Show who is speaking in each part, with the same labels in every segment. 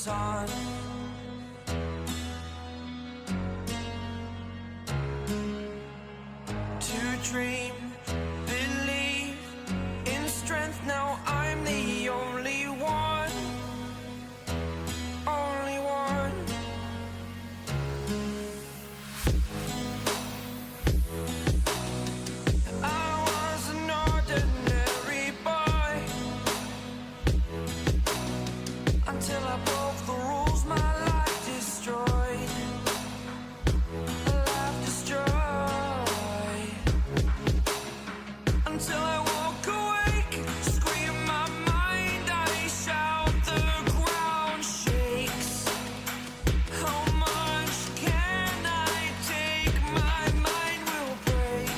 Speaker 1: sun. To dream, believe in strength. Now I'm the only one, only one. I was an ordinary boy until I broke the rules. My life destroyed, life destroyed. Until I woke awake, scream my mind, I shout, the ground shakes. How much can I take? My mind will break.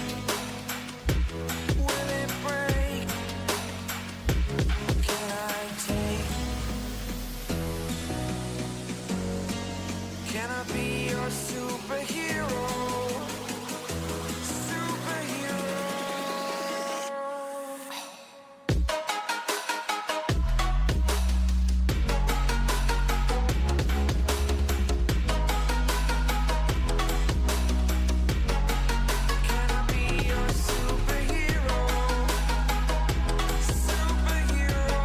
Speaker 1: Will it break? Can I take? Can I be your superhero? Superhero. Can I be your superhero? Superhero.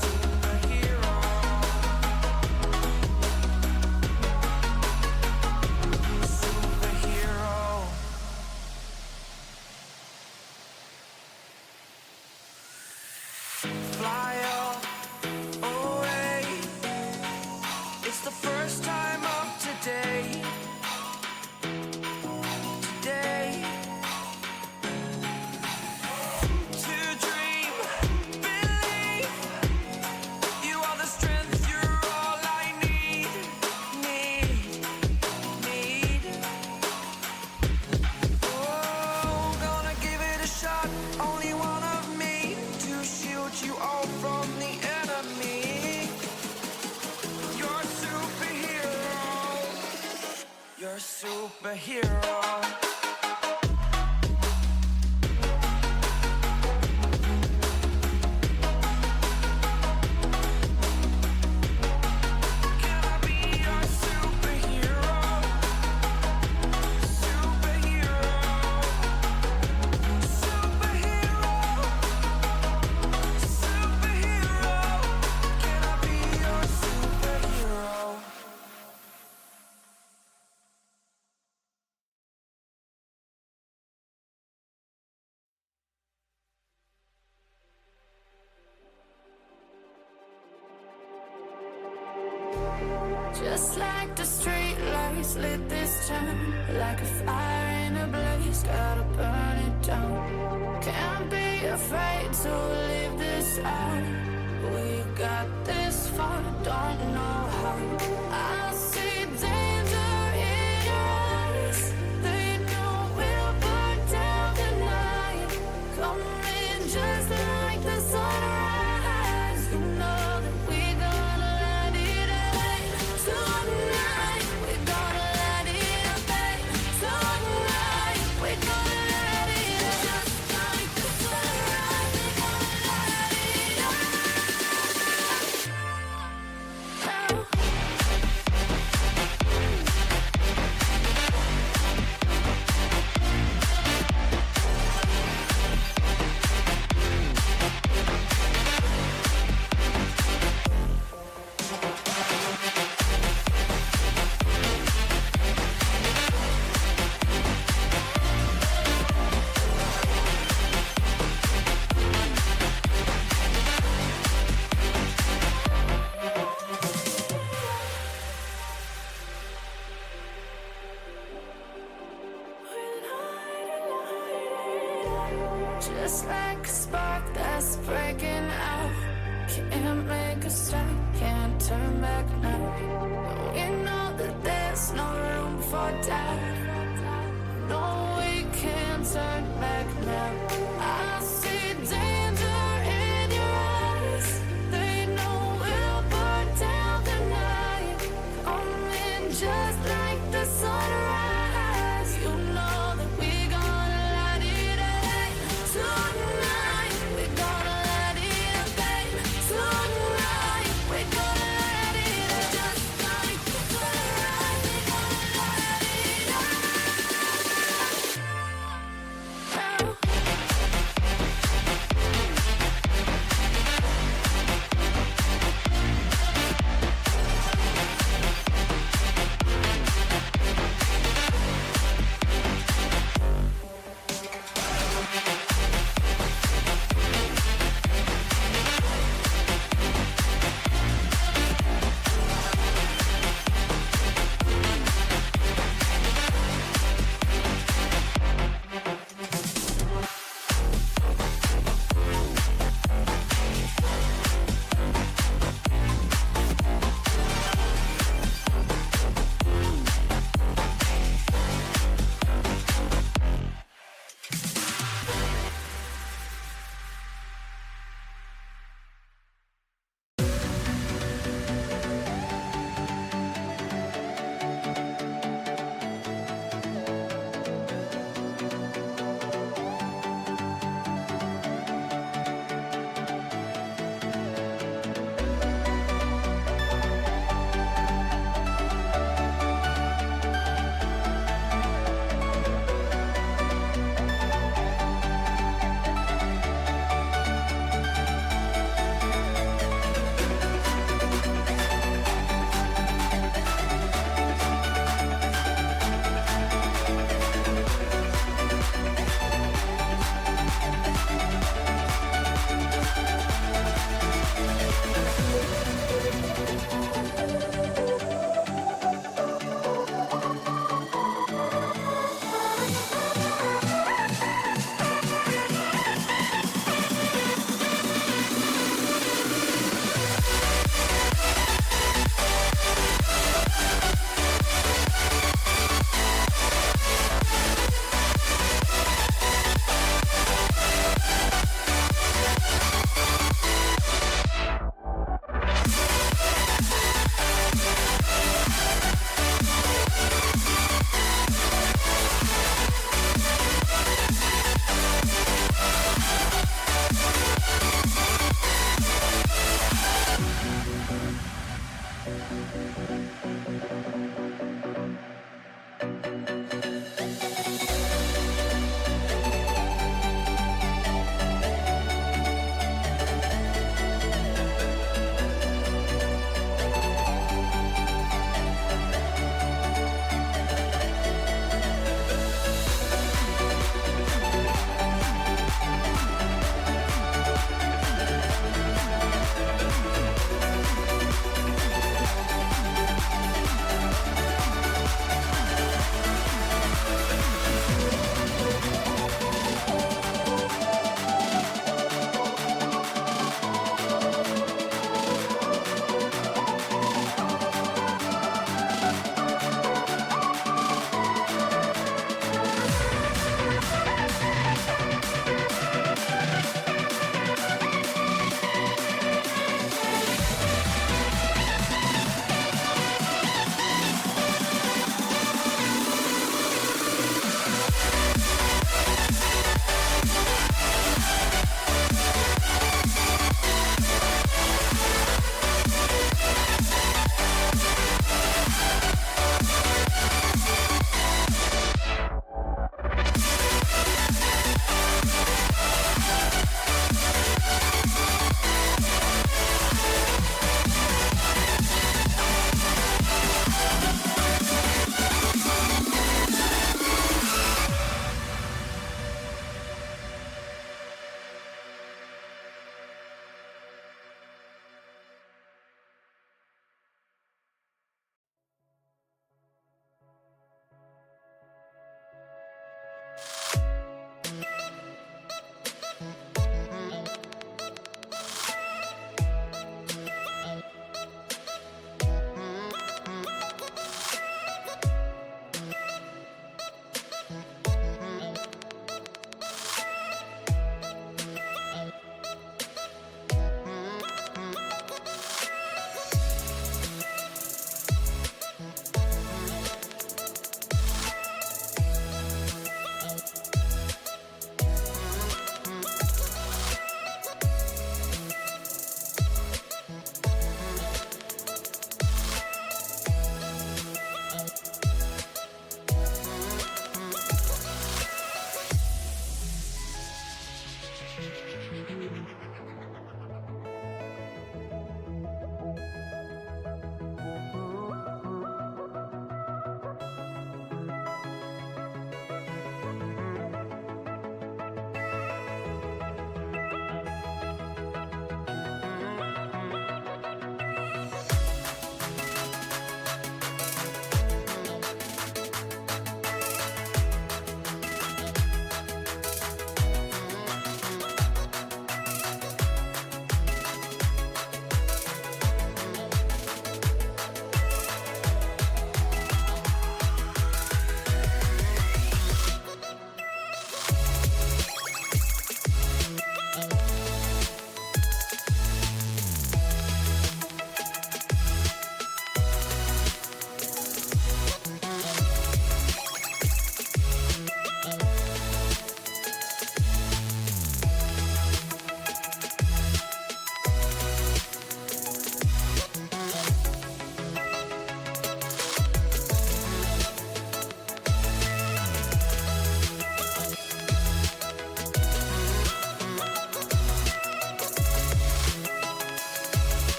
Speaker 1: Superhero. Superhero. Fly away. It's the first time of today. Today. To dream, believe. You are the strength, you're all I need. Need. Oh, gonna give it a shot. Only one of me to shield you all from the enemy. You're a superhero. You're a superhero. Can I be your superhero? Superhero. Superhero. Superhero. Can I be your superhero?
Speaker 2: Just like the street lights lit this town, like a fire in a blaze, gotta burn it down. Can't be afraid to leave this out. We got this far, don't know how. I see danger in your eyes. They know we'll burn down the night. Coming just like the sunrise. You know that we gonna let it rain. Tonight we gonna let it rain. Tonight we gonna let it rain. Just like the sunrise, we gonna let it rain. Just like a spark that's breaking out. Can't make a stop, can't turn back now. We know that there's no room for doubt. No, we can't turn back now. I see danger in your eyes. They know we'll burn down the night. Coming just like the sunrise. You know that we gonna let it rain. Tonight we gonna let it rain. Tonight we gonna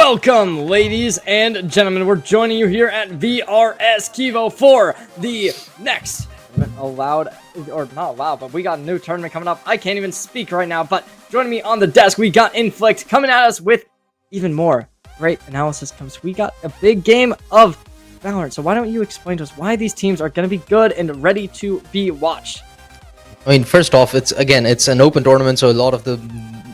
Speaker 3: Welcome, ladies and gentlemen. We're joining you here at VRS Kivo for the next allowed, or not allowed, but we got a new tournament coming up. I can't even speak right now, but joining me on the desk, we got Inflict coming at us with even more great analysis comes. We got a big game of Valorant. So why don't you explain to us why these teams are going to be good and ready to be watched?
Speaker 4: I mean, first off, it's an open tournament, so a lot of the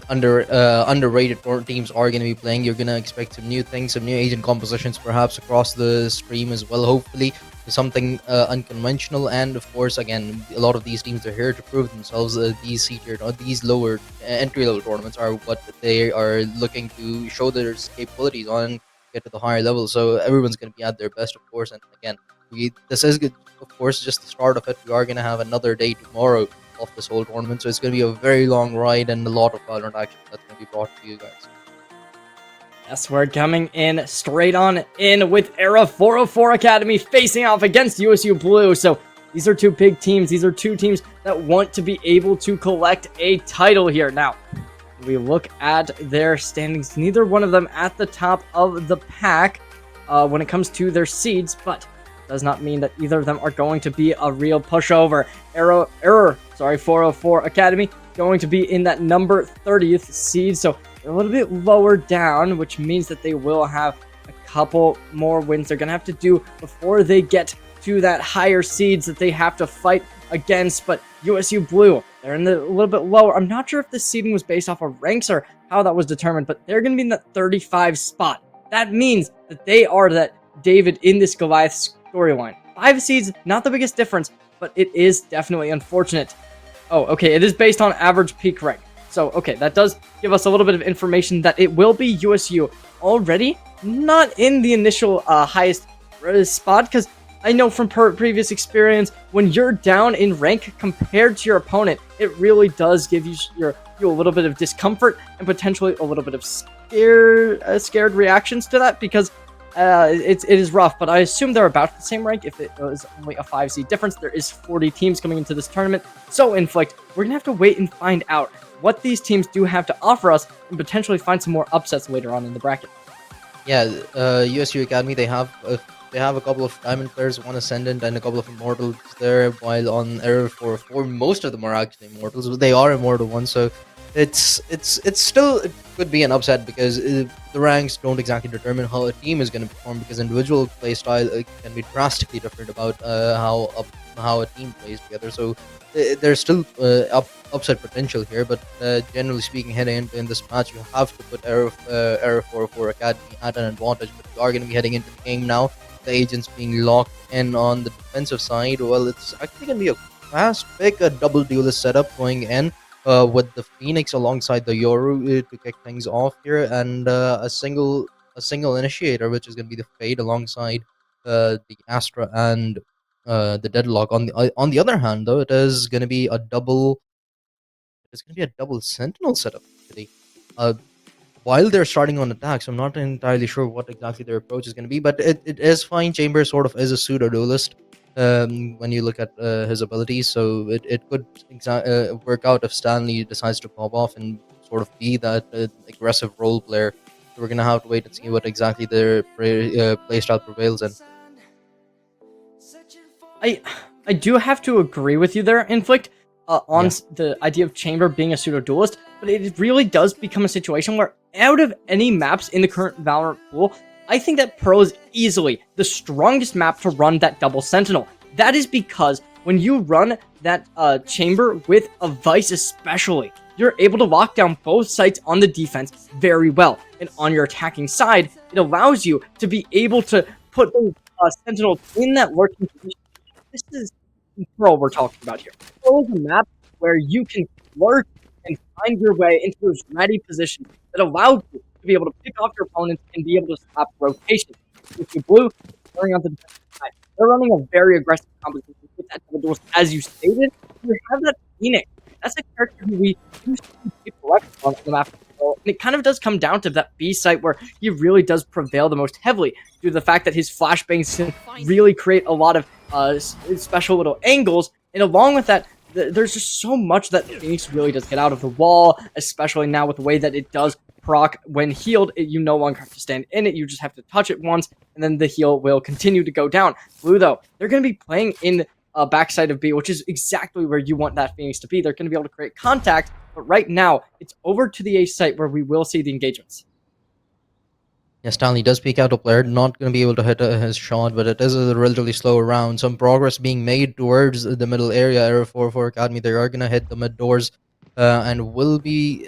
Speaker 4: underrated teams are going to be playing. You're going to expect some new things, some new agent compositions, perhaps across the stream as well. Hopefully, something unconventional. And of course, again, a lot of these teams are here to prove themselves. These C-tier, these lower entry-level tournaments are what they are looking to show their capabilities on and get to the higher level. So everyone's going to be at their best, of course. And again, this is good, of course, just the start of it. We are going to have another day tomorrow of this whole tournament, so it's going to be a very long ride and a lot of Valorant action that's going to be brought to you guys.
Speaker 3: Yes, we're coming in straight on in with Era 404 Academy facing off against USU Blue. So these are two big teams. These are two teams that want to be able to collect a title here. Now, we look at their standings. Neither one of them at the top of the pack when it comes to their seeds, but does not mean that either of them are going to be a real pushover. 404 Academy going to be in that number 30th seed, so they're a little bit lower down, which means that they will have a couple more wins they're going to have to do before they get to that higher seeds that they have to fight against. But USU Blue, they're in the a little bit lower. I'm not sure if the seeding was based off of ranks or how that was determined, but they're going to be in that 35 spot. That means that they are that David in this Goliath storyline. 5 seeds, not the biggest difference, but it is definitely unfortunate. Oh, okay, it is based on average peak rank. So, okay, that does give us a little bit of information that it will be USU already not in the initial highest spot, because I know from previous experience, when you're down in rank compared to your opponent, it really does give you a little bit of discomfort and potentially a little bit of scared reactions to that, because it is rough. But I assume they're about the same rank if it was only a 5 seed difference. There is 40 teams coming into this tournament, so Inflict, we're gonna have to wait and find out what these teams do have to offer us and potentially find some more upsets later on in the bracket.
Speaker 4: Yeah, USU Academy, they have a couple of Diamond players, one Ascendant and a couple of Immortals there, while on Error 404 most of them are actually Immortals, but they are Immortal ones, so it's still, it could be an upset, because the ranks don't exactly determine how a team is going to perform, because individual playstyle can be drastically different about how a team plays together. So there's still upset potential here, but generally speaking, heading in this match, you have to put Error 404 Academy at an advantage. But we are going to be heading into the game now. The agents being locked in on the defensive side. Well, it's actually going to be a fast pick, a double duelist setup going in. With the Phoenix alongside the Yoru to kick things off here, and a single initiator, which is going to be the Fade alongside the Astra and the Deadlock. On the other hand, though, it is going to be a double. It's going to be a double Sentinel setup actually. While they're starting on attack, so I'm not entirely sure what exactly their approach is going to be, but it is fine. Chamber sort of is a pseudo duelist. When you look at his abilities, so it could work out if Stanley decides to pop off and sort of be that aggressive role player. So we're gonna have to wait and see what exactly their playstyle prevails in.
Speaker 3: I do have to agree with you there, Inflict, on the idea of Chamber being a pseudo duelist, but it really does become a situation where out of any maps in the current Valorant pool, I think that Pearl is easily the strongest map to run that double Sentinel. That is because when you run that Chamber with a Vice especially, you're able to lock down both sides on the defense very well. And on your attacking side, it allows you to be able to put those Sentinels in that lurking position. This is Pearl we're talking about here. Pearl is a map where you can lurk and find your way into those ready positions that allow you to be able to pick off your opponents and be able to stop rotation. If you Blue, running on the defensive side, they're running a very aggressive composition with that double duelist. As you stated, you have that Phoenix. That's a character who we used to collect on the map. And it kind of does come down to that B site where he really does prevail the most heavily due to the fact that his flashbangs can really create a lot of special little angles. And along with that, there's just so much that Phoenix really does get out of the wall, especially now with the way that it does proc when healed, you no longer have to stand in it. You just have to touch it once, and then the heal will continue to go down. Blue, though, they're going to be playing in backside of B, which is exactly where you want that Phoenix to be. They're going to be able to create contact, but right now, it's over to the A site where we will see the engagements.
Speaker 4: Yeah, Stanley does peek out a player, not going to be able to hit his shot, but it is a relatively slow round. Some progress being made towards the middle area. Error 4 Academy, they are going to hit the mid doors and will be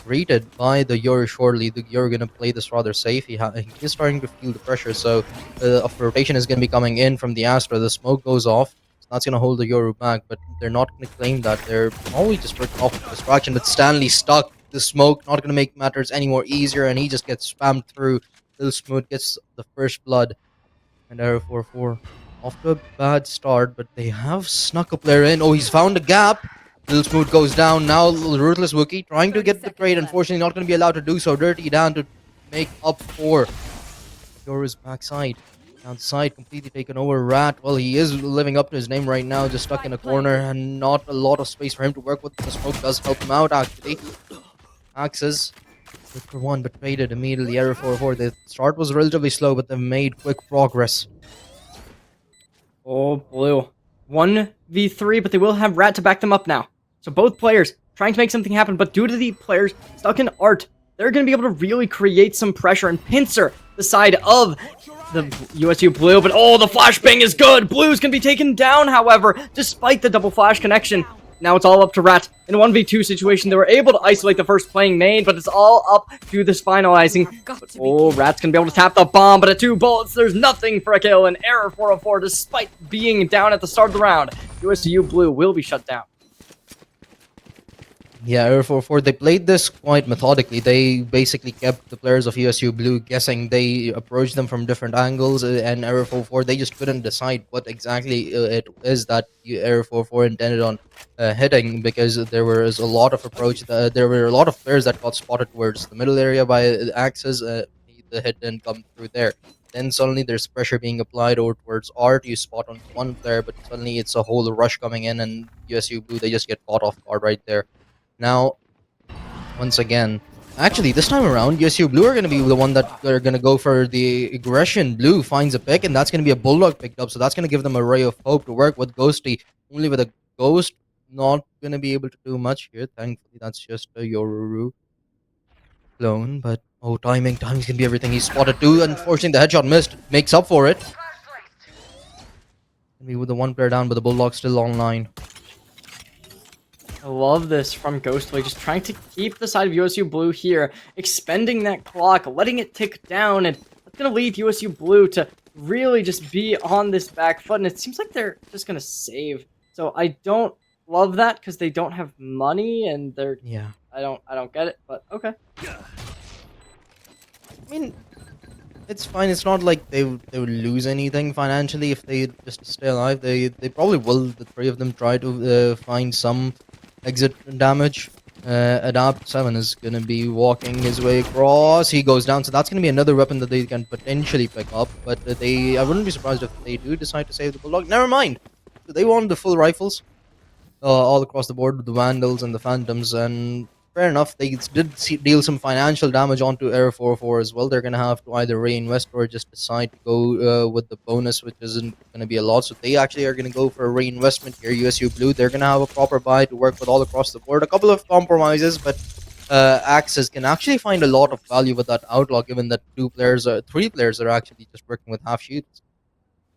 Speaker 4: greeted by the Yuri shortly. The Yuri going to play this rather safe. He is starting to feel the pressure, so a rotation is going to be coming in from the Astra. The smoke goes off. So that's going to hold the Yoru back, but they're not going to claim that. They're probably just working off of distraction, but Stanley stuck. The smoke not going to make matters any more easier, and he just gets spammed through. Lil Smooth gets the first blood, and Arrow 4 off to a bad start, but they have snuck a player in. Oh, he's found a gap. Lil Smooth goes down. Now Ruthless Wookie trying to get the trade, unfortunately not going to be allowed to do so. Dirty down to make up for Yoru's backside. Outside, completely taken over. Rat, well, he is living up to his name right now, just stuck in a corner, and not a lot of space for him to work with. The smoke does help him out, actually. Axes, good for one, but traded immediately. Error 4. The start was relatively slow, but they've made quick progress.
Speaker 3: Oh, Blue. 1v3, but they will have Rat to back them up now. So both players trying to make something happen, but due to the players stuck in art, they're going to be able to really create some pressure and pincer the side of the USU Blue. But oh, the flashbang is good. Blue's going to be taken down, however, despite the double flash connection. Now it's all up to Rat. In a 1v2 situation, they were able to isolate the first playing main, but it's all up to this finalizing. But, oh, Rat's going to be able to tap the bomb, but at 2 bullets, there's nothing for a kill. And Error 404, despite being down at the start of the round, USU Blue will be shut down.
Speaker 4: Yeah, Error 4, they played this quite methodically. They basically kept the players of USU Blue guessing. They approached them from different angles, and Error 4, they just couldn't decide what exactly it is that Error 4 intended on hitting, because there was a lot of approach. There were a lot of players that got spotted towards the middle area by Axes. The hit didn't come through there. Then suddenly there's pressure being applied over towards Art. You spot on one player, but suddenly it's a whole rush coming in, and USU Blue, they just get caught off guard right there. Now, once again, actually, this time around, USU Blue are going to be the one that are going to go for the aggression. Blue finds a pick, and that's going to be a Bulldog picked up, so that's going to give them a ray of hope to work with Ghosty. Only with a Ghost, not going to be able to do much here. Thankfully, that's just a Yoruru clone, but oh, timing's going to be everything. He's spotted too. Unfortunately, the headshot missed. Makes up for it. Maybe with the one player down, but the Bulldog still online.
Speaker 3: I love this from Ghostly, just trying to keep the side of USU Blue here, expending that clock, letting it tick down, and that's going to lead USU Blue to really just be on this back foot, and it seems like they're just going to save. So I don't love that, because they don't have money, and they're...
Speaker 4: Yeah.
Speaker 3: I don't get it, but okay.
Speaker 4: I mean, it's fine. It's not like they would lose anything financially if they just stay alive. They probably will. The three of them try to find some exit damage. Adapt 7 is going to be walking his way across. He goes down, so that's going to be another weapon that they can potentially pick up. But I wouldn't be surprised if they do decide to save the Bulldog. Never mind. They want the full rifles all across the board with the Vandals and the Phantoms, and fair enough. They did deal some financial damage onto Error 4 as well. They're going to have to either reinvest or just decide to go with the bonus, which isn't going to be a lot. So they actually are going to go for a reinvestment here. USU Blue, they're going to have a proper buy to work with all across the board. A couple of compromises, but Axis can actually find a lot of value with that Outlaw, given that 3 players are actually just working with half shields.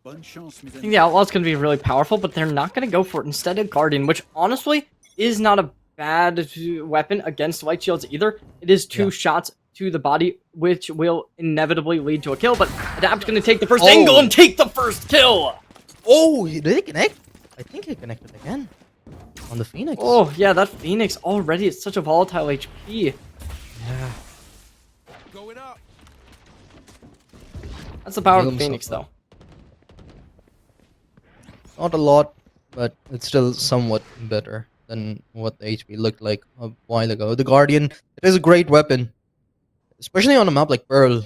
Speaker 3: I think the Outlaw's going to be really powerful, but they're not going to go for it. Instead of Guardian, which honestly is not a bad weapon against light shields either. It is 2 shots to the body, which will inevitably lead to a kill, but Adapt's going to take the first angle and take the first kill!
Speaker 4: Oh, did he connect? I think he connected again on the Phoenix.
Speaker 3: Oh, yeah, that Phoenix already is such a volatile HP.
Speaker 4: Yeah.
Speaker 1: Going up.
Speaker 3: That's the power of the Phoenix, though.
Speaker 4: Not a lot, but it's still somewhat better than what the HP looked like a while ago. The Guardian, it is a great weapon, especially on a map like Pearl,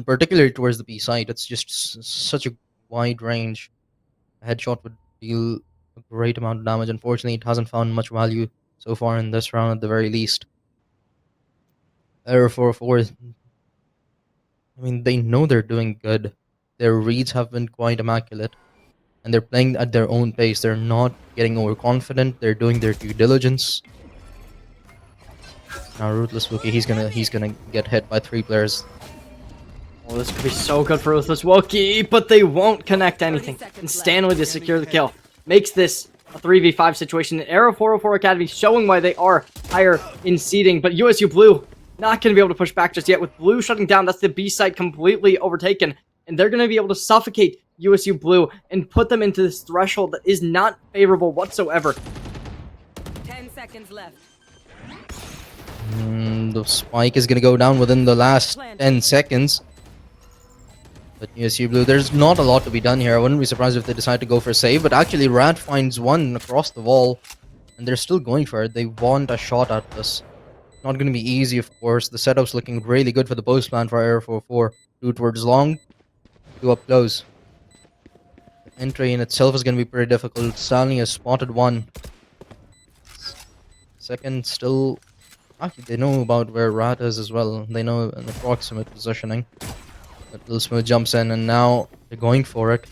Speaker 4: particularly towards the B side. It's just such a wide range. A headshot would deal a great amount of damage. Unfortunately, it hasn't found much value so far in this round at the very least. Error 4-4. I mean, they know they're doing good. Their reads have been quite immaculate, and they're playing at their own pace. They're not getting overconfident. They're doing their due diligence. Now, Ruthless Wookie, he's gonna get hit by 3 players.
Speaker 3: Oh, this could be so good for Ruthless Wookie, but they won't connect anything. And Stanley to secure the kill makes this a 3v5 situation. Arrow 404 Academy showing why they are higher in seeding, but USU Blue not going to be able to push back just yet. With Blue shutting down, that's the B side completely overtaken, and they're going to be able to suffocate USU Blue and put them into this threshold that is not favorable whatsoever.
Speaker 5: 10 seconds left.
Speaker 4: The spike is gonna go down within the last 10 seconds. But USU Blue, there's not a lot to be done here. I wouldn't be surprised if they decide to go for a save, but actually Rat finds one across the wall, and they're still going for it. They want a shot at this. Not going to be easy, of course. The setup's looking really good for the post plan for Air 4-4. 2 towards long, 2 up close. The entry in itself is going to be pretty difficult. Stanley has spotted one. Second, still... Actually, they know about where Rat is as well. They know an approximate positioning. But Lil Smooth jumps in, and now they're going for it.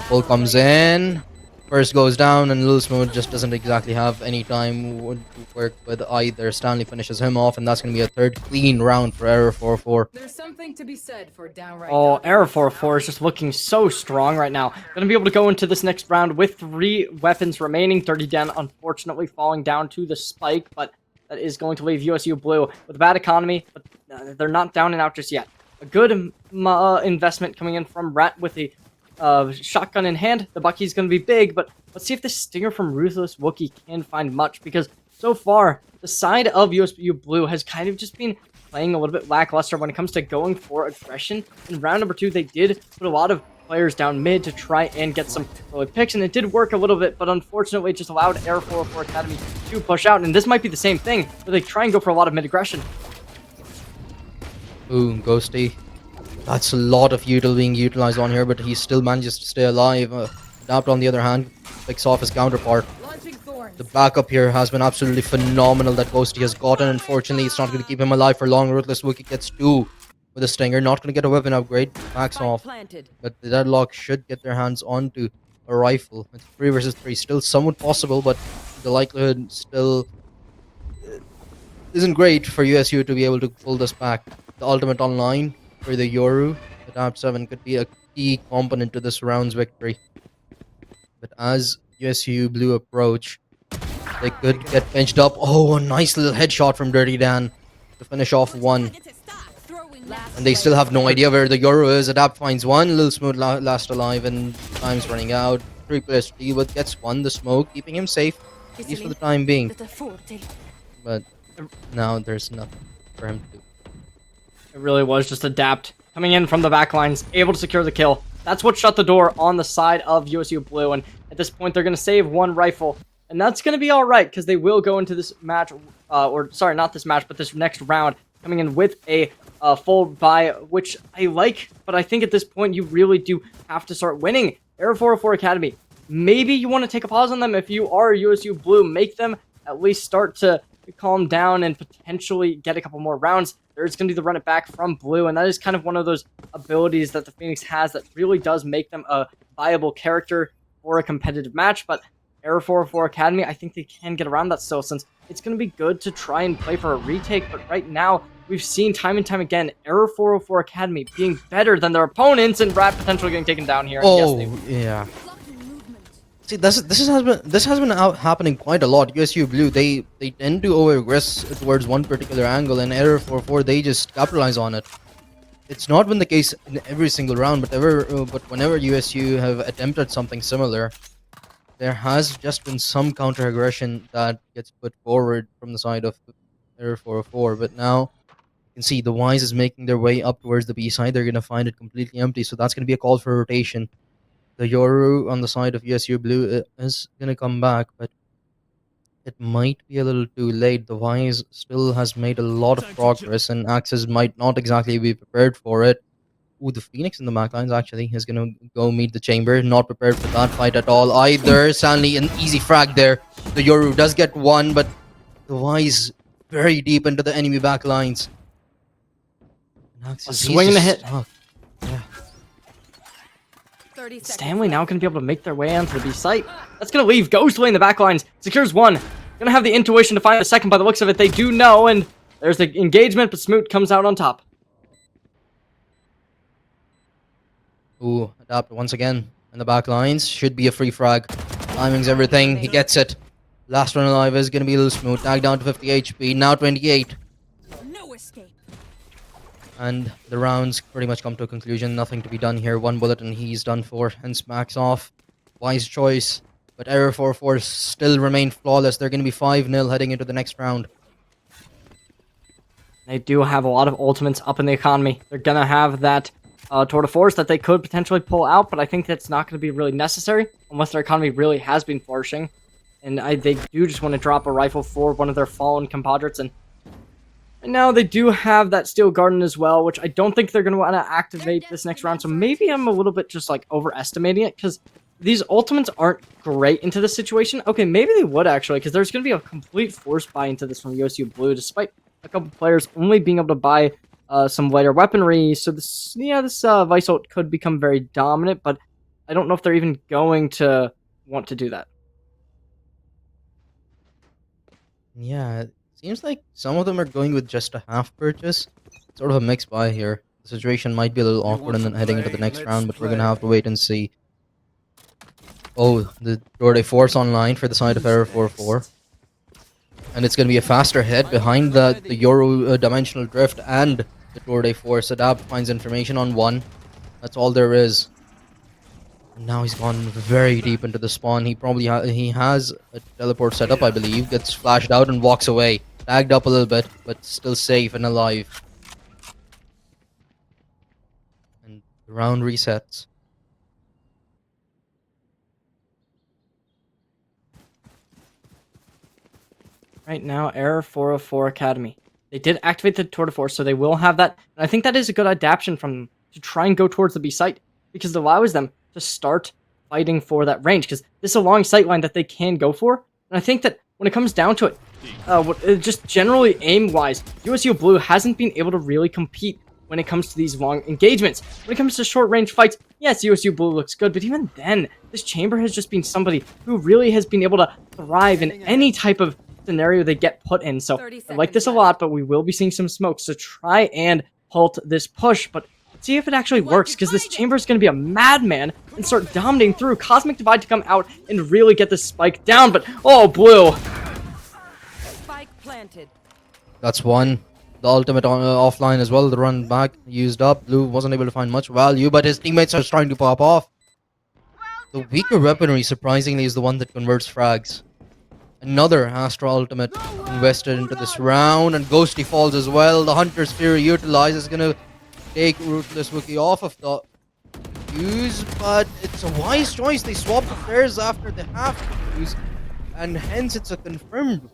Speaker 4: Bull comes in. First goes down, and Lil Smooth just doesn't exactly have any time to work with either. Stanley finishes him off, and that's going to be a third clean round for Error 4-4.
Speaker 5: There's something to be said for downright.
Speaker 3: Oh, Arrow 404 is just looking so strong right now. Going to be able to go into this next round with 3 weapons remaining. 30 Den, unfortunately, falling down to the spike, but that is going to leave USU Blue with a bad economy, but they're not down and out just yet. A good investment coming in from Rat with a shotgun in hand. The Bucky's going to be big, but let's see if this stinger from Ruthless Wookie can find much, because so far, the side of USU Blue has kind of just been playing a little bit lackluster when it comes to going for aggression. In round number 2, they did put a lot of players down mid to try and get some early picks, and it did work a little bit, but unfortunately it just allowed Air 404 Academy to push out, and this might be the same thing, where they try and go for a lot of mid aggression.
Speaker 4: Ooh, Ghosty. That's a lot of util being utilized on here, but he still manages to stay alive. Adapt, on the other hand, picks off his counterpart. The backup here has been absolutely phenomenal that Ghosty has gotten. Unfortunately, it's not going to keep him alive for long. Ruthless Wookie gets 2 with a stinger. Not going to get a weapon upgrade. Backs off. But the Deadlock should get their hands onto a rifle. It's 3 versus 3. Still somewhat possible, but the likelihood still isn't great for USU to be able to pull this back. The ultimate online for the Yoru, the Tab 7, could be a key component to this round's victory. But as USU Blue approach, they could get pinched up. Oh, a nice little headshot from Dirty Dan to finish off one. And they still have no idea where the Yoru is. Adapt finds one. Lil Smooth last alive, and time's running out. 3 players to deal with. Gets one. The smoke, keeping him safe, at least for the time being. But now there's nothing for him to do.
Speaker 3: It really was just Adapt coming in from the back lines, able to secure the kill. That's what shut the door on the side of USU Blue, and at this point they're going to save 1 rifle, and that's going to be alright, because they will go into this match, or sorry, not this match, but this next round, coming in with a full buy, which I like, but I think at this point you really do have to start winning. Air 404 Academy, maybe you want to take a pause on them. If you are USU Blue, make them at least start to calm down and potentially get a couple more rounds. There's going to be the run it back from Blue, and that is kind of one of those abilities that the Phoenix has that really does make them a viable character for a competitive match. But Air 404 Academy, I think they can get around that still, since it's going to be good to try and play for a retake. But right now, we've seen time and time again Air 404 Academy being better than their opponents, and Rat potentially getting taken down here.
Speaker 4: Oh, yeah. See, this has been happening quite a lot. USU Blue, they tend to over-aggress towards one particular angle, and Error 4-4, they just capitalize on it. It's not been the case in every single round, but whenever USU have attempted something similar, there has just been some counter-aggression that gets put forward from the side of Error 4-4. But now you can see the Wise is making their way up towards the B side. They're going to find it completely empty, so that's going to be a call for rotation. The Yoru on the side of USU Blue is going to come back, but it might be a little too late. The Wise still has made a lot of progress, and Axis might not exactly be prepared for it. Ooh, the Phoenix in the backlines actually is going to go meet the Chamber. Not prepared for that fight at all either. Stanley, an easy frag there. The Yoru does get one, but the Wise very deep into the enemy back lines. Nox
Speaker 3: A
Speaker 4: is-
Speaker 3: swing
Speaker 4: he's
Speaker 3: and a
Speaker 4: just
Speaker 3: hit.
Speaker 4: stuck.
Speaker 5: 30 seconds.
Speaker 3: Stanley now going to be able to make their way onto the B site. That's going to leave Ghostly in the back lines. Secures one. Going to have the intuition to find the second by the looks of it. They do know, and there's the engagement, but Smoot comes out on top.
Speaker 4: Ooh, Adapt once again in the back lines. Should be a free frag. Timing's everything. He gets it. Last one alive is going to be a little Smooth. Tag down to 50 HP. Now 28.
Speaker 5: No escape.
Speaker 4: And the rounds pretty much come to a conclusion. Nothing to be done here. One bullet and he's done for. And smacks off. Wise choice. But Error 4-4 still remain flawless. They're going to be 5-0 heading into the next round.
Speaker 3: They do have a lot of ultimates up in the economy. They're going to have that tour de force that they could potentially pull out, but I think that's not going to be really necessary unless their economy really has been flourishing. And they do just want to drop a rifle for one of their fallen compadres. And now they do have that Steel Garden as well, which I don't think they're going to want to activate this next round. So maybe I'm a little bit just like overestimating it, because these ultimates aren't great into this situation. Okay, maybe they would actually, because there's going to be a complete force buy into this from USU Blue, despite a couple players only being able to buy some lighter weaponry. So this Vice ult could become very dominant, but I don't know if they're even going to want to do that.
Speaker 4: Yeah, it seems like some of them are going with just a half purchase. Sort of a mixed buy here. The situation might be a little awkward and then heading into the next round, but we're going to have to wait and see. Oh, the Tour de Force online for the side of Error 4-4. And it's going to be a faster hit behind the Yoru Dimensional Drift and the Tour de Force. Adapt finds information on one. That's all there is. And now he's gone very deep into the spawn. He probably he has a teleport set up, I believe. Gets flashed out and walks away. Tagged up a little bit, but still safe and alive. And the round resets.
Speaker 3: Right now, Error 404 Academy. They did activate the Tour de Force, so they will have that. And I think that is a good adaptation from them to try and go towards the B site, because it allows them to start fighting for that range, because this is a long sight line that they can go for. And I think that when it comes down to it, just generally aim-wise, USU Blue hasn't been able to really compete when it comes to these long engagements. When it comes to short-range fights, yes, USU Blue looks good, but even then, this Chamber has just been somebody who really has been able to thrive in any type of scenario they get put in. So I like this a lot, but we will be seeing some smokes to try and halt this push, but see if it actually works, because this Chamber is going to be a madman and start dominating through. Cosmic Divide to come out and really get this spike down, but oh, Blue.
Speaker 5: Spike planted.
Speaker 4: That's one. The ultimate offline as well. The run back used up. Blue wasn't able to find much value, but his teammates are trying to pop off. The weaker weaponry, surprisingly, is the one that converts frags. Another Astra ultimate invested into this round, and Ghosty falls as well. The Hunter's Fury utilizes, gonna take Ruthless Wookiee off of the use, but it's a wise choice. They swap the players after the half use, and hence it's a confirmed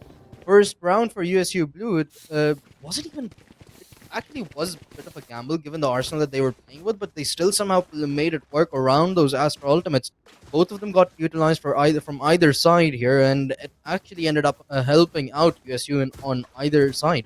Speaker 4: first round for USU Blue. It wasn't even. It actually was a bit of a gamble given the arsenal that they were playing with, but they still somehow made it work around those Astra ultimates. Both of them got utilized from either side here, and it actually ended up helping out USU on either side.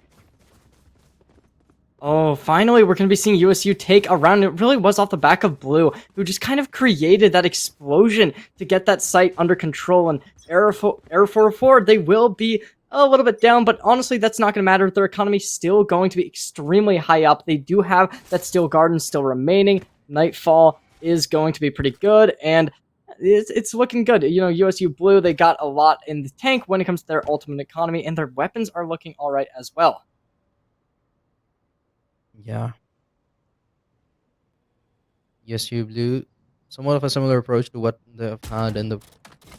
Speaker 3: Oh, finally, we're going to be seeing USU take a round. It really was off the back of Blue, who just kind of created that explosion to get that site under control. And Error 404, they will be a little bit down, but honestly, that's not going to matter. Their economy's still going to be extremely high up. They do have that Steel Garden still remaining. Nightfall is going to be pretty good, and it's looking good. You know, USU Blue, they got a lot in the tank when it comes to their ultimate economy, and their weapons are looking all right as well.
Speaker 4: Yeah. USU Blue, somewhat of a similar approach to what they've had in the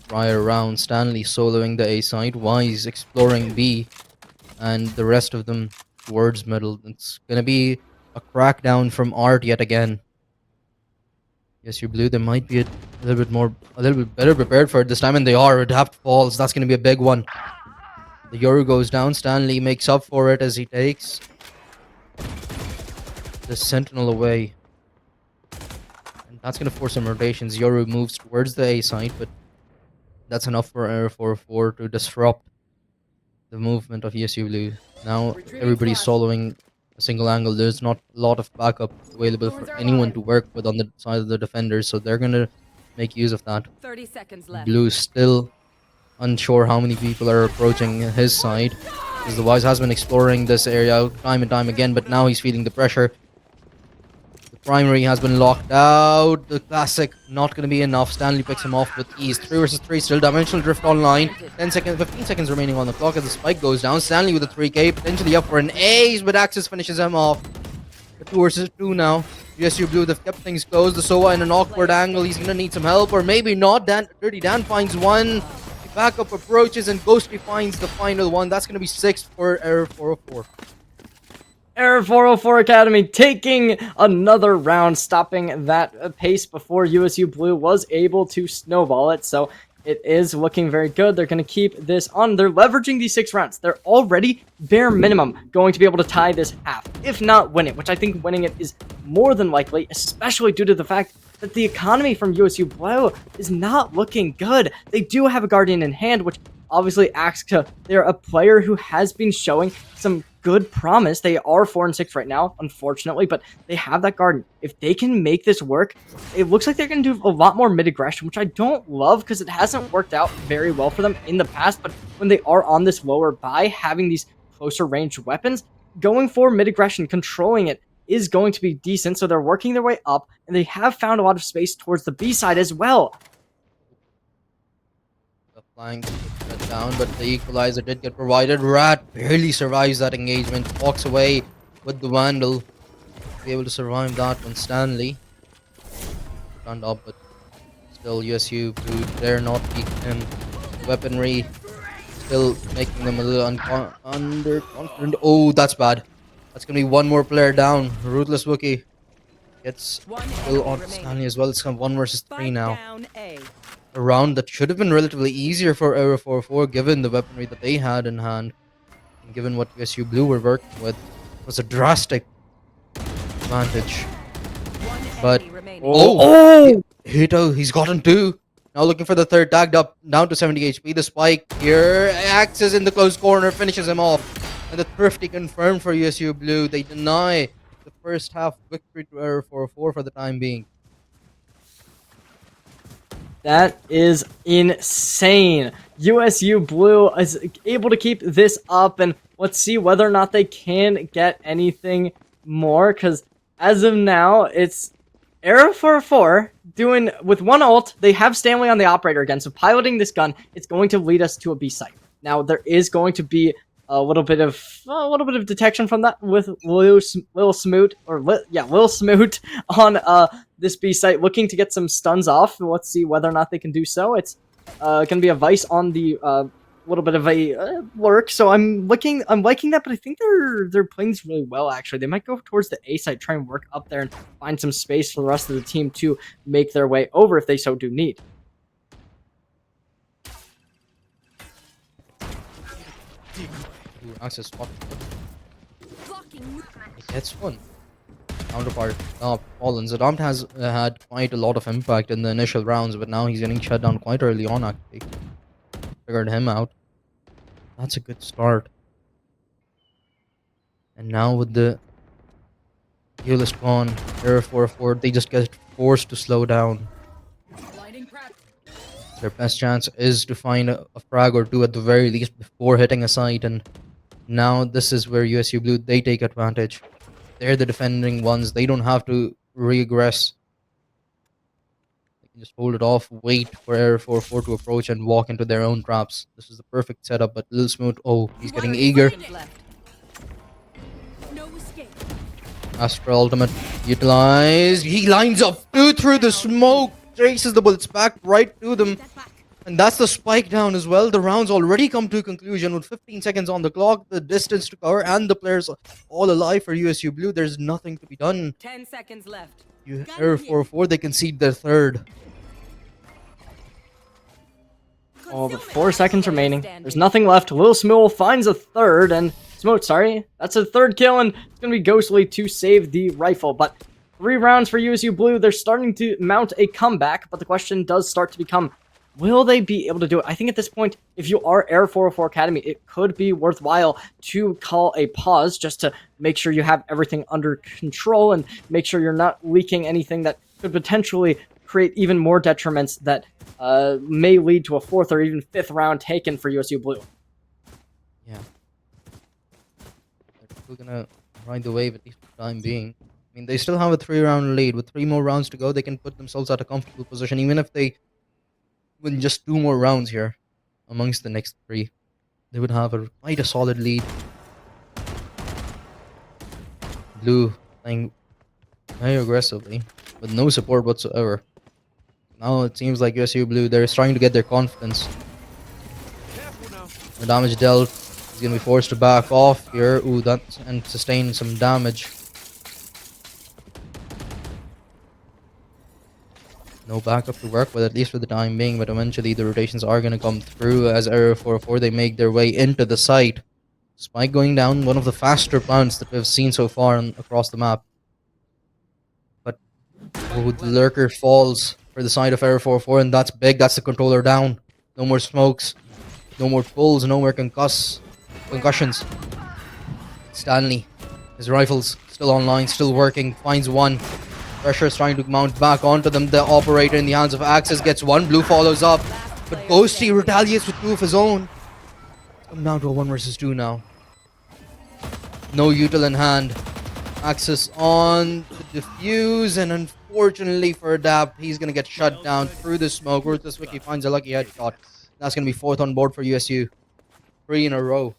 Speaker 4: prior round. Stanley soloing the A side, Wise exploring B, and the rest of them towards middle. It's gonna be a crackdown from Art yet again. USU Blue, they might be a little bit better prepared for it this time, and they are. Adapt falls. That's gonna be a big one. The Yoru goes down. Stanley makes up for it as he takes the Sentinel away. And that's going to force some rotations. Yoru moves towards the A side, but that's enough for Error 4-4 to disrupt the movement of USU Blue. Now everybody's soloing a single angle. There's not a lot of backup available for anyone to work with on the side of the defenders, so they're gonna make use of that.
Speaker 5: 30 seconds left.
Speaker 4: Blue still unsure how many people are approaching his side, because the Wise has been exploring this area time and time again, but now he's feeling the pressure. The primary has been locked out. The classic not going to be enough. Stanley picks him off with ease. 3 versus 3 still. Dimensional drift online. 15 seconds remaining on the clock as the spike goes down. Stanley with a 3k, potentially up for an ace, but Axis finishes him off. 2 versus 2 now. GSU Blue, they've kept things close. The Sova in an awkward angle. He's going to need some help, or maybe not. Dirty Dan finds one. The backup approaches, and Ghostly finds the final one. That's going to be 6 for Error 404.
Speaker 3: Error 404 Academy taking another round, stopping that pace before USU Blue was able to snowball it. So it is looking very good. They're going to keep this on. They're leveraging these 6 rounds. They're already, bare minimum, going to be able to tie this half, if not win it, which I think winning it is more than likely, especially due to the fact that the economy from USU Blue is not looking good. They do have a Guardian in hand, which obviously acts to they're a player who has been showing some good promise. They are 4-6 right now, unfortunately, but they have that Guardian. If they can make this work, it looks like they're going to do a lot more mid-aggression, which I don't love because it hasn't worked out very well for them in the past. But when they are on this lower buy, having these closer range weapons, going for mid-aggression, controlling it is going to be decent. So they're working their way up, and they have found a lot of space towards the B side as well.
Speaker 4: The flank cut down, but the equalizer did get provided. Rat barely survives that engagement, walks away with the Vandal. Be able to survive that when Stanley turned up, but still USU Blue dare not beat him. Weaponry still making them a little underconfident. Oh, that's bad. That's gonna be one more player down. Ruthless Wookie gets still on Stanley as well. It's kind of 1 versus 3 now.
Speaker 5: Down A.
Speaker 4: A round that should have been relatively easier for Error 404 given the weaponry that they had in hand, and given what USU Blue were working with. It was a drastic advantage. But Hito, he's gotten 2. Now looking for the third, tagged up down to 70 HP. The spike here, Axis in the close corner, finishes him off. And the thrifty confirmed for USU Blue. They deny the first half victory to Error 404 for the time being.
Speaker 3: That is insane. USU Blue is able to keep this up, and let's see whether or not they can get anything more, because as of now, it's Arrow 404 doing, with one ult, they have Stanley on the operator again, so piloting this gun, it's going to lead us to a B site. Now, there is going to be a little bit of detection from that with Lil Smoot on this B site, looking to get some stuns off. Let's see whether or not they can do so. It's gonna be a Vice on the little bit of a lurk, so I'm liking that, but I think they're playing this really well. Actually, they might go towards the A site, try and work up there and find some space for the rest of the team to make their way over if they so do need.
Speaker 4: Access spot. He gets one. Counterpart, Collins. Adopt has had quite a lot of impact in the initial rounds, but now he's getting shut down quite early on, actually. Figured him out. That's a good start. And now with the duelist gone, Error 404, they just get forced to slow down. Their best chance is to find a frag or 2 at the very least before hitting a site, and now this is where USU Blue, they take advantage. They're the defending ones. They don't have to regress. They can just hold it off, wait for Error 404 to approach and walk into their own traps. This is the perfect setup, but Lil Smooth, oh, he's getting eager. Astral ultimate utilized. He lines up 2 through the smoke, traces the bullets back right to them. And that's the spike down as well. The round's already come to a conclusion with 15 seconds on the clock, the distance to cover, and the players all alive for USU Blue. There's nothing to be done.
Speaker 5: 10 seconds left.
Speaker 4: Error 404, they concede their third.
Speaker 3: Oh, but 4 seconds remaining. There's nothing left. Lil Smule finds a third, and Smoke, sorry, that's a third kill, and it's gonna be Ghostly to save the rifle. But 3 rounds for USU Blue. They're starting to mount a comeback, but the question does start to become, Will they be able to do it? I think at this point, if you are Air 404 Academy, it could be worthwhile to call a pause just to make sure you have everything under control and make sure you're not leaking anything that could potentially create even more detriments that may lead to a 4th or even 5th round taken for USU Blue.
Speaker 4: Yeah. They're still gonna ride the wave at least for the time being. I mean, they still have a 3-round lead. With 3 more rounds to go, they can put themselves at a comfortable position. Even if they win just 2 more rounds here amongst the next 3, they would have quite a solid lead. Blue playing very aggressively with no support whatsoever. Now it seems like USU Blue, they're starting to get their confidence. The damage dealt, he's gonna be forced to back off here. Ooh, and sustain some damage. No backup to work with, at least for the time being, but eventually the rotations are gonna come through as Area 404 they make their way into the site. Spike going down, one of the faster plants that we've seen so far across the map. But the lurker falls for the side of Area 404, and that's big. That's the controller down. No more smokes, no more pulls, no more concussions. Stanley, his rifle's still online, still working, finds one. Pressure is trying to mount back onto them. The operator in the hands of Axis gets one. Blue follows up, but Ghosty retaliates with 2 of his own. Come down to a 1 versus 2 now. No util in hand. Axis on the defuse, and unfortunately for Adapt, he's gonna get shut down through the smoke. Ruthless Wiki finds a lucky headshot. That's gonna be 4th on board for USU. 3 in a row.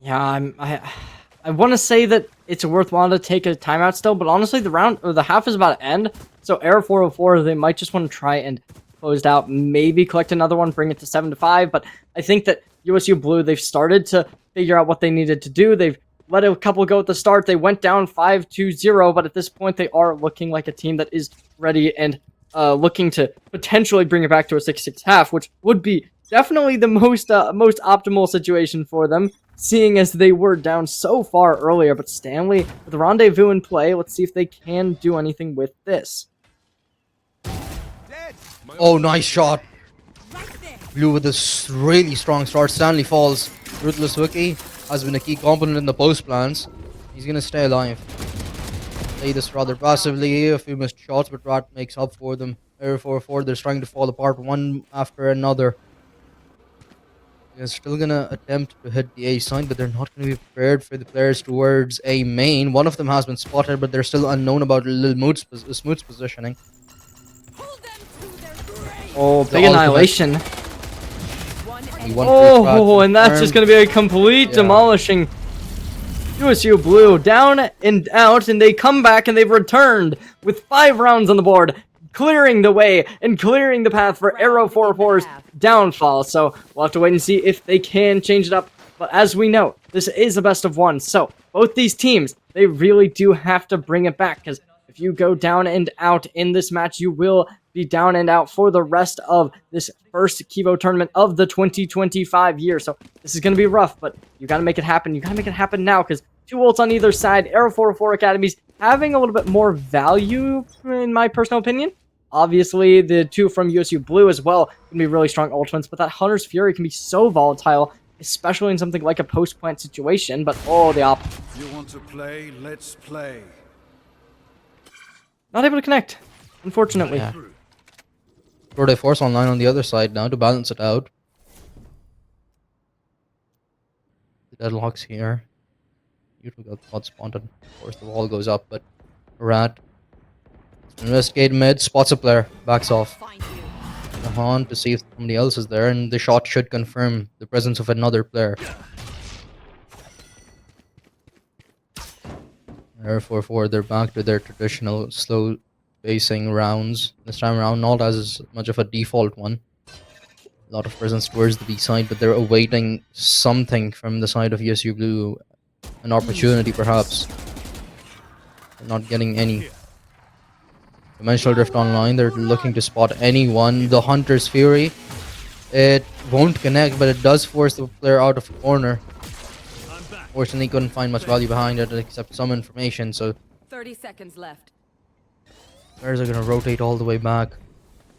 Speaker 3: Yeah, I want to say that it's worthwhile to take a timeout still, but honestly, the half is about to end. So Air 404, they might just want to try and close out, maybe collect another one, bring it to 7-5. But I think that USU Blue, they've started to figure out what they needed to do. They've let a couple go at the start. They went down 5-0, but at this point, they are looking like a team that is ready and looking to potentially bring it back to a 6-6 half, which would be definitely the most optimal situation for them, seeing as they were down so far earlier. But Stanley with Rendezvous in play. Let's see if they can do anything with this.
Speaker 4: Oh, nice shot. Blue with a really strong start. Stanley falls. Ruthless Wiki has been a key component in the post plans. He's gonna stay alive. Play this rather passively. A few missed shots, but Rat makes up for them. Area 404, they're starting to fall apart one after another. They're still gonna attempt to hit the A side, but they're not gonna be prepared for the players towards A main. One of them has been spotted, but they're still unknown about Lil Smoot's positioning.
Speaker 3: Oh, big annihilation.
Speaker 4: One
Speaker 3: Oh, and that's just going to be a complete demolishing. USU Blue down and out, and they come back and they've returned with 5 rounds on the board, clearing the way and clearing the path for Arrow 404's downfall. So we'll have to wait and see if they can change it up. But as we know, this is a best of 1. So both these teams, they really do have to bring it back, because if you go down and out in this match, you will be down and out for the rest of this first Kivo tournament of the 2025 year. So this is going to be rough, but you got to make it happen. You got to make it happen now, because 2 ults on either side. Arrow 404 Academies having a little bit more value, in my personal opinion. Obviously, the 2 from USU Blue as well can be really strong ultimates, but that Hunter's Fury can be so volatile, especially in something like a post-plant situation. But oh, the opposite.
Speaker 6: You want to play? Let's play.
Speaker 3: Not able to connect, unfortunately.
Speaker 4: Yeah. Throw their force online on the other side now to balance it out. The deadlock's here. Usually got spot spawned, and of course the wall goes up, but Rat investigate mid, spots a player, backs off. On to see if somebody else is there, and the shot should confirm the presence of another player. Air 4-4, they're back to their traditional slow pacing rounds. This time around, not as much of a default one. A lot of presence towards the B side, but they're awaiting something from the side of USU Blue. An opportunity, perhaps. They're not getting any. Dimensional Drift online, they're looking to spot anyone. The Hunter's Fury. It won't connect, but it does force the player out of the corner. Fortunately, couldn't find much value behind it except some information, so
Speaker 5: 30 seconds left.
Speaker 4: players are going to rotate all the way back.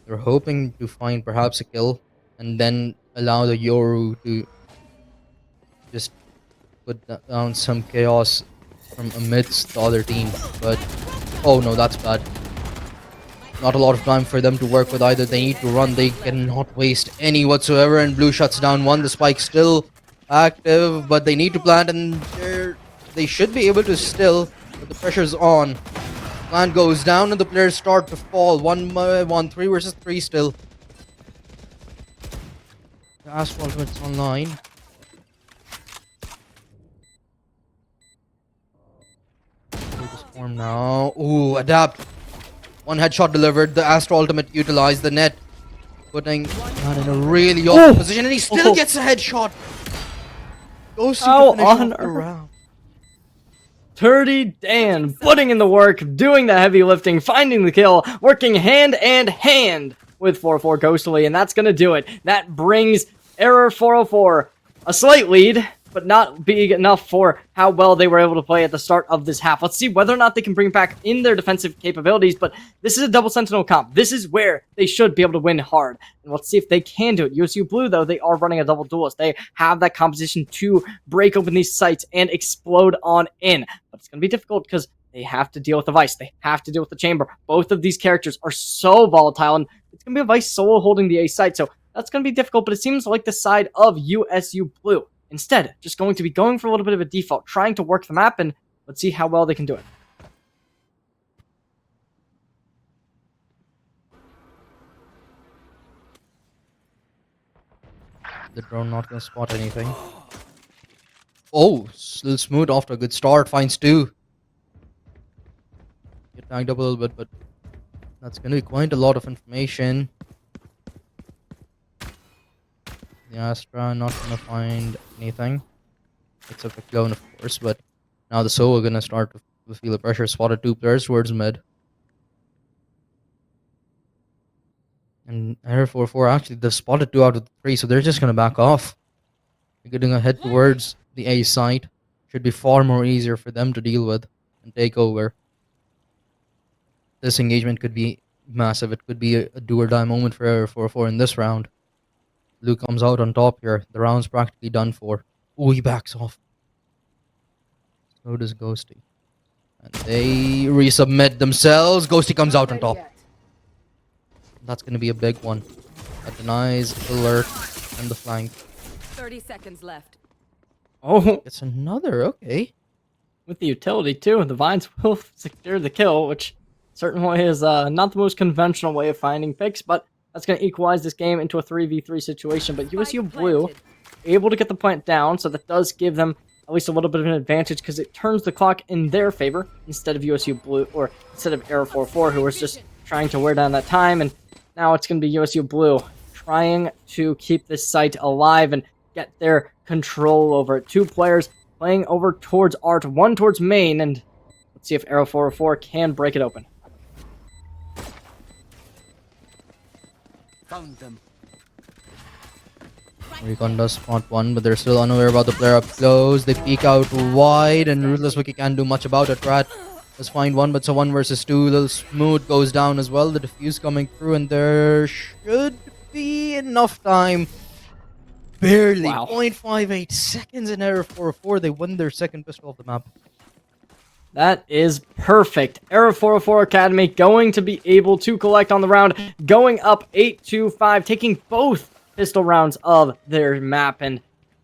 Speaker 4: They're hoping to find perhaps a kill and then allow the Yoru to just put down some chaos from amidst the other team. But oh no, that's bad. Not a lot of time for them to work with either. They need to run. They cannot waste any whatsoever. And blue shuts down one. The spike's still active, but they need to plant, and they should be able to still. But the pressure's on. Plant goes down, and the players start to fall. 1 3 versus 3 still. The Astral Ultimate's online. Form now. Ooh, adapt. One headshot delivered. The Astro Ultimate utilized the net, putting man in a really awful position, and he still gets a headshot. Goes to
Speaker 3: How
Speaker 4: finish
Speaker 3: on
Speaker 4: off the round.
Speaker 3: 30 Dan putting in the work, doing the heavy lifting, finding the kill, working hand in hand with 404 Ghostly, and that's gonna do it. That brings Error 404 a slight lead, but not big enough for how well they were able to play at the start of this half. Let's see whether or not they can bring back in their defensive capabilities, but this is a double Sentinel comp. This is where they should be able to win hard. And let's see if they can do it. USU Blue, though, they are running a double duelist. They have that composition to break open these sites and explode on in. But it's going to be difficult because they have to deal with the Vice. They have to deal with the Chamber. Both of these characters are so volatile, and it's going to be a Vice solo holding the A site, so that's going to be difficult, but it seems like the side of USU Blue instead, just going to be going for a little bit of a default, trying to work the map, and let's see how well they can do it.
Speaker 4: The drone not gonna spot anything. Oh, still smooth after a good start. Finds two. Get tagged up a little bit, but that's gonna be quite a lot of information. The Astra not gonna find anything except the clone, of course. But now the Sova gonna start to feel the pressure. Spotted 2 players towards mid, and Error 4-4 actually they've spotted 2 out of the 3, so they're just gonna back off. They're getting ahead towards the A site. Should be far more easier for them to deal with and take over. This engagement could be massive. It could be a do or die moment for Error 4-4 in this round. Blue comes out on top here. The round's practically done for. Oh, he backs off. So does Ghosty. And they resubmit themselves. Ghosty comes out on top. That's going to be a big one. That denies alert and the flank.
Speaker 5: 30 seconds left.
Speaker 3: Oh,
Speaker 4: It's another, okay.
Speaker 3: with the utility too, the Vines will secure the kill, which certainly is not the most conventional way of finding picks, but that's going to equalize this game into a 3v3 situation. But USU Blue able to get the plant down, so that does give them at least a little bit of an advantage because it turns the clock in their favor instead of USU Blue, or instead of Error 4-4, who was just trying to wear down that time. And now it's going to be USU Blue trying to keep this site alive and get their control over it. 2 players playing over towards Art, 1 towards main, and let's see if Arrow 404 can break it open.
Speaker 6: Found them.
Speaker 4: Recon does spot 1, but they're still unaware about the player up close. They peek out wide, and Ruthless Wiki can't do much about it. Rat does find 1, but it's a 1 versus 2. Little Smooth goes down as well. The defuse coming through, and there should be enough time. Barely.
Speaker 3: Wow.
Speaker 4: 0.58 seconds in Error 4-4. They win their second pistol off the map.
Speaker 3: That is perfect. Error 404 Academy going to be able to collect on the round, going up 8-5, taking both pistol rounds of their map, and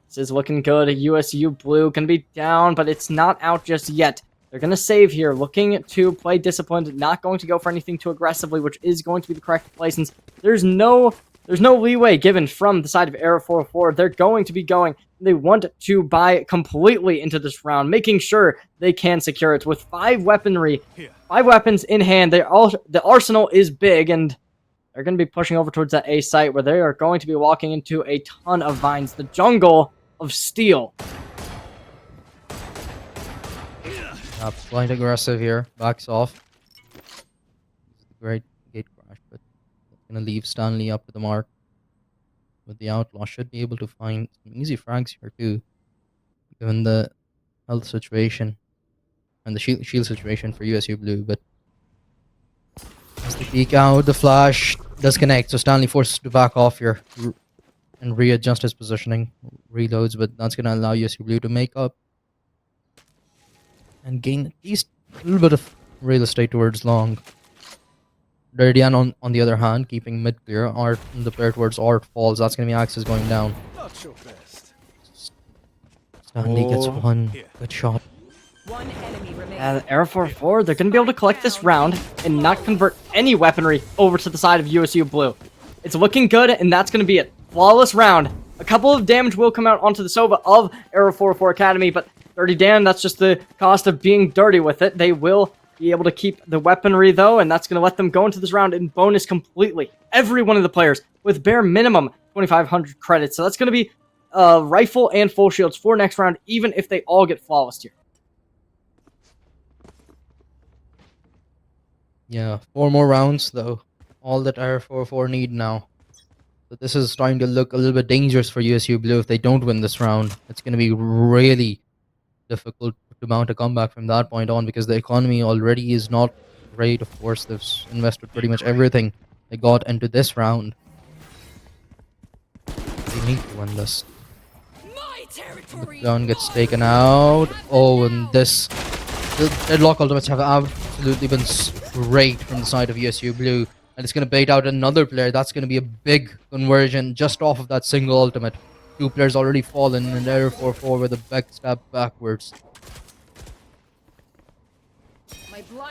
Speaker 3: this is looking good. USU Blue can be down, but it's not out just yet. They're going to save here, looking to play disciplined, not going to go for anything too aggressively, which is going to be the correct play since there's no leeway given from the side of Error 404. They're going to be going. They want to buy completely into this round, making sure they can secure it with 5 weapons in hand. The arsenal is big, and they're going to be pushing over towards that A site where they are going to be walking into a ton of vines. The jungle of steel.
Speaker 4: Quite aggressive here. Backs off. Great gate crash, but gonna leave Stanley up to the mark. With the Outlaw, should be able to find some easy frags here too, given the health situation and the shield situation for USU Blue. But as they peek out, the flash does connect, so Stanley forced to back off here and readjust his positioning, reloads, but that's going to allow USU Blue to make up and gain at least a little bit of real estate towards long. Dirdian on the other hand, keeping mid clear. Art, the player towards Art falls. That's going to be Axis going down.
Speaker 6: Not your best.
Speaker 4: Stanley gets
Speaker 3: Oh.
Speaker 4: one good shot.
Speaker 5: One enemy remaining.
Speaker 3: And Air 4-4, they're going to be able to collect this round and not convert any weaponry over to the side of USU Blue. It's looking good, and that's going to be it. Flawless round. A couple of damage will come out onto the Sova of Air 4-4 Academy, but Dirty Dan, that's just the cost of being dirty with it. They will be able to keep the weaponry, though, and that's going to let them go into this round in bonus completely. Every one of the players with bare minimum 2,500 credits. So that's going to be rifle and full shields for next round, even if they all get flawless here.
Speaker 4: Yeah, 4 more rounds though. All that Air 4-4 need now. So this is starting to look a little bit dangerous for USU Blue if they don't win this round. It's going to be really difficult to mount a comeback from that point on because the economy already is not great. Of course, they've invested pretty much everything they got into this round. They need to win this. Down gets taken out. Oh, and this... The Deadlock ultimates have absolutely been great from the side of USU Blue. And it's going to bait out another player. That's going to be a big conversion just off of that single ultimate. 2 players already fallen, and Air 4-4 with a backstab backwards.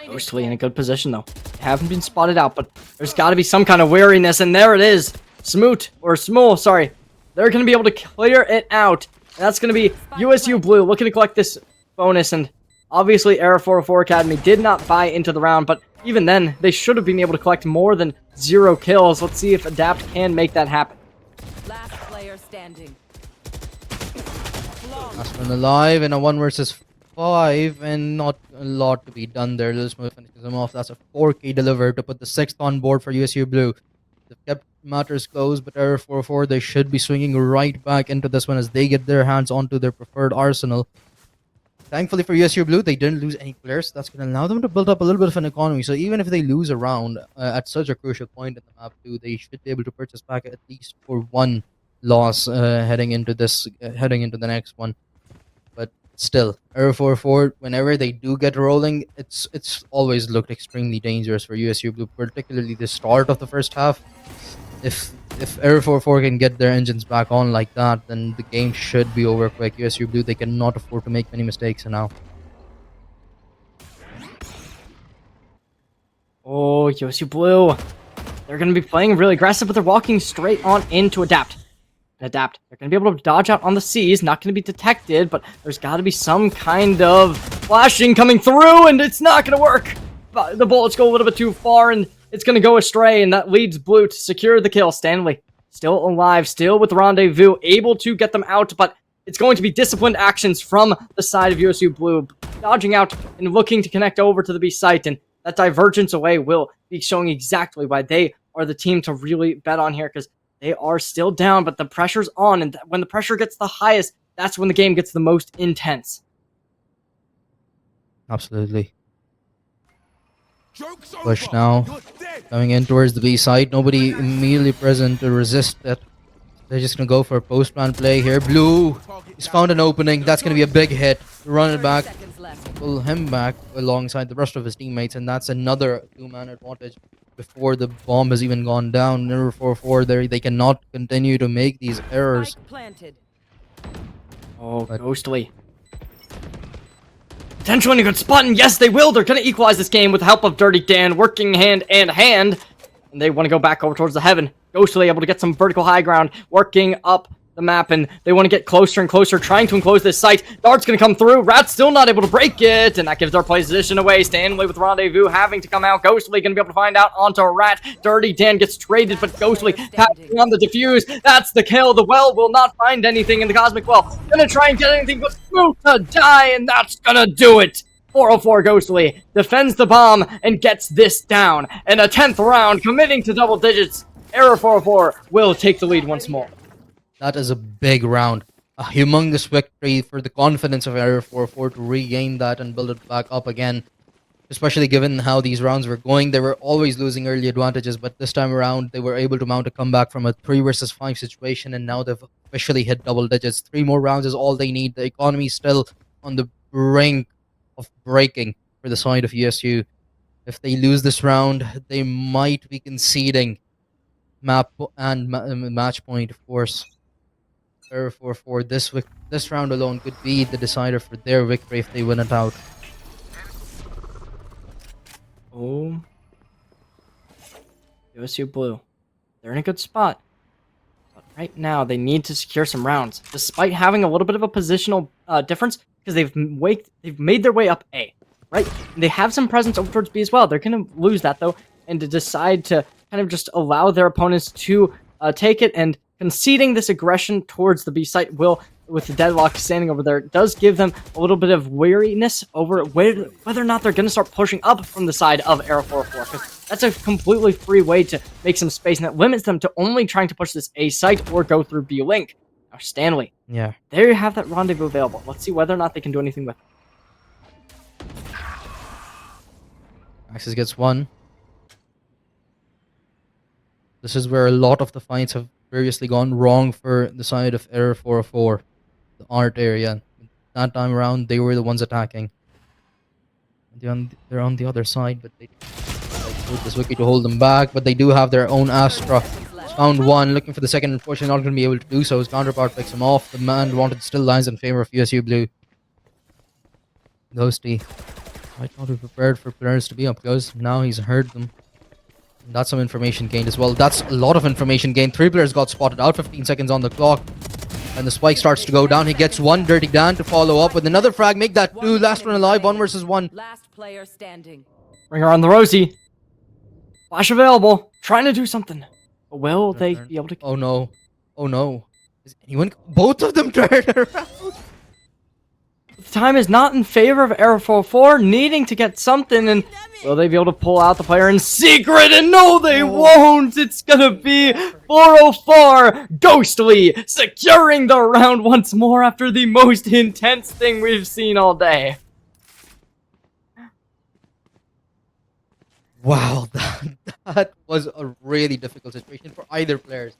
Speaker 3: Ghostly in a good position, though. They haven't been spotted out, but there's got to be some kind of wariness, and there it is. Smoot, or Smol, sorry. They're going to be able to clear it out. And that's going to be USU Blue looking to collect this bonus, and obviously Air 404 Academy did not buy into the round, but even then, they should have been able to collect more than 0 kills. Let's see if Adapt can make that happen.
Speaker 5: Last player standing.
Speaker 4: Last one alive in a 1 versus 5, and not a lot to be done there. Lil Smooth finishes him off. That's a 4K delivered to put the 6th on board for USU Blue. They've kept matters close, but Air 4-4, they should be swinging right back into this one as they get their hands onto their preferred arsenal. Thankfully for USU Blue, they didn't lose any players. That's going to allow them to build up a little bit of an economy. So even if they lose a round at such a crucial point in the map too, they should be able to purchase back at least for 1 loss heading into the next one. But still, Air 4-4, whenever they do get rolling, it's always looked extremely dangerous for USU Blue, particularly the start of the first half. If Air 4-4 can get their engines back on like that, then the game should be over quick. USU Blue, they cannot afford to make many mistakes now.
Speaker 3: Oh, USU Blue. They're going to be playing really aggressive, but they're walking straight on into Adapt. Adapt. They're going to be able to dodge out on the C's, not going to be detected, but there's got to be some kind of flashing coming through, and it's not going to work. But the bullets go a little bit too far, and it's going to go astray, and that leads Blue to secure the kill. Stanley still alive, still with Rendezvous, able to get them out, but it's going to be disciplined actions from the side of USU Blue, dodging out and looking to connect over to the B site, and that divergence away will be showing exactly why they are the team to really bet on here, because they are still down, but the pressure's on, and when the pressure gets the highest, that's when the game gets the most intense.
Speaker 4: Absolutely.
Speaker 6: Joke's
Speaker 4: Push
Speaker 6: over.
Speaker 4: now.
Speaker 6: You're dead.
Speaker 4: Coming in towards the B side. Nobody immediately present to resist it. They're just going to go for a post-plan play here. Blue, he's found an opening. That's going to be a big hit. Run it back.
Speaker 5: Seconds left.
Speaker 4: Pull him back alongside the rest of his teammates. And that's another 2-man advantage before the bomb has even gone down. Never 4-4. They cannot continue to make these errors.
Speaker 5: Spike planted.
Speaker 3: Oh,
Speaker 4: But-
Speaker 3: Ghostly. Potentially in a good spot, and yes, they will. They're going to equalize this game with the help of Dirty Dan, working hand and hand. And they want to go back over towards the heaven. Ghostly able to get some vertical high ground, working up the map, and they want to get closer and closer, trying to enclose this site. Dart's going to come through. Rat's still not able to break it, and that gives our position away. Stanley with Rendezvous having to come out. Ghostly going to be able to find out onto Rat. Dirty Dan gets traded, but Ghostly passing on the defuse. That's the kill. The well will not find anything in the Cosmic Well. Gonna try and get anything but Smooth to die, and that's gonna do it. 404 Ghostly defends the bomb and gets this down. And a 10th round, committing to double digits. Error 404 will take the lead once more.
Speaker 4: That is a big round. A humongous victory for the confidence of Air 4-4 to regain that and build it back up again. especially given how these rounds were going. They were always losing early advantages, but this time around they were able to mount a comeback from a 3 versus 5 situation, and now they've officially hit double digits. 3 more rounds is all they need. The economy is still on the brink of breaking for the side of USU. If they lose this round, they might be conceding match point, of course. Therefore, for this round alone could be the decider for their victory if they win it out.
Speaker 3: Oh. USU Blue. They're in a good spot. But right now, they need to secure some rounds, despite having a little bit of a positional difference, because they've made their way up A, right? And they have some presence over towards B as well. They're going to lose that, though, and to decide to kind of just allow their opponents to take it, and conceding this aggression towards the B site will, with the Deadlock standing over there, does give them a little bit of weariness over whether or not they're going to start pushing up from the side of Arrow 404, because that's a completely free way to make some space, and that limits them to only trying to push this A site or go through B link. Now, Stanley,
Speaker 4: Yeah.
Speaker 3: there you have that rendezvous available. Let's see whether or not they can do anything with it.
Speaker 4: Axis gets one. This is where a lot of the fights have previously gone wrong for the side of Error 404, the art area. That time around, they were the ones attacking. They're on the other side, but they use this wiki to hold them back. But they do have their own Astra. Found one, looking for the second. Unfortunately, not going to be able to do so. His counterpart picks him off. The man wanted still lines in favor of USU Blue. Ghosty might not be prepared for players to be up close. Now he's heard them. That's some information gained as well. That's a lot of information gained. 3 players got spotted out, 15 seconds on the clock. And the spike starts to go down. He gets one. Dirty Dan to follow up with another frag. Make that 2. Last one alive. 1 versus 1.
Speaker 5: Last player standing.
Speaker 3: Bring her on the Rosie. Flash available. Trying to do something. But will they be able to...
Speaker 4: Oh no. Oh no. Is anyone... Both of them turned around.
Speaker 3: The time is not in favor of Arrow 404 needing to get something, and will they be able to pull out the player in secret? And no, they won't! It's gonna be 404 Ghostly securing the round once more after the most intense thing we've seen all day.
Speaker 4: Wow, that was a really difficult situation for either players.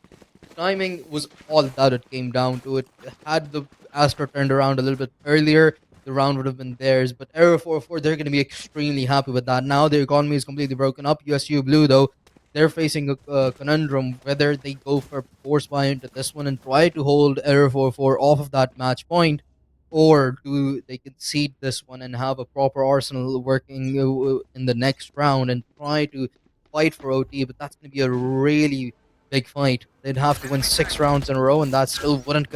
Speaker 4: Timing was all that it came down to. It had the Astra turned around a little bit earlier, the round would have been theirs. But Error 404, they're going to be extremely happy with that. Now their economy is completely broken up. USU Blue, though, they're facing a conundrum whether they go for force buy into this one and try to hold Error 404 off of that match point, or do they concede this one and have a proper arsenal working in the next round and try to fight for OT. But that's going to be a really big fight. They'd have to win 6 rounds in a row, and that still wouldn't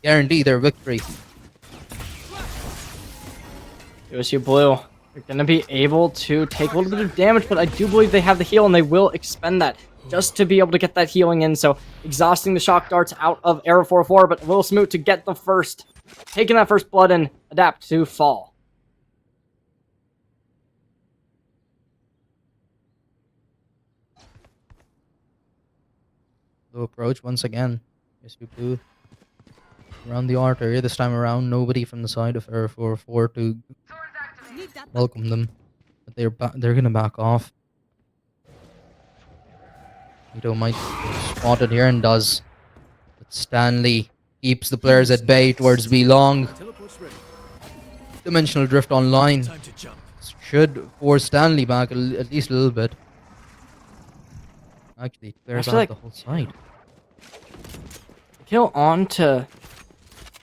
Speaker 4: guarantee their victory.
Speaker 3: USU Blue, they're going to be able to take a little bit of damage, but I do believe they have the heal, and they will expend that just to be able to get that healing in. So exhausting the shock darts out of Arrow 404, but Will Smoot to get the first, taking that first blood and adapt to fall.
Speaker 4: Blue approach once again. USU Blue around the art area. This time around, nobody from the side of Error 404 to welcome them. But they're gonna back off. Ito might be spotted here and does. But Stanley keeps the players at bay towards B long. Dimensional drift online. Should force Stanley back at least a little bit. Actually, clears out the whole side.
Speaker 3: Kill on to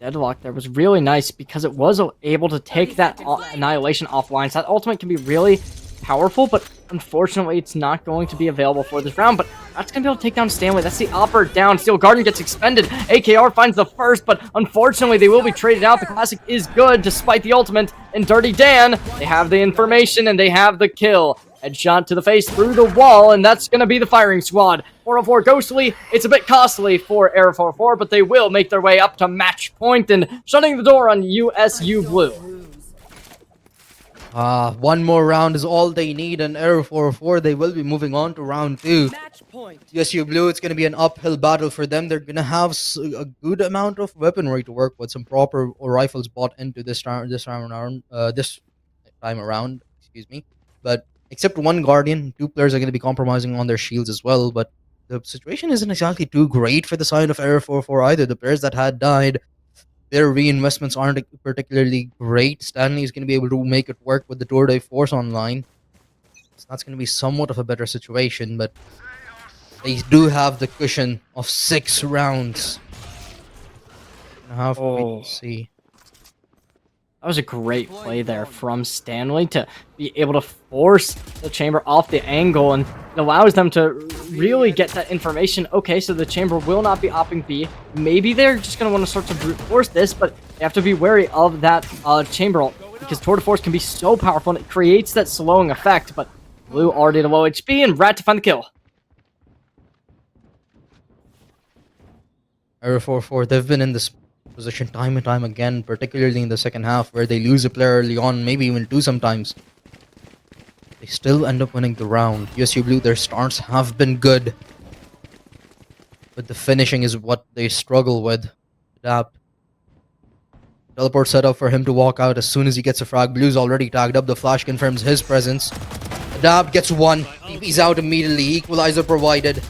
Speaker 3: Deadlock there was really nice because it was able to take that Annihilation offline. So that ultimate can be really powerful, but unfortunately it's not going to be available for this round. But that's going to be able to take down Stanley. That's the Opera down. Steel Garden gets expended. AKR finds the first, but unfortunately they will be traded out. The Classic is good despite the ultimate. And Dirty Dan, they have the information and they have the kill. Headshot to the face through the wall, and that's going to be the firing squad. 404 Ghostly, it's a bit costly for Air 44, but they will make their way up to match point and shutting the door on USU Blue.
Speaker 4: One more round is all they need, and Air 44, they will be moving on to round 2.
Speaker 5: Match point.
Speaker 4: USU Blue, it's going to be an uphill battle for them. They're going to have a good amount of weaponry to work with, some proper rifles bought into this time around. excuse me. But except one Guardian, two players are going to be compromising on their shields as well. But the situation isn't exactly too great for the side of Error 4-4 either. The players that had died, their reinvestments aren't particularly great. Stanley is going to be able to make it work with the Tour de Force online. So that's going to be somewhat of a better situation, but they do have the cushion of 6 rounds. Gonna have to wait and see.
Speaker 3: That was a great play there from Stanley to be able to force the chamber off the angle, and it allows them to really get that information. Okay, so the chamber will not be opping B. Maybe they're just going to want to start to brute force this, but they have to be wary of that chamber ult, because Tour de Force can be so powerful and it creates that slowing effect, but Blue already at a low HP and Rat to find the kill.
Speaker 4: Error 4-4, they've been in this position time and time again, particularly in the second half, where they lose a player early on, maybe even 2 sometimes. They still end up winning the round. USU Blue, their starts have been good, but the finishing is what they struggle with. Adapt. Teleport set up for him to walk out as soon as he gets a frag. Blue's already tagged up. The flash confirms his presence. Adapt gets 1. TP's out immediately. Equalizer provided.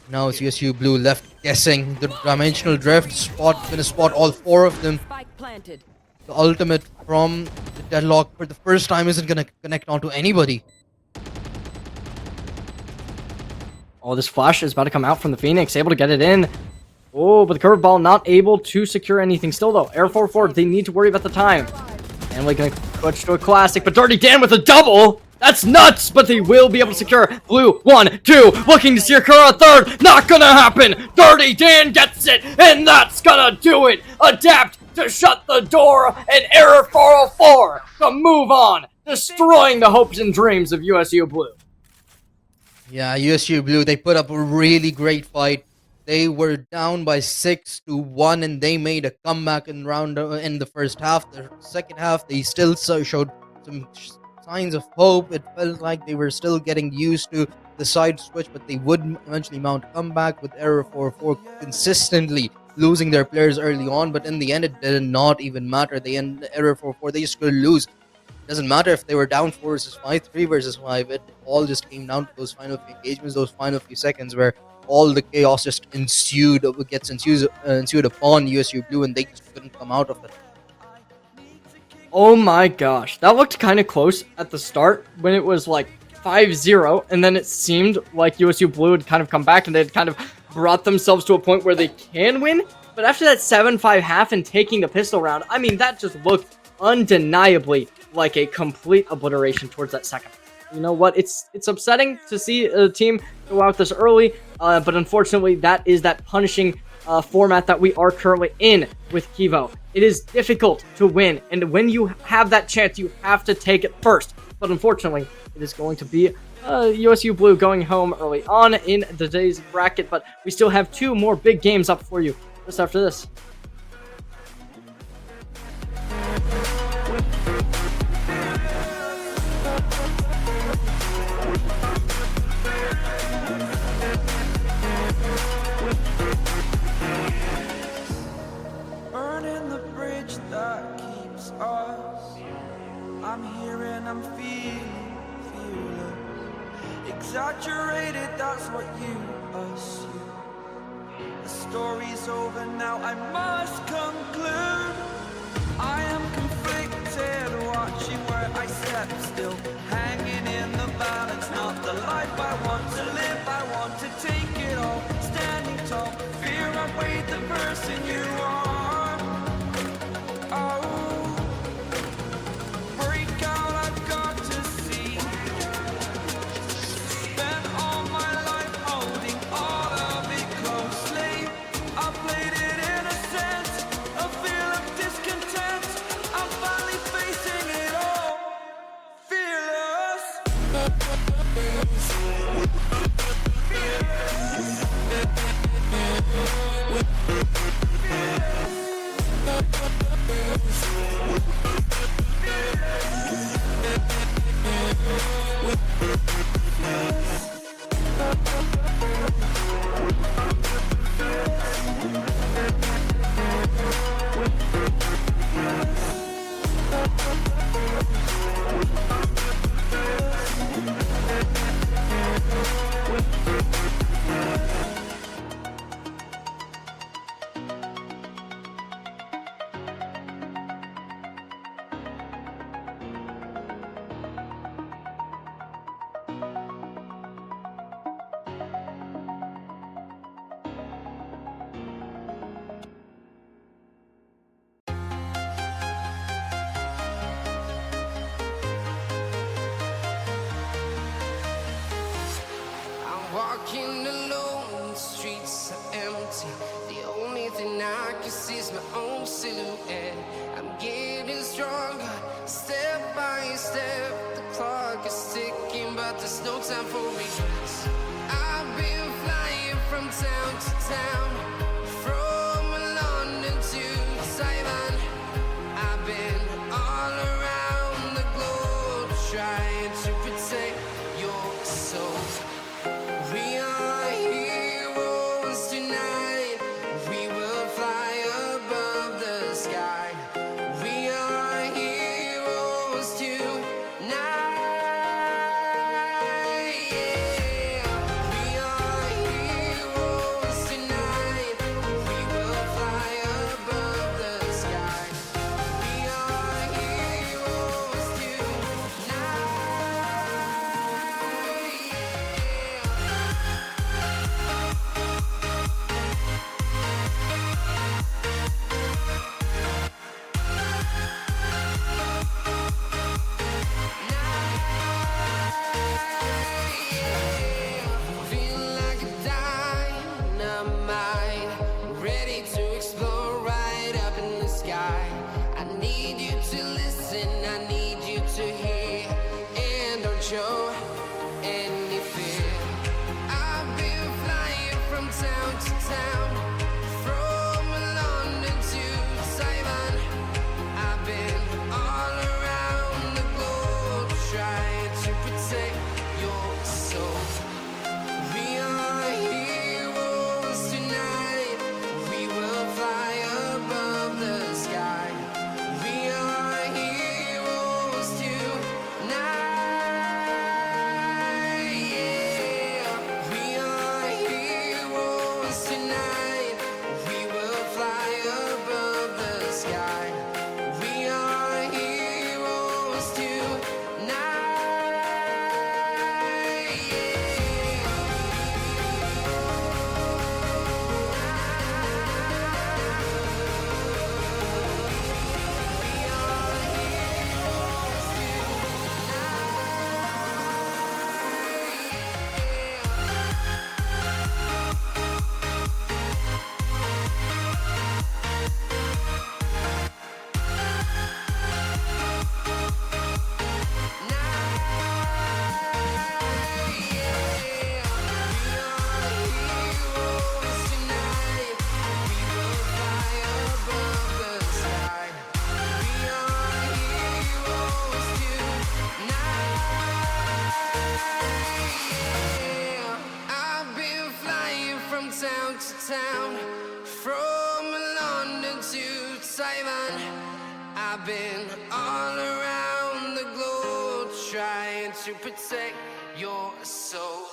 Speaker 4: Now it's USU Blue left guessing. The dimensional drift spot, gonna spot all 4 of them.
Speaker 5: Spike planted.
Speaker 4: The ultimate from the deadlock for the first time isn't gonna connect onto anybody.
Speaker 3: Oh, this flash is about to come out from the Phoenix, able to get it in. Oh, but the curveball not able to secure anything still though. Air 4-4, they need to worry about the time. And we're gonna switch to a classic, but Dirty Dan with a double! That's nuts, but they will be able to secure Blue 1, 2, looking to secure a third. Not gonna happen. Dirty Dan gets it, and that's gonna do it. Adapt to shut the door, and Error 404 to move on, destroying the hopes and dreams of USU Blue.
Speaker 4: Yeah, USU Blue, they put up a really great fight. They were down by 6-1, and they made a comeback in the first half. The second half, they still showed some signs of hope. It felt like they were still getting used to the side switch, but they would eventually mount a comeback with Error 4-4 consistently losing their players early on. But in the end, it did not even matter. They end Error 4-4, they just couldn't lose. It doesn't matter if they were down 4 versus 5, 3 versus 5. It all just came down to those final few engagements, those final few seconds where all the chaos just ensued upon USU Blue, and they just couldn't come out of it.
Speaker 3: Oh my gosh, that looked kind of close at the start when it was like 5-0, and then it seemed like USU Blue had kind of come back and they'd kind of brought themselves to a point where they can win. But after that 7-5 half and taking the pistol round, I mean, that just looked undeniably like a complete obliteration towards that second. You know what? It's upsetting to see a team go out this early, but unfortunately, that is that punishing format that we are currently in with Kivo. It is difficult to win, and when you have that chance, you have to take it first. But unfortunately, it is going to be USU Blue going home early on in the day's bracket, but we still have 2 more big games up for you just after this.
Speaker 1: Burning the bridge that keeps us. I'm here and I'm feeling fearless. Exaggerated, that's what you assume. The story's over now, I must conclude. I am conflicted, watching where I step still, hanging in the balance. Not the life I want to live, I want to take it all. Standing tall, fear outweighed the person you are. walking alone, the streets are empty. The only thing I can see is my own silhouette. I'm getting stronger, step by step. The clock is ticking, but there's no time for regrets. I've been flying from town to town, from London to Taiwan. I've been all around the globe, trying to protect your soul. We are heroes tonight. We will fly above the sky. We are heroes tonight. Yeah. We are heroes tonight. We will fly above the sky. We are heroes tonight. Feel like a dynamite, ready to explode right up in the sky. I need you to listen, I need you to hear, and don't show any fear. I've been flying from town to town, from London to Taiwan. I've been all around the globe, trying to protect your soul. We are heroes tonight. We will fly above the sky. We are heroes tonight. Yeah. We are heroes tonight. We will fly above the sky. We are heroes tonight. I've been flying from town to town, from London to Taiwan. I've been all around the globe, trying to protect your soul.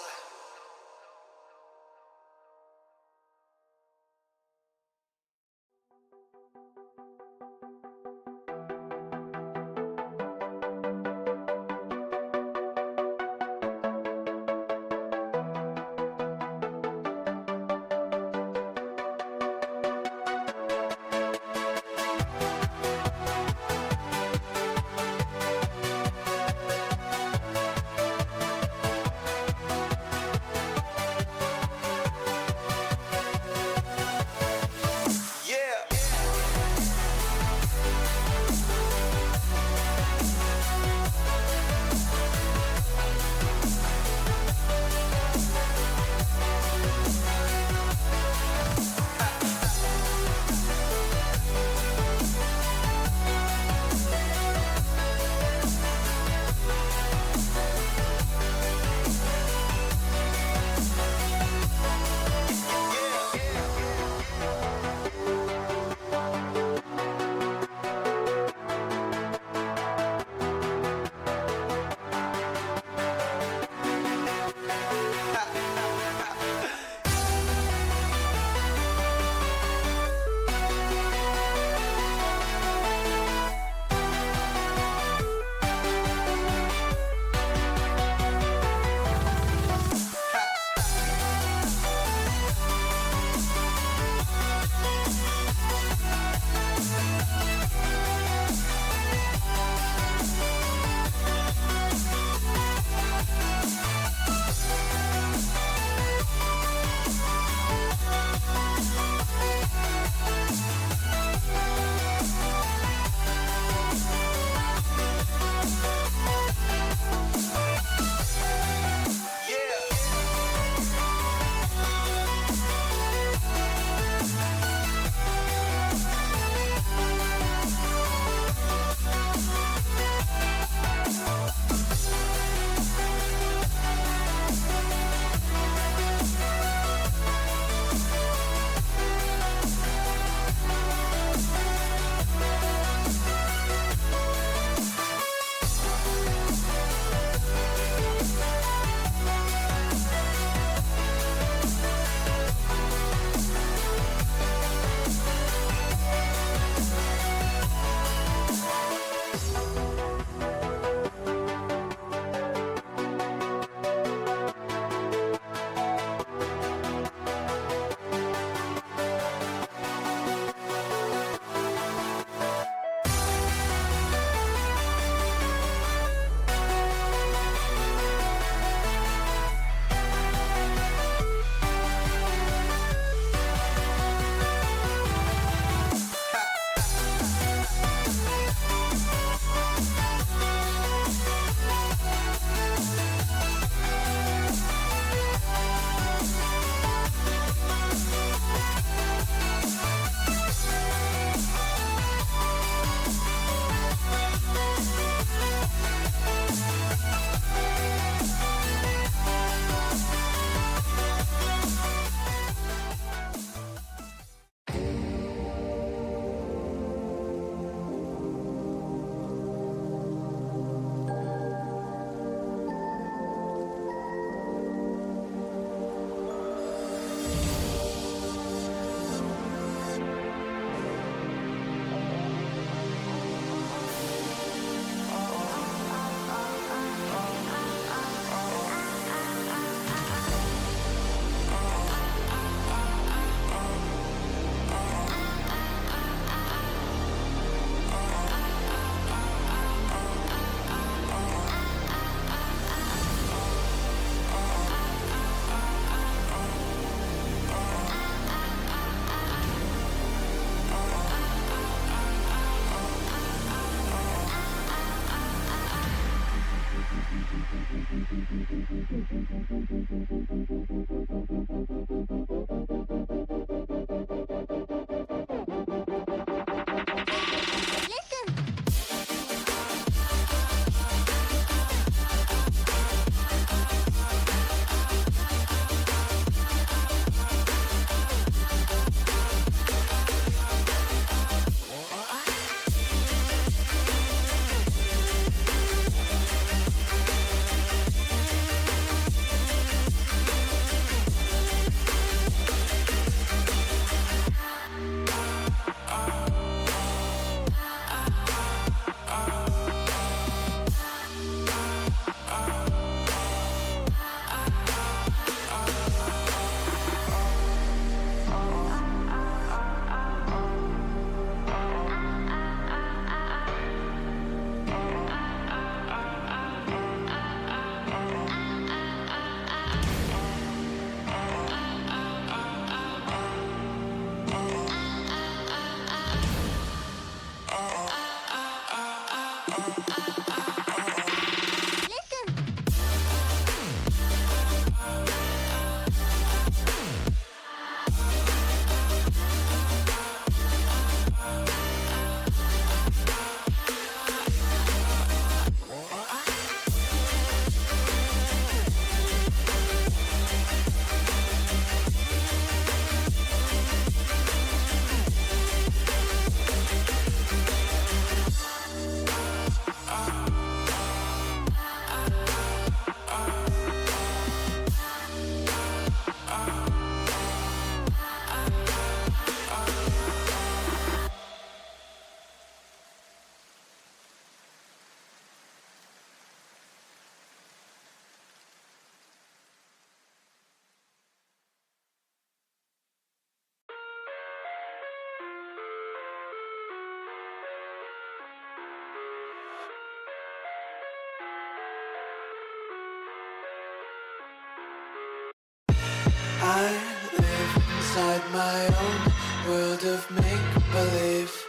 Speaker 1: I live inside my own world of make-believe.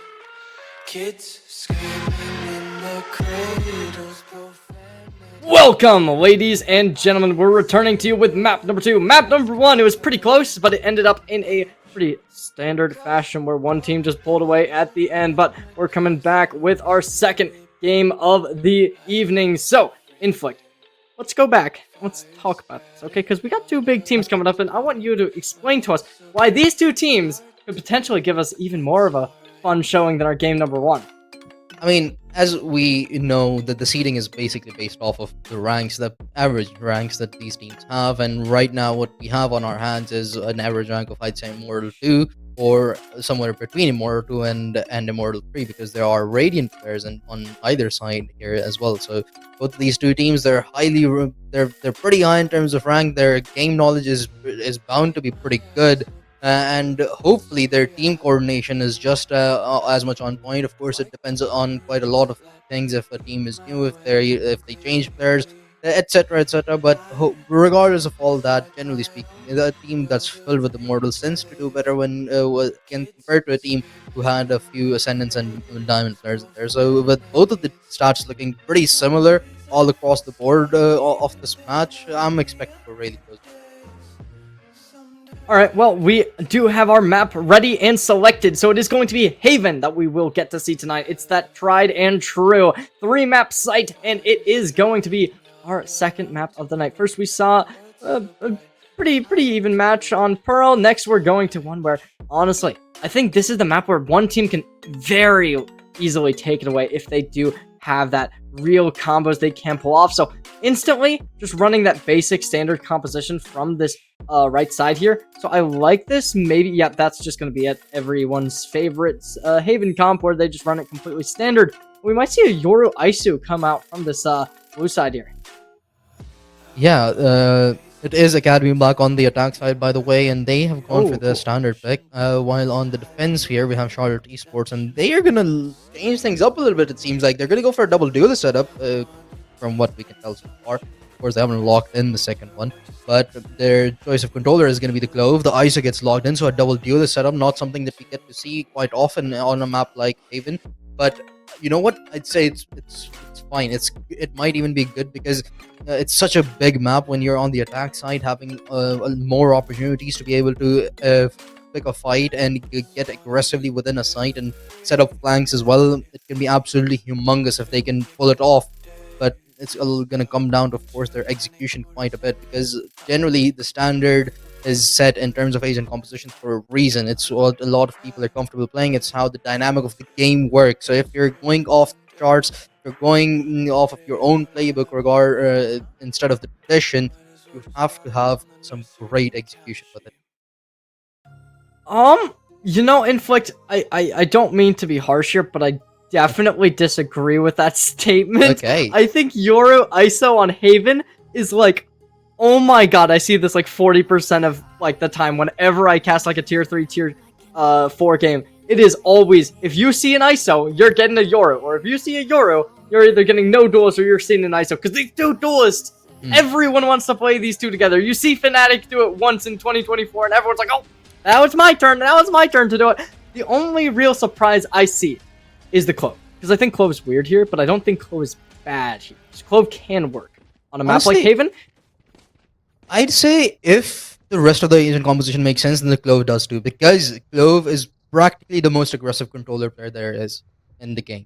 Speaker 1: Kids screaming in the cradles,
Speaker 3: Welcome, ladies and gentlemen. We're returning to you with map number 2. Map number 1, it was pretty close, but it ended up in a pretty standard fashion where one team just pulled away at the end. But we're coming back with our second game of the evening. So, Inflict, let's go back. Let's talk about this, okay? Because we got two big teams coming up, and I want you to explain to us why these two teams could potentially give us even more of a fun showing than our game number 1.
Speaker 4: I mean, as we know, that the seeding is basically based off of the ranks, the average ranks that these teams have, and right now what we have on our hands is an average rank of, I'd say, Immortal 2, or somewhere between Immortal 2 and Immortal 3, because there are Radiant players on either side here as well. So both of these two teams, they're pretty high in terms of rank. Their game knowledge is bound to be pretty good. And hopefully their team coordination is just as much on point. Of course, it depends on quite a lot of things. If a team is new, if they change players, etc., etc. But regardless of all that, generally speaking, a team that's filled with Immortals tends to do better when compared to a team who had a few Ascendants and Diamond players in there. So with both of the stats looking pretty similar all across the board of this match, I'm expecting a really close.
Speaker 3: Alright, well, we do have our map ready and selected, so it is going to be Haven that we will get to see tonight. It's that tried and true 3-map site, and it is going to be our second map of the night. First, we saw a pretty even match on Pearl. Next, we're going to one where, honestly, I think this is the map where one team can very easily take it away if they do have that real combos they can pull off. So instantly just running that basic standard composition from this right side here. So I like this. Maybe, yeah, that's just going to be at everyone's favorite Haven comp where they just run it completely standard. We might see a Yoru Isu come out from this blue side here.
Speaker 4: Yeah, it is Academy Black on the attack side, by the way, and they have gone for the
Speaker 3: cool.
Speaker 4: standard pick. While on the defense here, we have Charlotte Esports, and they are going to change things up a little bit, it seems like. They're going to go for a double duelist setup, from what we can tell so far. Of course, they haven't locked in the second one, but their choice of controller is going to be the Glove. The ISO gets locked in, so a double duelist setup, not something that we get to see quite often on a map like Haven. But you know what? I'd say it's fine. It might even be good because it's such a big map when you're on the attack side, having more opportunities to be able to pick a fight and get aggressively within a site and set up flanks as well. It can be absolutely humongous if they can pull it off. But it's going to come down to, of course, their execution quite a bit, because generally the standard is set in terms of agent composition for a reason. It's what a lot of people are comfortable playing. It's how the dynamic of the game works. So if you're going off the charts, if you're going off of your own playbook instead of the tradition, you have to have some great execution with it.
Speaker 3: Inflict, I don't mean to be harsh here, but I definitely disagree with that statement.
Speaker 4: Okay.
Speaker 3: I think Yoru ISO on Haven is like, oh my god, I see this like 40% of like the time whenever I cast like a tier 3, tier 4 game. It is always, if you see an ISO, you're getting a Yoru, or if you see a Yoru, you're either getting no duelist or you're seeing an ISO, because these two duelists, everyone wants to play these two together. You see Fnatic do it once in 2024, and everyone's like, oh, now it's my turn to do it. The only real surprise I see is the Clove, because I think Clove is weird here, but I don't think Clove is bad here. Clove can work on a map like Haven.
Speaker 4: I'd say if the rest of the agent composition makes sense, then the Clove does too, because Clove is practically the most aggressive controller player there is in the game.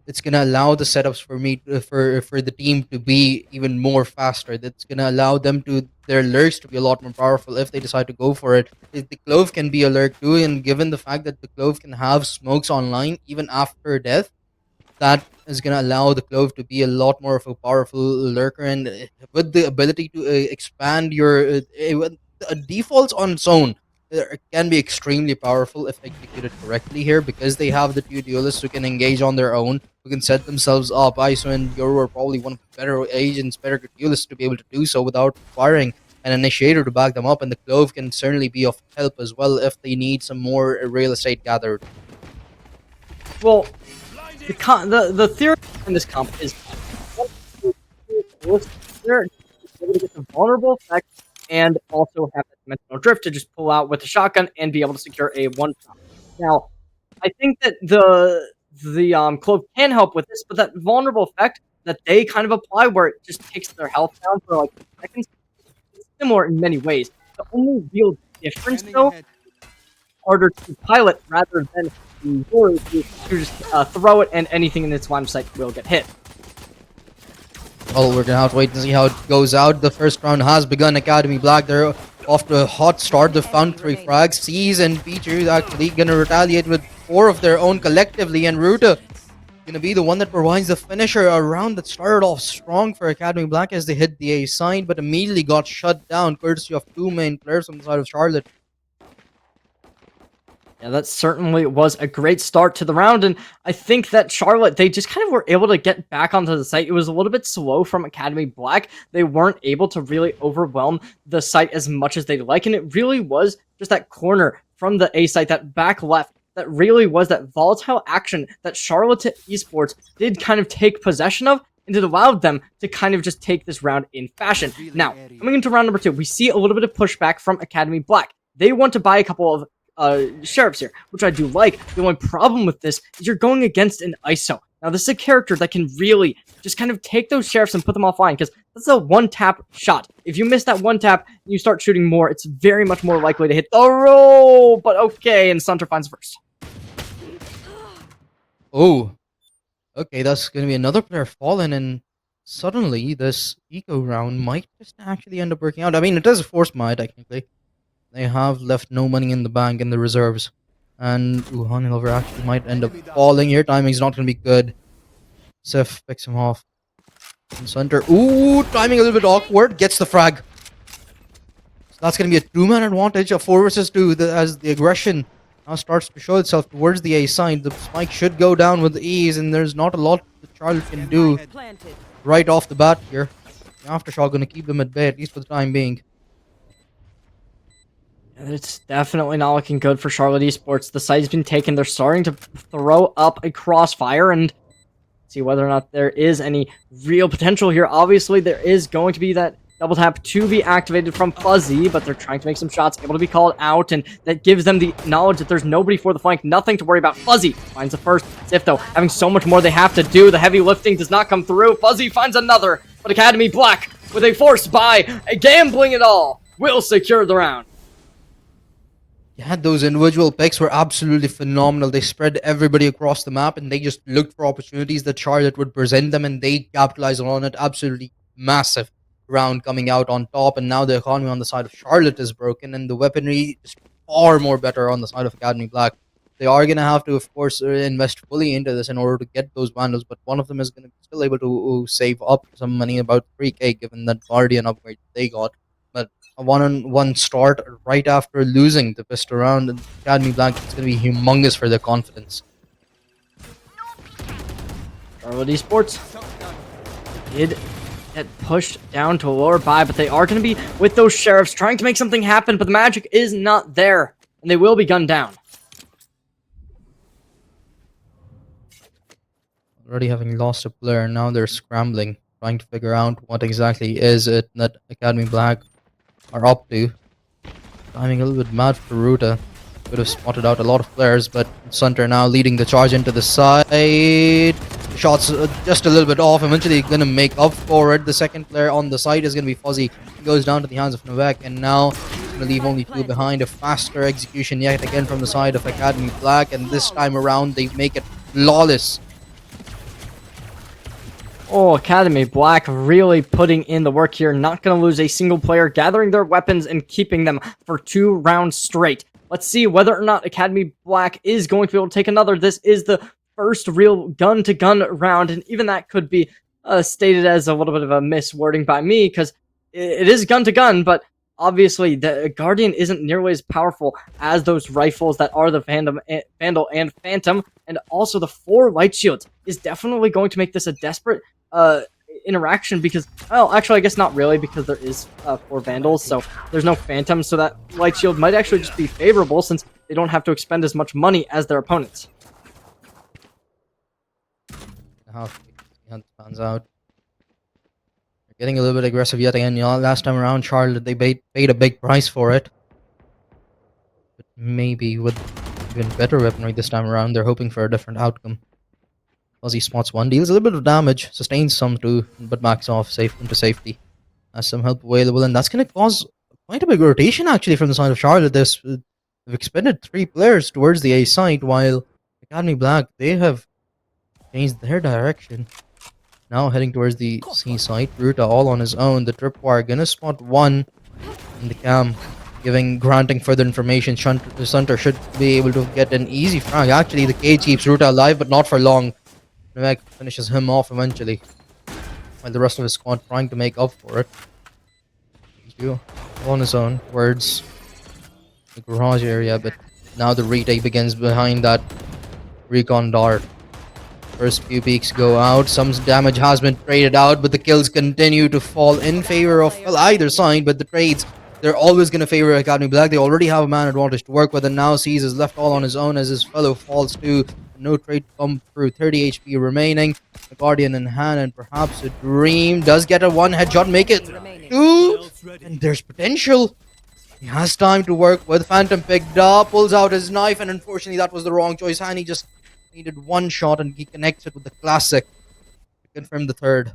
Speaker 4: It's gonna allow the setups for the team to be even more faster. That's gonna allow their lurks to be a lot more powerful if they decide to go for it. The Clove can be a lurk too, and given the fact that the Clove can have smokes online even after death, that is going to allow the Clove to be a lot more of a powerful lurker, and with the ability to expand your defaults on its own, it can be extremely powerful if executed correctly here, because they have the two duelists who can engage on their own, who can set themselves up. ISO and Yoru are probably one of the better agents, better duelists to be able to do so without requiring an initiator to back them up, and the Clove can certainly be of help as well if they need some more real estate gathered.
Speaker 3: Well, the theory in this comp is they're able to get the vulnerable effect and also have that dimensional drift to just pull out with the shotgun and be able to secure a one-shot. Now, I think that the Clove can help with this, but that vulnerable effect that they kind of apply, where it just takes their health down for like seconds, it's similar in many ways. The only real difference, though, harder to pilot rather than to just throw it, and anything in its line of sight will get hit.
Speaker 4: Well, we're gonna have to wait and see how it goes out. The first round has begun. Academy Black, they're off to a hot start. They found 3 frags. C's and Pichu actually gonna retaliate with 4 of their own collectively, and Ruta gonna be the one that provides the finisher. A round that started off strong for Academy Black as they hit the A side, but immediately got shut down courtesy of 2 main players on the side of Charlotte.
Speaker 3: Yeah, that certainly was a great start to the round, and I think that Charlotte, they just kind of were able to get back onto the site. It was a little bit slow from Academy Black. They weren't able to really overwhelm the site as much as they'd like, and it really was just that corner from the A site, that back left, that really was that volatile action that Charlotte Esports did kind of take possession of, and it allowed them to kind of just take this round in fashion. Now, coming into round number 2, we see a little bit of pushback from Academy Black. They want to buy a couple of sheriffs here, which I do like. The only problem with this is you're going against an ISO. Now, this is a character that can really just kind of take those sheriffs and put them offline, because that's a one-tap shot. If you miss that one tap and you start shooting more, it's very much more likely to hit the roll. But okay, and Sunter finds first.
Speaker 4: Oh, okay, that's going to be another player fallen, and suddenly this eco round might just actually end up working out. I mean, it is a force mine, technically. They have left no money in the bank in the reserves. And Hanilover actually might end up falling here. Timing's not going to be good. Sif picks him off. And Sunter, timing a little bit awkward. Gets the frag. So that's going to be a 2-man advantage. A 4 versus 2 as the aggression now starts to show itself towards the A side. The spike should go down with ease, and there's not a lot that Charlotte can do right off the bat here. The Aftershock going to keep them at bay, at least for the time being.
Speaker 3: It's definitely not looking good for Charlotte Esports. The site's been taken. They're starting to throw up a crossfire and see whether or not there is any real potential here. Obviously, there is going to be that Double tap to be activated from Fuzzy, but they're trying to make some shots, able to be called out, and that gives them the knowledge that there's nobody for the flank, nothing to worry about. Fuzzy finds the first. Sif, though, having so much more they have to do. The heavy lifting does not come through. Fuzzy finds another, but Academy Black, with a forced buy, gambling it all, will secure the round.
Speaker 4: Yeah, those individual picks were absolutely phenomenal. They spread everybody across the map and they just looked for opportunities that Charlotte would present them and they capitalized on it. Absolutely massive round coming out on top. And now the economy on the side of Charlotte is broken and the weaponry is far more better on the side of Academy Black. They are going to have to, of course, invest fully into this in order to get those Vandals, but one of them is going to be still able to save up some money, about 3k, given that Guardian upgrade they got. But a one-on-one start right after losing the pistol round, and Academy Black is going to be humongous for their confidence.
Speaker 3: Charlotte Esports did get pushed down to a lower buy, but they are going to be with those sheriffs trying to make something happen, but the magic is not there, and they will be gunned down.
Speaker 4: Already having lost a player, now they're scrambling, trying to figure out what exactly is it that Academy Black are up to. Timing a little bit mad for Ruta. Could have spotted out a lot of players, but Sunter now leading the charge into the side. Shots just a little bit off. Eventually gonna make up for it. The second player on the side is gonna be Fuzzy. He goes down to the hands of Novak, and now he's gonna leave only two behind. A faster execution yet again from the side of Academy Black, and this time around they make it flawless.
Speaker 3: Oh, Academy Black really putting in the work here. Not going to lose a single player, gathering their weapons and keeping them for 2 rounds straight. Let's see whether or not Academy Black is going to be able to take another. This is the first real gun-to-gun round, and even that could be stated as a little bit of a miswording by me, because it is gun-to-gun, but obviously the Guardian isn't nearly as powerful as those rifles that are the Vandal and Phantom, and also the 4 light shields is definitely going to make this a desperate interaction, because, well, actually I guess not really, because there is 4 Vandals, so there's no Phantoms, so that light shield might actually just be favorable since they don't have to expend as much money as their opponents.
Speaker 4: How Hunt pans out. They're getting a little bit aggressive yet again. Last time around, Charlotte, they paid a big price for it. But maybe with even better weaponry this time around, they're hoping for a different outcome. Fuzzy spots one, deals a little bit of damage, sustains some too, but backs off into safety. Has some help available, and that's going to cause quite a big rotation actually from the side of Charlotte. They've expended 3 players towards the A side, while Academy Black, they have changed their direction. Now heading towards the C side. Ruta all on his own. The Tripwire gonna spot one in the cam, granting further information. Sunter should be able to get an easy frag. Actually, the cage keeps Ruta alive, but not for long. Novak finishes him off eventually, while the rest of his squad trying to make up for it. All on his own towards the garage area, but now the retake begins behind that recon dart. First few peeks go out, some damage has been traded out, but the kills continue to fall in favor of, well, either side, but the trades, they're always going to favor Academy Black. They already have a man advantage to work with, and now Seas is left all on his own as his fellow falls too. No trade come through, 30 HP remaining. The Guardian in hand, and perhaps a Dream does get a 1 headshot, make it 2, and there's potential. He has time to work with. Phantom picked up, pulls out his knife, and unfortunately that was the wrong choice. And he just needed 1 shot, and he connects it with the classic to confirm the 3rd.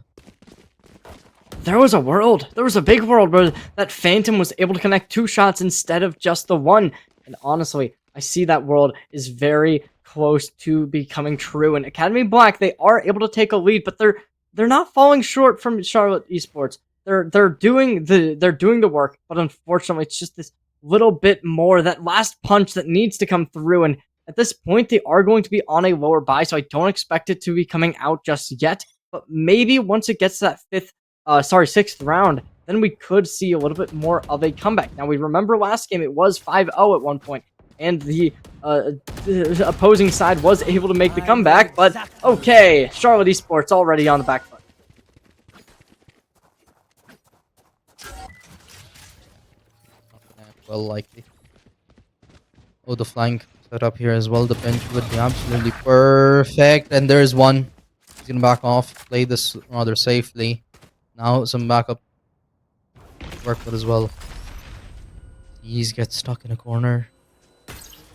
Speaker 3: There was a big world where that Phantom was able to connect 2 shots instead of just the 1. And honestly, I see that world is very close to becoming true. And Academy Black, they are able to take a lead, but they're not falling short from Charlotte Esports. They're doing the work, but unfortunately, it's just this little bit more, that last punch that needs to come through. And at this point, they are going to be on a lower buy, so I don't expect it to be coming out just yet. But maybe once it gets to that 6th round, then we could see a little bit more of a comeback. Now, we remember last game, it was 5-0 at one point, and the opposing side was able to make the comeback, but okay, Charlotte Esports already on the back foot.
Speaker 4: Well, likely. Oh, the flank set up here as well. The pinch would be absolutely perfect, and there's one. He's gonna back off, play this rather safely. Now some backup work with as well. He's gets stuck in a corner.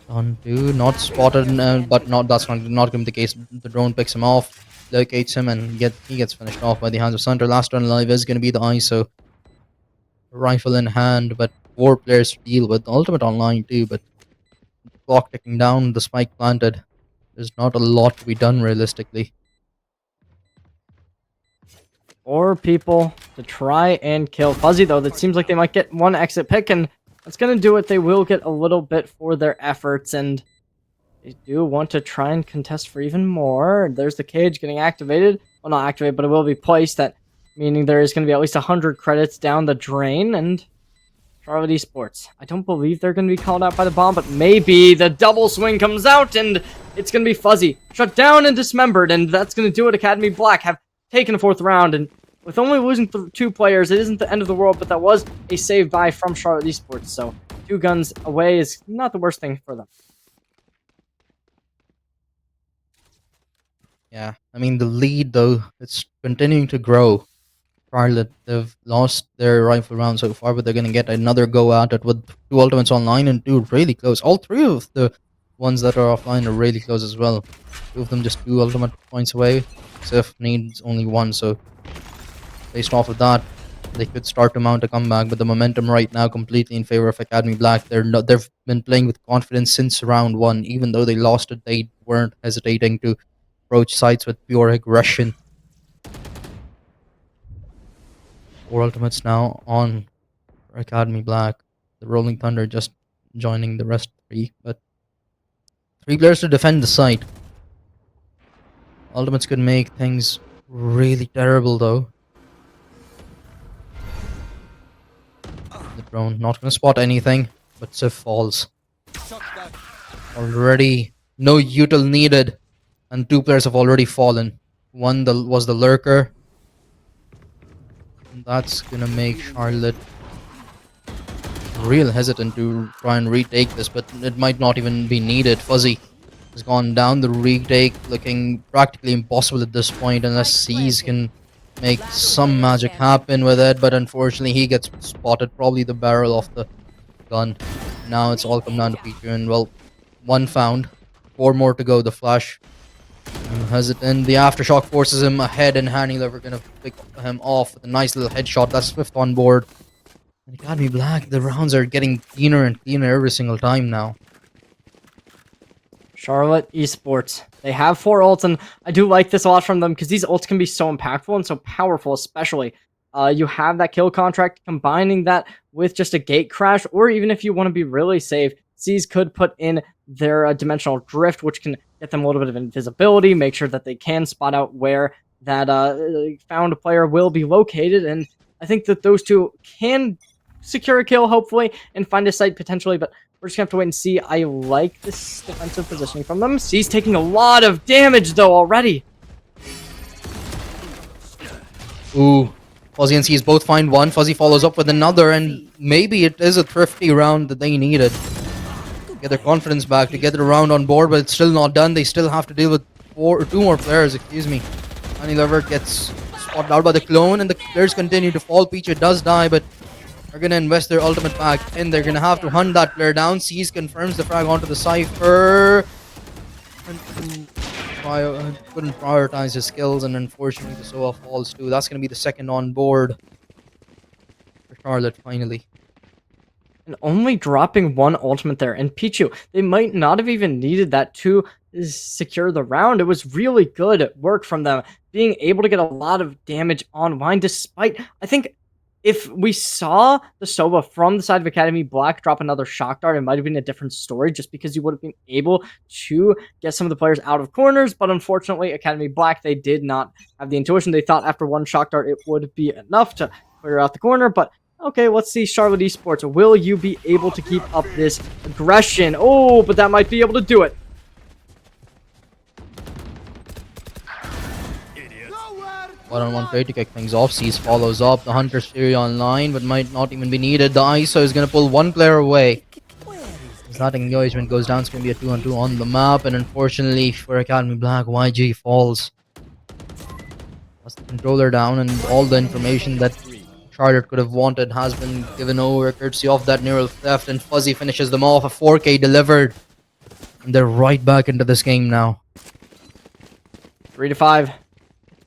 Speaker 4: On two, not spotted, but that's not going to be the case. The drone picks him off, locates him, and he gets finished off by the hands of Sunter. Last one alive is going to be the ISO. Rifle in hand, but 4 players to deal with. Ultimate online too, but clock ticking down, the spike planted. There's not a lot to be done realistically.
Speaker 3: 4 people to try and kill Fuzzy, though. That seems like they might get one exit pick, and that's going to do it. They will get a little bit for their efforts, and they do want to try and contest for even more. There's the cage getting activated. Well, not activated, but it will be placed, that meaning there is going to be at least 100 credits down the drain, and Charlotte Esports. I don't believe they're going to be called out by the bomb, but maybe the double swing comes out, and it's going to be Fuzzy. Shut down and dismembered, and that's going to do it. Academy Black have taken a 4th round, and with only losing 2 players, it isn't the end of the world, but that was a save by from Charlotte Esports, so 2 guns away is not the worst thing for them.
Speaker 4: Yeah, I mean, the lead, though, it's continuing to grow. Charlotte, they've lost their rifle round so far, but they're going to get another go at it with 2 ultimates online and 2 really close. All 3 of the ones that are offline are really close as well. 2 of them just 2 ultimate points away. Sif needs only 1, so based off of that, they could start to mount a comeback, but the momentum right now completely in favor of Academy Black. They've been playing with confidence since round 1. Even though they lost it, they weren't hesitating to approach sites with pure aggression. 4 ultimates now on for Academy Black. The Rolling Thunder just joining the rest 3, but 3 players to defend the site. Ultimates could make things really terrible, though. The drone not going to spot anything, but Sif falls. Already no util needed, and 2 players have already fallen. One was the lurker. And that's going to make Charlotte real hesitant to try and retake this, but it might not even be needed. Fuzzy has gone down. The retake looking practically impossible at this point unless C's can make some magic happen with it, but unfortunately he gets spotted, probably the barrel of the gun. Now it's all come down to Pichu, and well, 1 found, 4 more to go. The flash hesitant, the aftershock forces him ahead, and Hanny Lever gonna pick him off with a nice little headshot. That's 5th on board. And Academy Black, the rounds are getting cleaner and cleaner every single time now.
Speaker 3: Charlotte Esports. They have 4 ults, and I do like this a lot from them because these ults can be so impactful and so powerful, especially. You have that kill contract, combining that with just a gate crash, or even if you want to be really safe, C's could put in their dimensional drift, which can get them a little bit of invisibility, make sure that they can spot out where that found player will be located, and I think that those 2 can secure a kill, hopefully, and find a site potentially, but we're just gonna have to wait and see. I like this defensive positioning from them. C's taking a lot of damage, though, already.
Speaker 4: Ooh, Fuzzy and C's both find 1. Fuzzy follows up with another, and maybe it is a thrifty round that they needed. Get their confidence back to get the round on board, but it's still not done. They still have to deal with 2 more players, excuse me. Hanny Lever gets spotted out by the clone, and the players continue to fall. Pichu does die, but they're going to invest their ultimate back in. They're going to have to hunt that player down. C's confirms the frag onto the Cypher. And couldn't prioritize his skills, and unfortunately the Sova falls too. That's going to be the 2nd on board for Charlotte finally.
Speaker 3: And only dropping 1 ultimate there. And Pichu, they might not have even needed that to secure the round. It was really good work from them, being able to get a lot of damage online, despite, I think, if we saw the Sova from the side of Academy Black drop another shock dart, it might have been a different story, just because you would have been able to get some of the players out of corners. But unfortunately, Academy Black, they did not have the intuition. They thought after 1 shock dart, it would be enough to clear out the corner. But okay, let's see, Charlotte Esports. Will you be able to keep up this aggression? Oh, but that might be able to do it.
Speaker 4: 1-on-1 trade to kick things off. C's follows up. The Hunter's Fury online, but might not even be needed. The ISO is going to pull 1 player away. As that engagement goes down, it's going to be a 2-on-2 on the map. And unfortunately for Academy Black, YG falls. That's the controller down, and all the information that Charlotte could have wanted has been given over courtesy of that neural theft, and Fuzzy finishes them off. A 4K delivered. And they're right back into this game now.
Speaker 3: 3-5.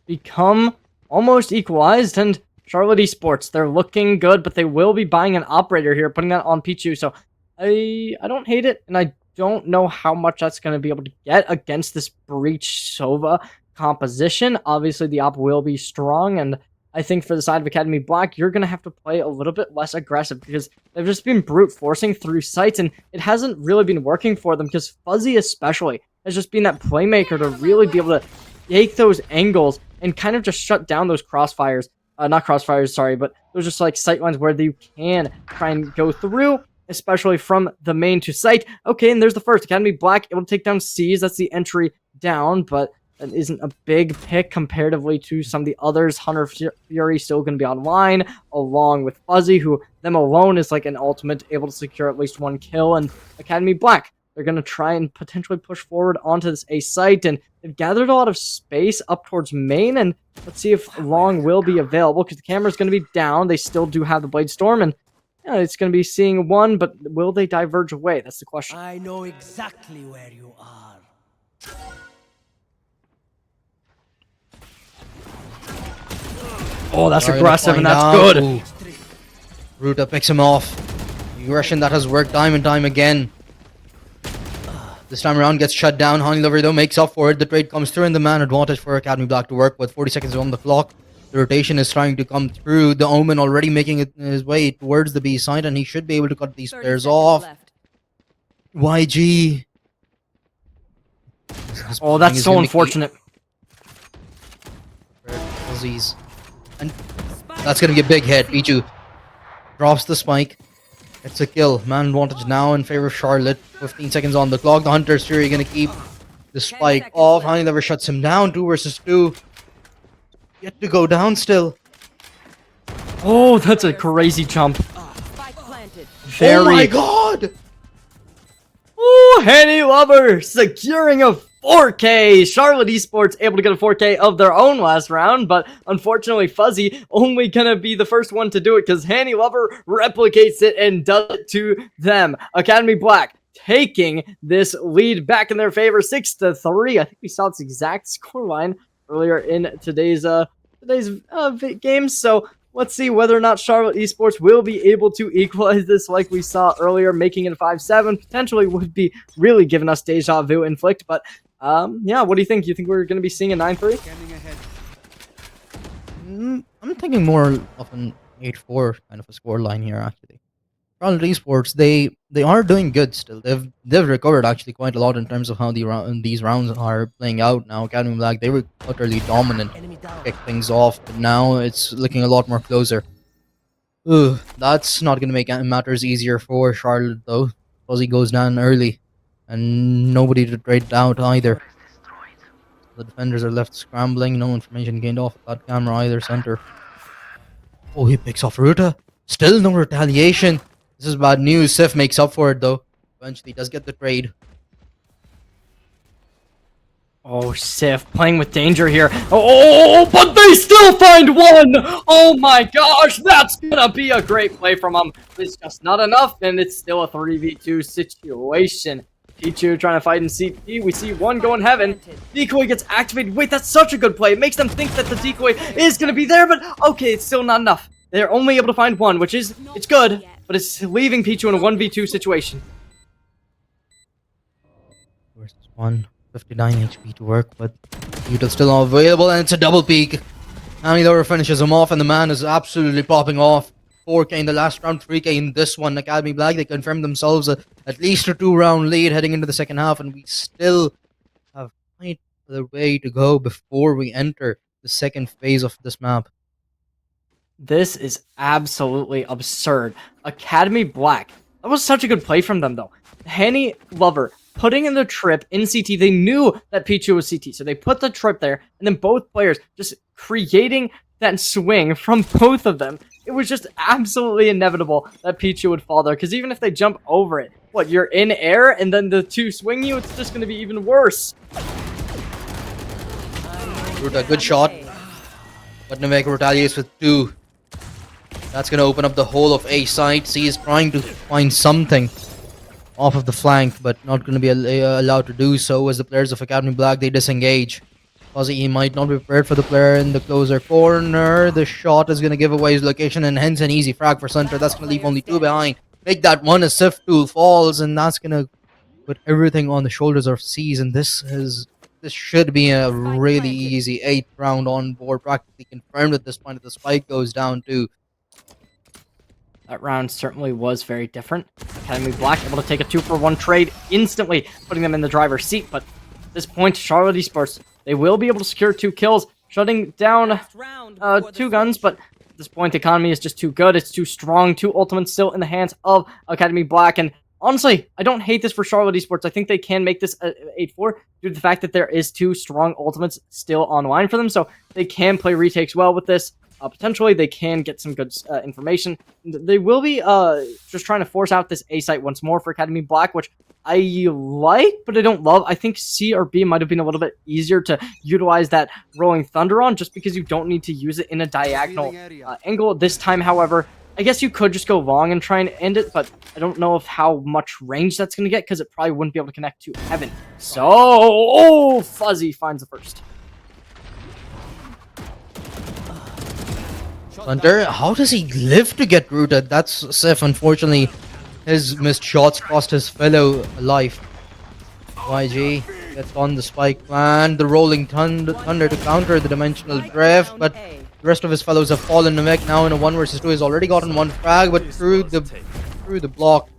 Speaker 3: Become almost equalized, and Charlotte Esports, they're looking good, but they will be buying an operator here, putting that on Pichu. So I don't hate it, and I don't know how much that's going to be able to get against this Breach Sova composition. Obviously, the op will be strong, and I think for the side of Academy Black, you're going to have to play a little bit less aggressive because they've just been brute forcing through sites, and it hasn't really been working for them because Fuzzy especially has just been that playmaker to really be able to take those angles and kind of just shut down those crossfires. Not crossfires, sorry, but those just like sight lines where you can try and go through, especially from the main to site. Okay, and there's the first. Academy Black able to take down C's. That's the entry down, but that isn't a big pick comparatively to some of the others. Hunter Fury still going to be online, along with Fuzzy, who them alone is like an ultimate, able to secure at least 1 kill. And Academy Black, they're going to try and potentially push forward onto this A site, and they've gathered a lot of space up towards main, and let's see if long will be available, because the camera's going to be down. They still do have the Blade Storm, and it's going to be seeing one, but will they diverge away? That's the question.
Speaker 7: I know exactly where you are.
Speaker 3: Oh, that's
Speaker 4: Trying to
Speaker 3: aggressive, and
Speaker 4: find
Speaker 3: that's
Speaker 4: out.
Speaker 3: good.
Speaker 4: Ooh. Ruta picks him off. Aggression that has worked time and time again. This time around gets shut down. Honey Lover though makes up for it. The trade comes through, and the man advantage for Academy Black to work with. 40 seconds on the clock. The rotation is trying to come through. The Omen already making his way towards the B side, and he should be able to cut these
Speaker 5: 30
Speaker 4: players
Speaker 5: seconds
Speaker 4: off.
Speaker 5: left.
Speaker 4: YG.
Speaker 3: Oh, that's so unfortunate.
Speaker 4: Fuzzies. And that's going to be a big hit. Pichu drops the spike. It's a kill. Man advantage now in favor of Charlotte. 15 seconds on the clock. The Hunter's Fury going to keep the spike
Speaker 5: seconds
Speaker 4: off.
Speaker 5: left.
Speaker 4: Honey Lover shuts him down. 2 versus 2. Yet to go down still.
Speaker 3: Oh, that's a crazy jump.
Speaker 5: Spike planted.
Speaker 3: Very.
Speaker 4: Oh my god!
Speaker 3: Ooh, Henny Lover securing a 4K. Charlotte Esports able to get a 4K of their own last round, but unfortunately Fuzzy only gonna be the first one to do it because Henny Lover replicates it and does it to them. Academy Black taking this lead back in their favor, 6-3. I think we saw this exact scoreline earlier in today's game. So let's see whether or not Charlotte Esports will be able to equalize this like we saw earlier, making it a 5-7. Potentially would be really giving us deja vu inflict, but yeah, what do you think? You think we're going to be seeing a 9-3?
Speaker 6: Scanning ahead.
Speaker 4: I'm thinking more of an 8-4 kind of a score line here, actually. Charlotte Esports, they are doing good still. They've recovered actually quite a lot in terms of how these rounds are playing out now. Academy Black, they were utterly dominant,
Speaker 7: Enemy down.
Speaker 4: kick things off, but now it's looking a lot more closer. Ugh, that's not going to make matters easier for Charlotte though. Fuzzy goes down early, and nobody to trade out either. The defenders are left scrambling. No information gained off that camera either. Center. Oh, he picks off Ruta. Still no retaliation. This is bad news. Sif makes up for it though. Eventually does get the trade.
Speaker 3: Oh, Sif playing with danger here. Oh, but they still find one! Oh my gosh, that's gonna be a great play from them. It's just not enough, and it's still a 3v2 situation. Pichu trying to fight in CT. We see one going heaven. Decoy gets activated. Wait, that's such a good play. It makes them think that the decoy is gonna be there, but okay, it's still not enough. They're only able to find one, which is, it's good, but it's leaving Pichu in a 1v2 situation.
Speaker 4: Versus 1. 59 HP to work, but Util's still not available, and it's a double peak. Annie Lower finishes him off, and the man is absolutely popping off. 4K in the last round, 3K in this one. Academy Black, they confirmed themselves at least a 2-round lead heading into the second half, and we still have quite the way to go before we enter the second phase of this map.
Speaker 3: This is absolutely absurd. Academy Black. That was such a good play from them, though. Henny Lover putting in the trip in CT. They knew that Pichu was CT, so they put the trip there, and then both players just creating that swing from both of them. It was just absolutely inevitable that Pichu would fall there, because even if they jump over it, what, you're in air, and then the two swing you, it's just going to be even worse.
Speaker 4: Ruta, good shot. But Nevek retaliates with 2. That's going to open up the whole of A side. C is trying to find something off of the flank, but not going to be allowed to do so as the players of Academy Black, they disengage. Fuzzy, he might not be prepared for the player in the closer corner. The shot is going to give away his location, and hence an easy frag for Center. That's going to leave only 2 behind. Make that one as Sif 2 falls, and that's going to put everything on the shoulders of C's, and this should be a really easy 8th round on board, practically confirmed at this point if the spike goes down too.
Speaker 3: That round certainly was very different. Academy Black able to take a 2-for-1 trade instantly, putting them in the driver's seat. But at this point, Charlotte Esports, they will be able to secure 2 kills, shutting down 2 guns. But at this point, the economy is just too good. It's too strong. 2 ultimates still in the hands of Academy Black. And honestly, I don't hate this for Charlotte Esports. I think they can make this 8-4 due to the fact that there is 2 strong ultimates still online for them. So they can play retakes well with this. Potentially, they can get some good information. They will be just trying to force out this A site once more for Academy Black, which I like, but I don't love. I think C or B might have been a little bit easier to utilize that Rolling Thunder on, just because you don't need to use it in a diagonal angle. This time, however, I guess you could just go long and try and end it, but I don't know of how much range that's going to get, because it probably wouldn't be able to connect to Heaven. So, oh, Fuzzy finds the first.
Speaker 4: Hunter, how does he live to get rooted? That's Sif. Unfortunately, his missed shots cost his fellow a life. YG gets on the spike plan, the rolling thunder to counter the dimensional drift, but the rest of his fellows have fallen. Namek now in a 1 versus 2 has already gotten 1 frag, but through the block,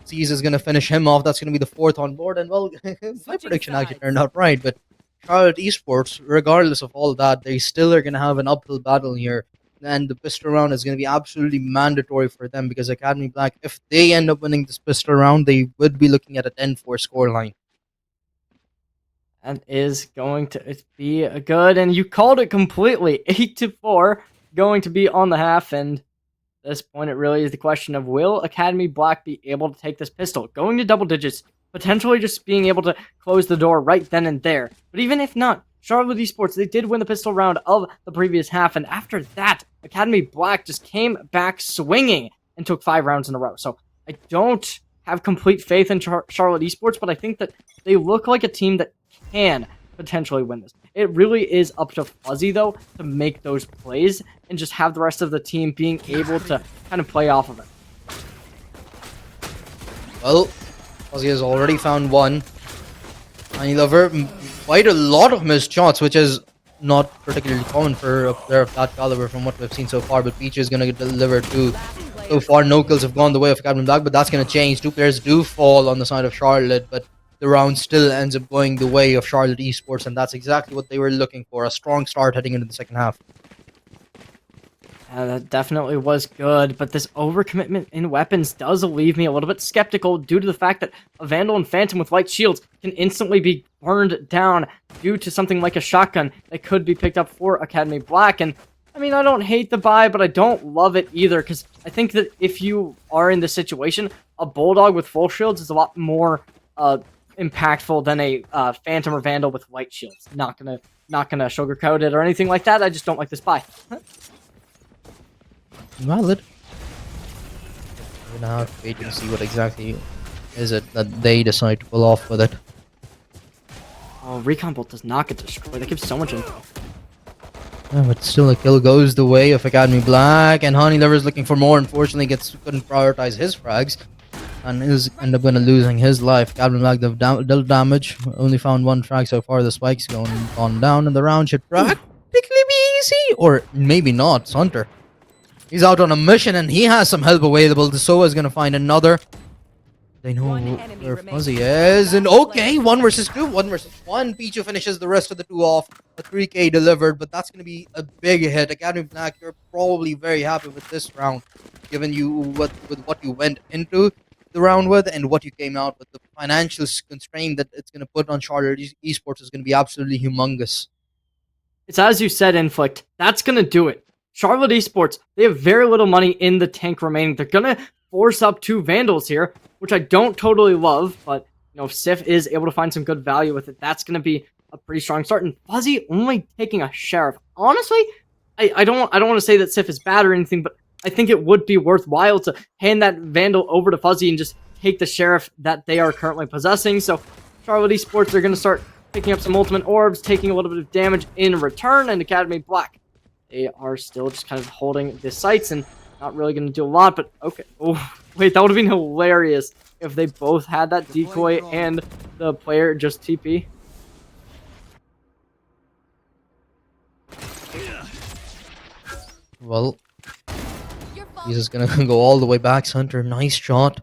Speaker 4: C's is going to finish him off. That's going to be the 4th on board, and well, my prediction actually turned out right, but Charlotte Esports, regardless of all that, they still are going to have an uphill battle here. And the pistol round is going to be absolutely mandatory for them, because Academy Black, if they end up winning this pistol round, they would be looking at a 10-4 scoreline.
Speaker 3: That is going to be a good, and you called it completely. 8-4 going to be on the half, and at this point it really is the question of, will Academy Black be able to take this pistol? Going to double digits, potentially just being able to close the door right then and there. But even if not, Charlotte Esports, they did win the pistol round of the previous half, and after that, Academy Black just came back swinging and took 5 rounds in a row. So I don't have complete faith in Charlotte Esports, but I think that they look like a team that can potentially win this. It really is up to Fuzzy, though, to make those plays and just have the rest of the team being able to kind of play off of it.
Speaker 4: Well, Fuzzy has already found 1. Tiny Lover, quite a lot of missed shots, which is not particularly common for a player of that caliber from what we've seen so far, but Peach is going to deliver 2. So far, no kills have gone the way of Academy Black, but that's going to change. 2 players do fall on the side of Charlotte, but the round still ends up going the way of Charlotte Esports, and that's exactly what they were looking for, a strong start heading into the second half.
Speaker 3: That definitely was good, but this overcommitment in weapons does leave me a little bit skeptical due to the fact that a Vandal and Phantom with light shields can instantly be burned down due to something like a shotgun that could be picked up for Academy Black. And I mean, I don't hate the buy, but I don't love it either, because I think that if you are in this situation, a Bulldog with full shields is a lot more impactful than a Phantom or Vandal with light shields. Not gonna sugarcoat it or anything like that. I just don't like this buy.
Speaker 4: Valid. We're gonna have to wait and see what exactly is it that they decide to pull off with it.
Speaker 3: Oh, Recon Bolt does not get destroyed. That gives so much info.
Speaker 4: Yeah, but still a kill goes the way of Academy Black, and Honey Lover is looking for more. Unfortunately, couldn't prioritize his frags, and is end up gonna losing his life. Academy Black dealt damage. Only found 1 frag so far. The spike's gone down, and the round should practically be easy, or maybe not. It's Hunter. He's out on a mission, and he has some help available. The Soa is gonna find another. They know where Fuzzy is, and okay, 1 versus 2, 1 versus 1. Pichu finishes the rest of the 2 off. A 3k delivered, but that's gonna be a big hit. Academy Black, you're probably very happy with this round, given you what you went into the round with and what you came out with. The financial constraint that it's gonna put on Charlotte Esports is gonna be absolutely humongous.
Speaker 3: It's as you said, Inflict. That's gonna do it. Charlotte Esports, they have very little money in the tank remaining. They're gonna force up 2 Vandals here, which I don't totally love, but you know, if Sif is able to find some good value with it, that's gonna be a pretty strong start. And Fuzzy only taking a Sheriff. Honestly, I don't want to say that Sif is bad or anything, but I think it would be worthwhile to hand that Vandal over to Fuzzy and just take the Sheriff that they are currently possessing. So Charlotte Esports are going to start picking up some ultimate orbs, taking a little bit of damage in return, and Academy Black, they are still just kind of holding the sights and not really going to do a lot, but okay. Oh, wait, that would have been hilarious if they both had that decoy and the player just TP.
Speaker 4: Well, he's just gonna go all the way back, Hunter. Nice shot.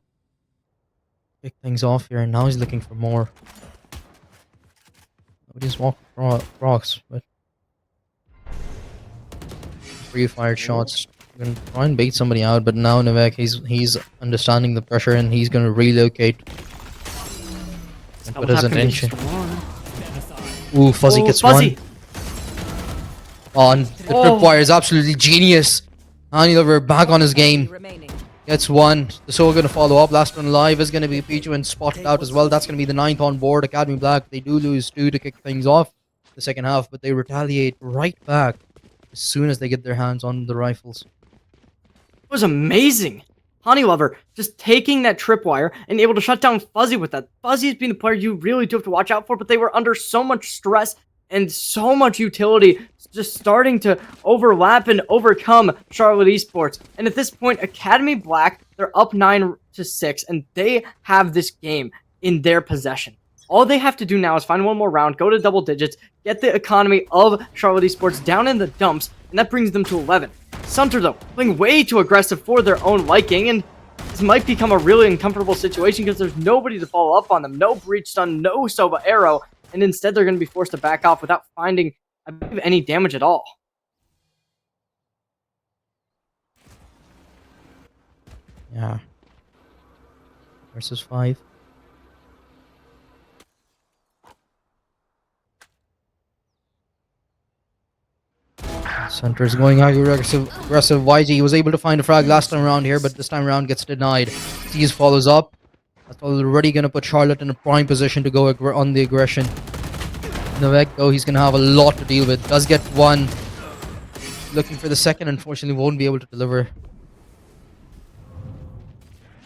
Speaker 4: Pick things off here, and now he's looking for more. Nobody's walking rocks, but free-fired shots. Gonna try and bait somebody out, but now Nivek, he's understanding the pressure, and he's gonna relocate and put his intention. Ooh, Fuzzy gets
Speaker 3: Fuzzy.
Speaker 4: one. Oh, and the tripwire is absolutely genius. Hanilover back on his game.
Speaker 5: Remaining.
Speaker 4: Gets one. The Soul gonna follow up. Last one alive is gonna be Pichu and spotted out as well. That's gonna be the 9th on board. Academy Black, they do lose 2 to kick things off the second half, but they retaliate right back as soon as they get their hands on the rifles.
Speaker 3: It was amazing. Honeylover just taking that tripwire and able to shut down Fuzzy with that. Fuzzy has been the player you really do have to watch out for, but they were under so much stress and so much utility just starting to overlap and overcome Charlotte Esports. And at this point, Academy Black, they're up 9-6, and they have this game in their possession. All they have to do now is find one more round, go to double digits, get the economy of Charlotte Esports down in the dumps, and that brings them to 11. Sunter, though, playing way too aggressive for their own liking, and this might become a really uncomfortable situation because there's nobody to follow up on them. No Breach Stun, no Sova Arrow, and instead they're going to be forced to back off without finding, I believe, any damage at all.
Speaker 4: Yeah. Versus 5. Center is going aggressive. YG was able to find a frag last time around here, but this time around gets denied. Seas follows up. That's already going to put Charlotte in a prime position to go on the aggression. Novek, though, he's going to have a lot to deal with. Does get one. Looking for the second, unfortunately, won't be able to deliver.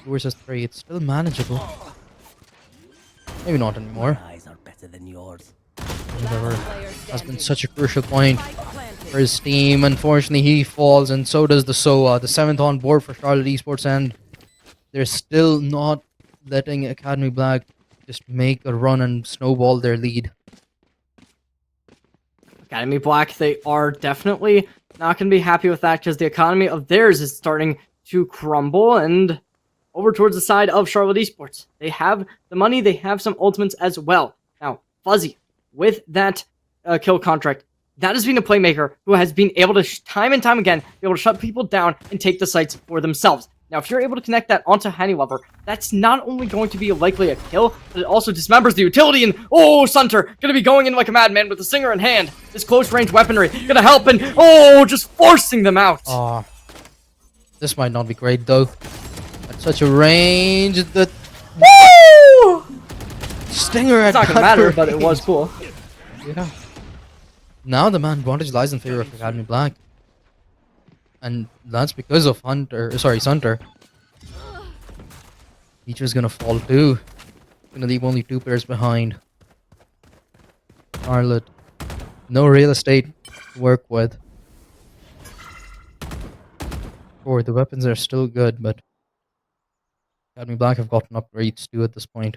Speaker 4: 2 versus 3. It's still manageable. Maybe not anymore.
Speaker 7: My eyes are better than yours.
Speaker 4: However, has been such a crucial point for his team. Unfortunately, he falls, and so does the SOA. The 7th on board for Charlotte Esports, and they're still not letting Academy Black just make a run and snowball their lead.
Speaker 3: Academy Black, they are definitely not going to be happy with that because the economy of theirs is starting to crumble and over towards the side of Charlotte Esports. They have the money, they have some ultimates as well. Now, Fuzzy, with that kill contract, that has been a playmaker who has been able to, time and time again, be able to shut people down and take the sites for themselves. Now, if you're able to connect that onto Honeylover, that's not only going to be likely a kill, but it also dismembers the utility, and oh, Sunter, gonna be going in like a madman with a singer in hand. This close-range weaponry gonna help, and oh, just forcing them out.
Speaker 4: This might not be great, though. At such a range that...
Speaker 3: Woo!
Speaker 4: Stinger
Speaker 3: It's not gonna matter, but it was cool.
Speaker 4: Yeah. Now the man advantage lies in favor of Academy Black. And that's because of Sunter. Peacher's gonna fall too. Gonna leave only 2 players behind. Charlotte. No real estate to work with. Sure, the weapons are still good, but Academy Black have gotten upgrades too at this point.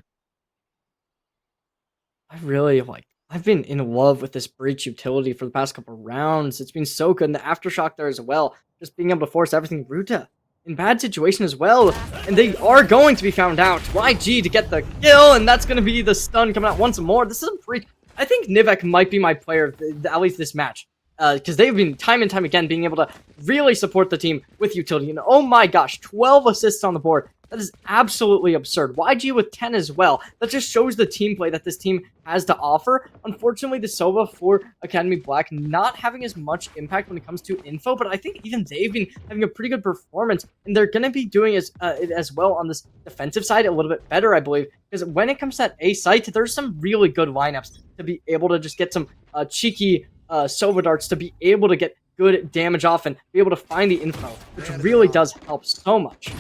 Speaker 3: I've been in love with this breach utility for the past couple rounds. It's been so good, and the aftershock there as well. Just being able to force everything. Ruta in bad situation as well, and they are going to be found out. YG to get the kill, and that's going to be the stun coming out once more. This is a breach. I think Nivek might be my player, at least this match, because they've been time and time again being able to really support the team with utility. And oh my gosh, 12 assists on the board. That is absolutely absurd. YG with 10 as well. That just shows the team play that this team has to offer. Unfortunately, the Sova for Academy Black not having as much impact when it comes to info, but I think even they've been having a pretty good performance, and they're going to be doing as well on this defensive side a little bit better, I believe, because when it comes to that A site, there's some really good lineups to be able to just get some cheeky Sova darts to be able to get good damage off and be able to find the info, which really does help so much.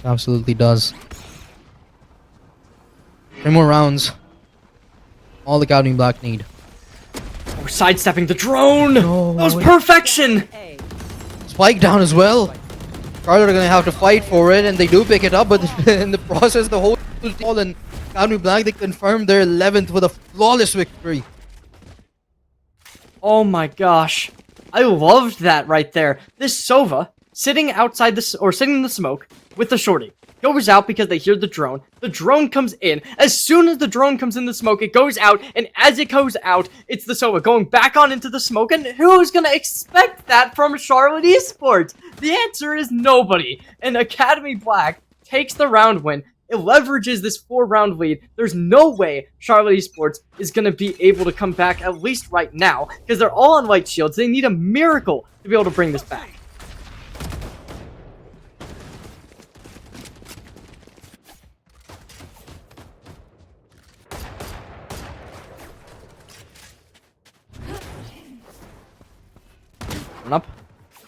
Speaker 4: Absolutely does. 3 more rounds. All the Academy Black need.
Speaker 3: We're sidestepping the drone!
Speaker 4: No.
Speaker 3: That was perfection!
Speaker 5: A.
Speaker 4: Spike down as well. Charlotte are gonna have to fight for it, and they do pick it up, but in the process, the whole team and Academy Black, they confirmed their 11th with a flawless victory.
Speaker 3: Oh my gosh. I loved that right there. This Sova, sitting outside this, or sitting in the smoke with the shorty, goes out because they hear the drone. The drone comes in. As soon as the drone comes in the smoke, it goes out. And as it goes out, it's the Sova going back on into the smoke. And who's going to expect that from Charlotte Esports? The answer is nobody. And Academy Black takes the round win. It leverages this 4-round lead. There's no way Charlotte Esports is going to be able to come back, at least right now, because they're all on light shields. They need a miracle to be able to bring this back. Up,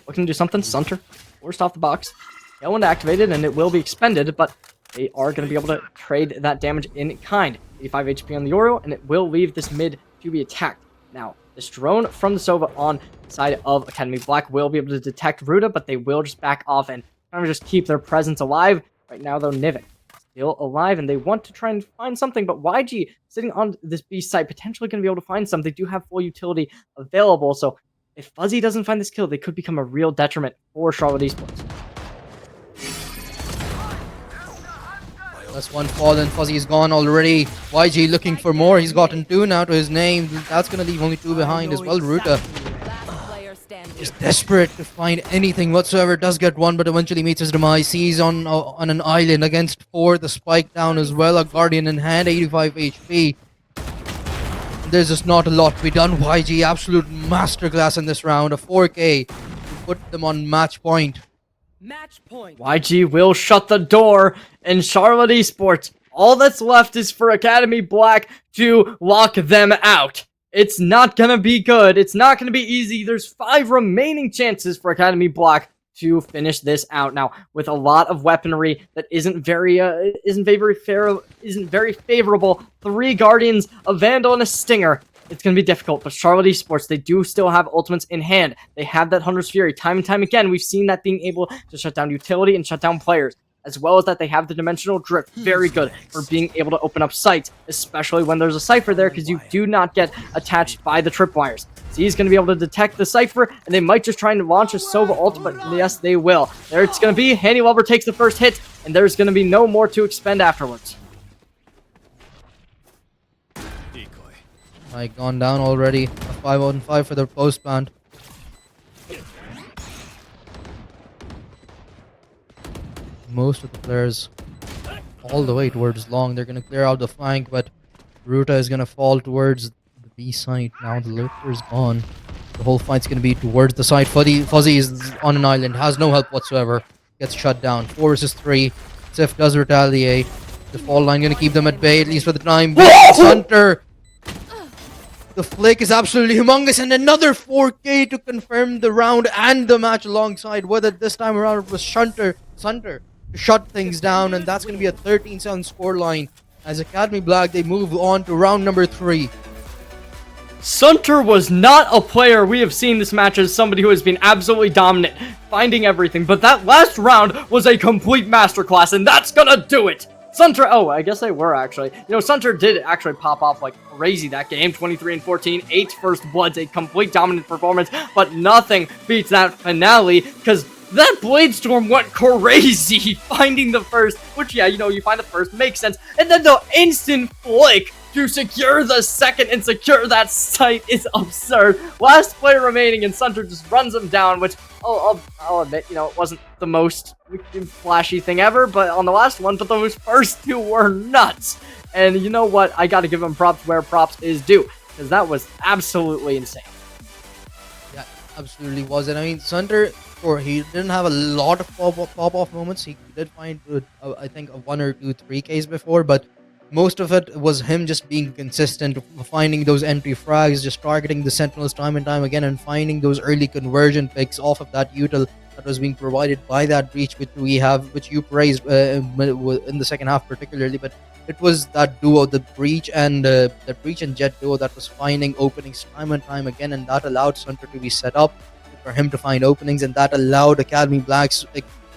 Speaker 3: looking to do something. Sunter forced off the box. Tailwind activated, and it will be expended, but they are going to be able to trade that damage in kind. 85 HP on the Oro, and it will leave this mid to be attacked. Now, this drone from the Sova on the side of Academy Black will be able to detect Ruta, but they will just back off and kind of just keep their presence alive. Right now, though, Nivik still alive, and they want to try and find something, but YG sitting on this B site, potentially going to be able to find some. They do have full utility available, so if Fuzzy doesn't find this kill, they could become a real detriment for Charlotte Esports.
Speaker 4: That's one fall, and Fuzzy is gone already. YG looking for more. He's gotten 2 now to his name. That's going to leave only 2 behind as well. Ruta
Speaker 5: Last player standing.
Speaker 4: is desperate to find anything whatsoever. Does get one, but eventually meets his demise. He's on an island against 4. The spike down as well. A Guardian in hand, 85 HP. There's just not a lot to be done. YG, absolute masterclass in this round. A 4K to put them on match point.
Speaker 5: Match point.
Speaker 3: YG will shut the door, and Charlotte Esports, all that's left is for Academy Black to lock them out. It's not gonna be good. It's not gonna be easy. There's 5 remaining chances for Academy Black to finish this out. Now, with a lot of weaponry that isn't very favorable, 3 Guardians, a Vandal, and a Stinger, it's going to be difficult. But Charlotte Esports, they do still have ultimates in hand. They have that Hunter's Fury. Time and time again, we've seen that being able to shut down utility and shut down players, as well as that they have the Dimensional Drift. Very good for being able to open up sites, especially when there's a Cypher there, because you do not get attached by the tripwires. So he's going to be able to detect the Cypher, and they might just try and launch a Sova ult, but yes, they will. There it's going to be. Handy Welber takes the first hit, and there's going to be no more to expend afterwards.
Speaker 4: Like, gone down already. A 5-on-5 for their post-band. Most of the players all the way towards long. They're going to clear out the flank, but Ruta is going to fall towards the B side. Now the lurker is gone. The whole fight's going to be towards the side. Fuzzy is on an island, has no help whatsoever. Gets shut down. 4 versus 3. Sif does retaliate. The fall line going to keep them at bay, at least for the time. Hunter! The flick is absolutely humongous, and another 4K to confirm the round and the match alongside. Whether this time around it was Sunter to shut things down, and that's going to be a 13-7 scoreline. As Academy Black, they move on to round number 3.
Speaker 3: Sunter was not a player we have seen this match as somebody who has been absolutely dominant, finding everything, but that last round was a complete masterclass, and that's gonna do it! Sunter, oh, I guess they were actually. You know, Sunter did actually pop off like crazy that game. 23-14, 8 first bloods, a complete dominant performance, but nothing beats that finale, because that Blade Storm went crazy finding the first, which, yeah, you know, you find the first, makes sense, and then the instant flick to secure the second and secure that site is absurd. Last player remaining, and Sunter just runs him down, which I'll admit, you know, it wasn't the most flashy thing ever, but on the last one, but those first 2 were nuts. And you know what? I gotta give him props where props is due, because that was absolutely insane.
Speaker 4: Yeah, absolutely was. And I mean, Sunter, sure, he didn't have a lot of pop-off moments. He did find, I think, a 1 or 2 3Ks before, but most of it was him just being consistent, finding those entry frags, just targeting the sentinels time and time again, and finding those early conversion picks off of that util that was being provided by that breach, which you praised in the second half particularly. But it was that duo, the breach and jet duo, that was finding openings time and time again, and that allowed Sunter to be set up for him to find openings, and that allowed Academy Black's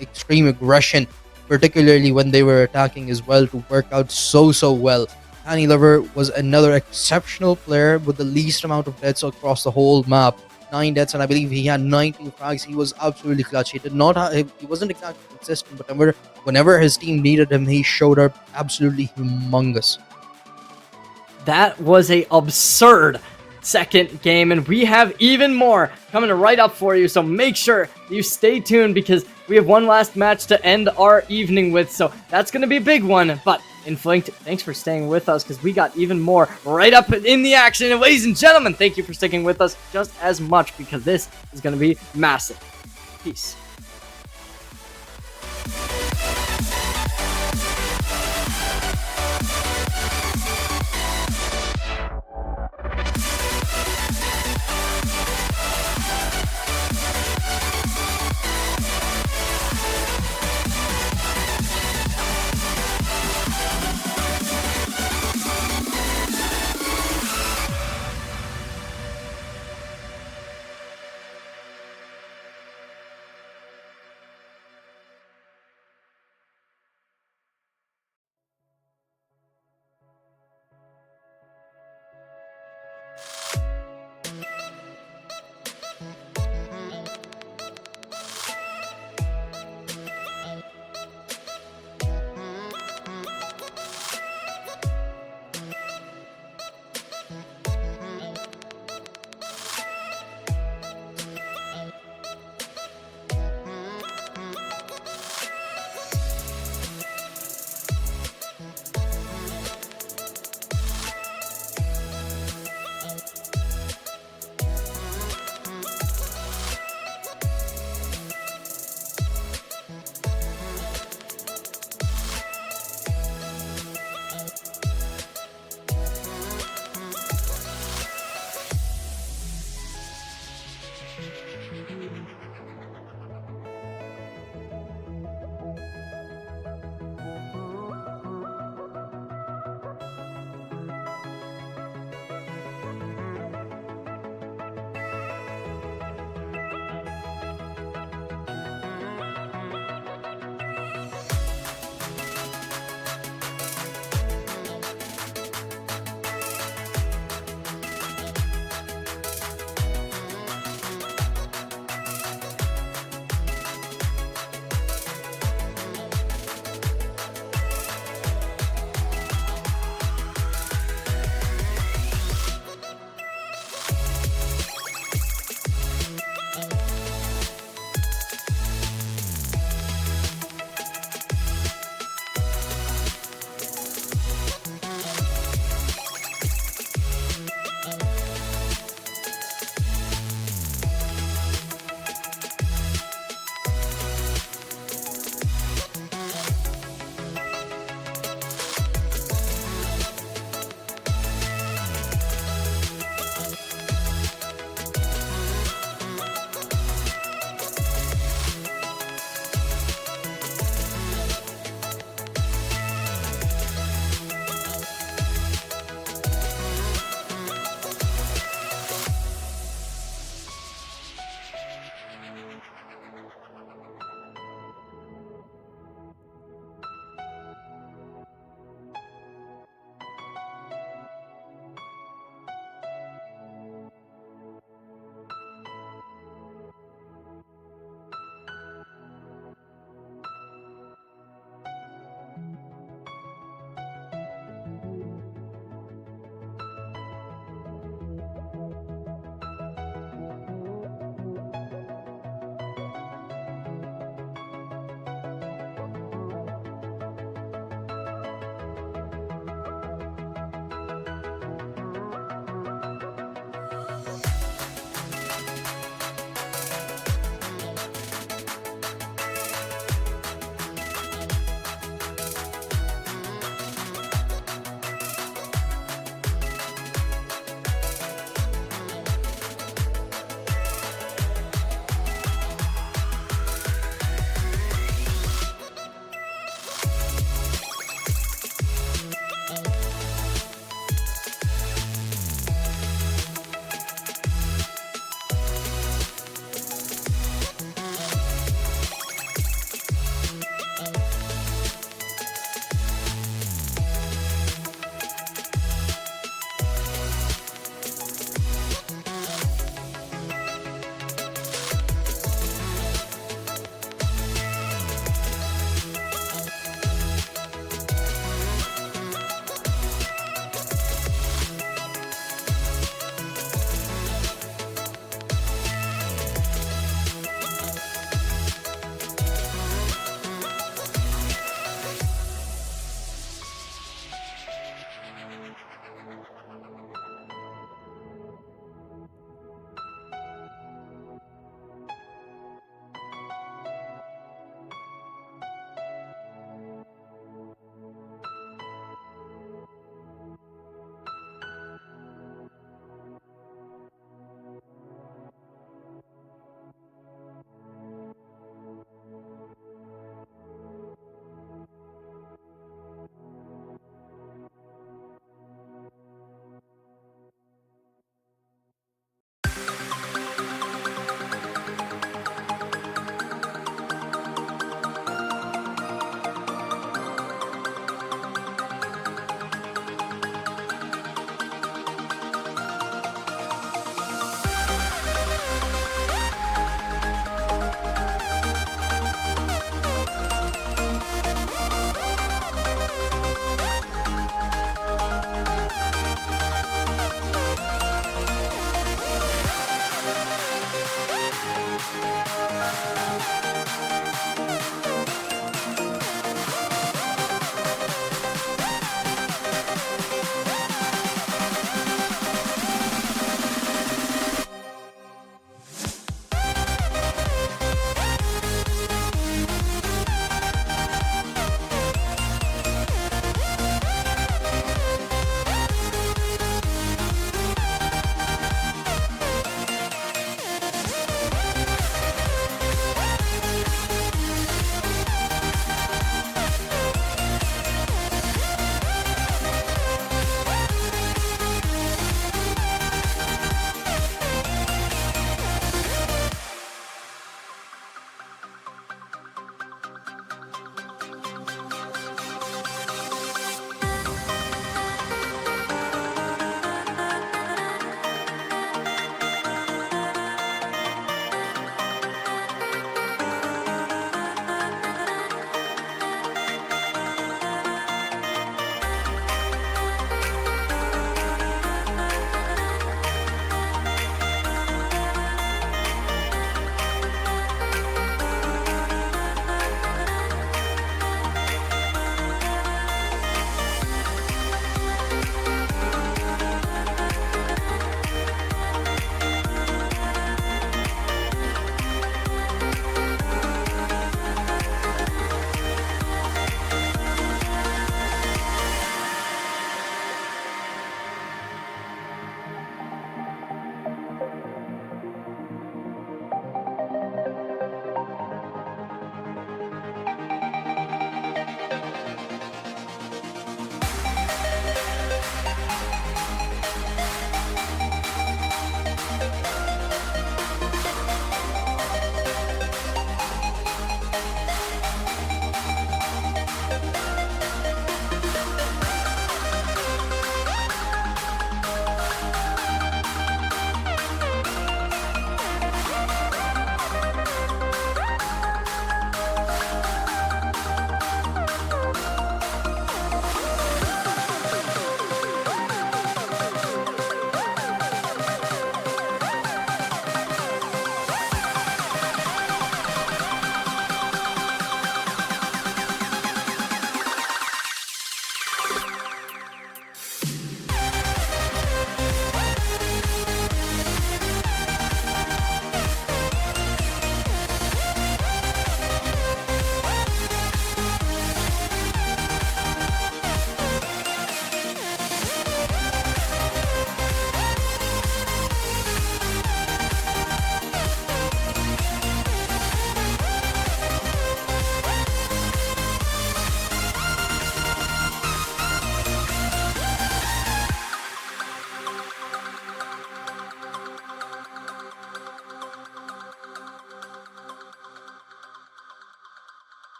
Speaker 4: extreme aggression, particularly when they were attacking as well, to work out so well. Annie Lover was another exceptional player with the least amount of deaths across the whole map. 9 deaths, and I believe he had 19 frags. He was absolutely clutch. He wasn't exactly consistent, but whenever his team needed him, he showed up absolutely humongous.
Speaker 3: That was a absurd second game, and we have even more coming right up for you, so make sure you stay tuned because we have one last match to end our evening with, so that's going to be a big one. But Inflinked, thanks for staying with us because we got even more right up in the action. And ladies and gentlemen, thank you for sticking with us just as much because this is going to be massive. Peace.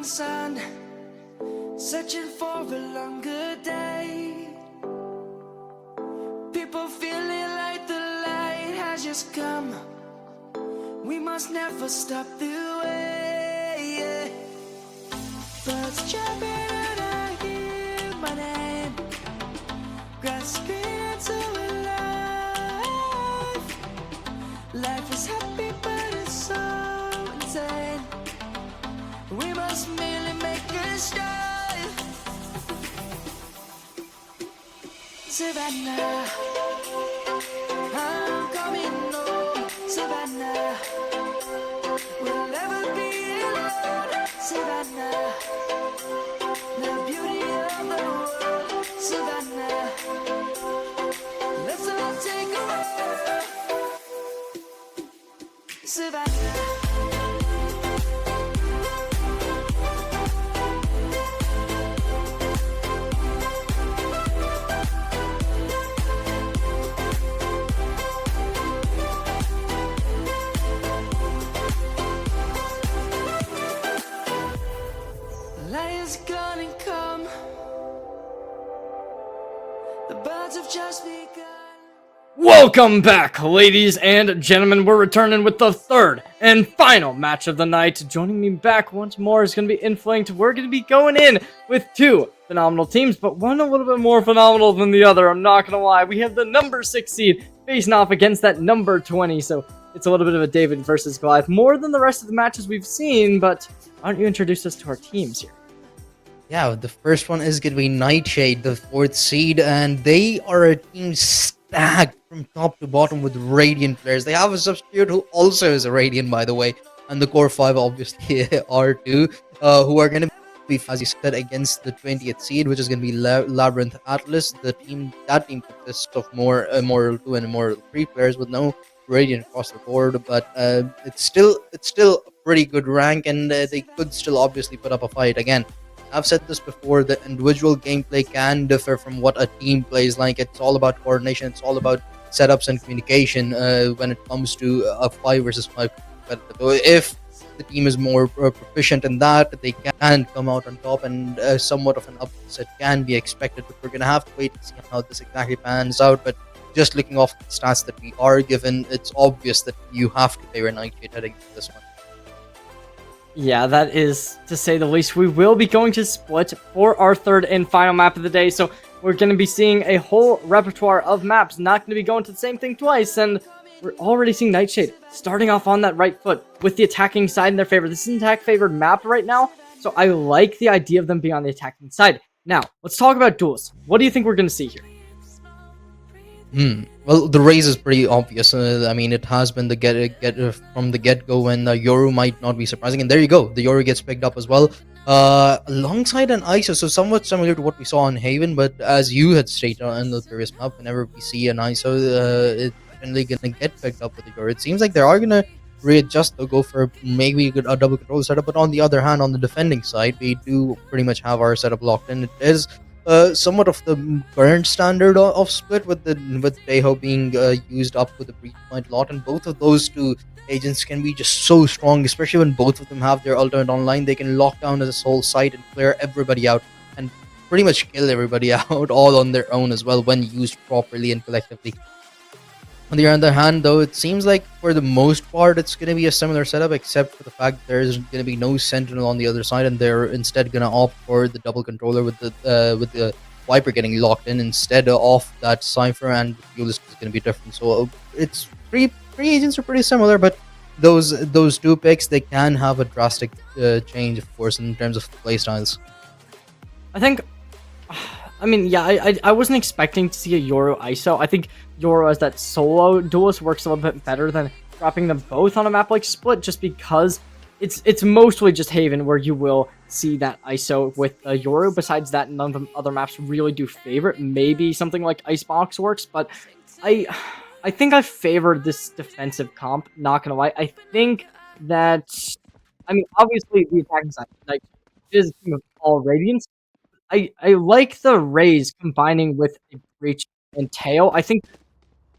Speaker 1: morning sun, searching for a longer day. People feeling like the light has just come. We must never stop the way. Birds chirping and I hear my name, grasping into life. Life is happy but it's so insane. We must merely make a start. Savannah, I'm coming home. Savannah, we'll never be alone. Savannah, the beauty of the world. Savannah, let's all take a walk. Savannah. Lion's gonna come. The birds have just begun.
Speaker 3: Welcome back, ladies and gentlemen. We're returning with the third and final match of the night. Joining me back once more is going to be Inflinked. We're going to be going in with two phenomenal teams, but one a little bit more phenomenal than the other. I'm not going to lie. We have the number 6 seed facing off against that number 20, so it's a little bit of a David versus Goliath. More than the rest of the matches we've seen, but why don't you introduce us to our teams here?
Speaker 4: Yeah, the first one is going to be Nightshade, the 4th seed, and they are a team stacked from top to bottom with Radiant players. They have a substitute who also is a Radiant, by the way, and the core 5 obviously are too, who are going to be, as you said, against the 20th seed, which is going to be Labyrinth Atlas. That team consists of more Immortal 2 and Immortal 3 players with no Radiant across the board, but it's still a pretty good rank, and they could still obviously put up a fight again. I've said this before, the individual gameplay can differ from what a team plays like. It's all about coordination, it's all about setups and communication when it comes to a 5 versus 5 competitive. So if the team is more proficient in that, they can come out on top, and somewhat of an upset can be expected, but we're going to have to wait to see how this exactly pans out. But just looking off the stats that we are given, it's obvious that you have to favor Nightshade heading into this one.
Speaker 3: Yeah, that is, to say the least. We will be going to split for our third and final map of the day, so we're going to be seeing a whole repertoire of maps, not going to be going to the same thing twice, and we're already seeing Nightshade starting off on that right foot with the attacking side in their favor. This is an attack-favored map right now, so I like the idea of them being on the attacking side. Now, let's talk about duels. What do you think we're going to see here?
Speaker 4: Well, the raise is pretty obvious. I mean, it has been the from the get-go, and Yoru might not be surprising. And there you go, the Yoru gets picked up as well, alongside an ISO, so somewhat similar to what we saw on Haven. But as you had stated in the previous map, whenever we see an ISO, it's generally gonna get picked up with the Yoru. It seems like they are gonna readjust, they'll go for maybe a double control setup. But on the other hand, on the defending side, we do pretty much have our setup locked in. It is somewhat of the current standard of split, with Deho being used up with the breach point lot, and both of those two agents can be just so strong, especially when both of them have their ultimate online. They can lock down this whole site and clear everybody out and pretty much kill everybody out all on their own as well when used properly and collectively. On the other hand, though, it seems like for the most part it's going to be a similar setup, except for the fact there's going to be no sentinel on the other side, and they're instead going to opt for the double controller with the Viper getting locked in instead of that Cypher, and the fuel is going to be different. So it's three agents are pretty similar, but those two picks, they can have a drastic change, of course, in terms of playstyles.
Speaker 3: I mean, yeah, I wasn't expecting to see a Yoru ISO. I think Yoru as that solo duelist works a little bit better than dropping them both on a map like Split, just because it's mostly just Haven where you will see that ISO with Yoru. Besides that, none of the other maps really do favor it. Maybe something like Icebox works, but I think I favored this defensive comp, not gonna lie. I think that, I mean, obviously the attacking side, like, is a team of all Radiants. I like the Rays combining with a Breach and Tail. I think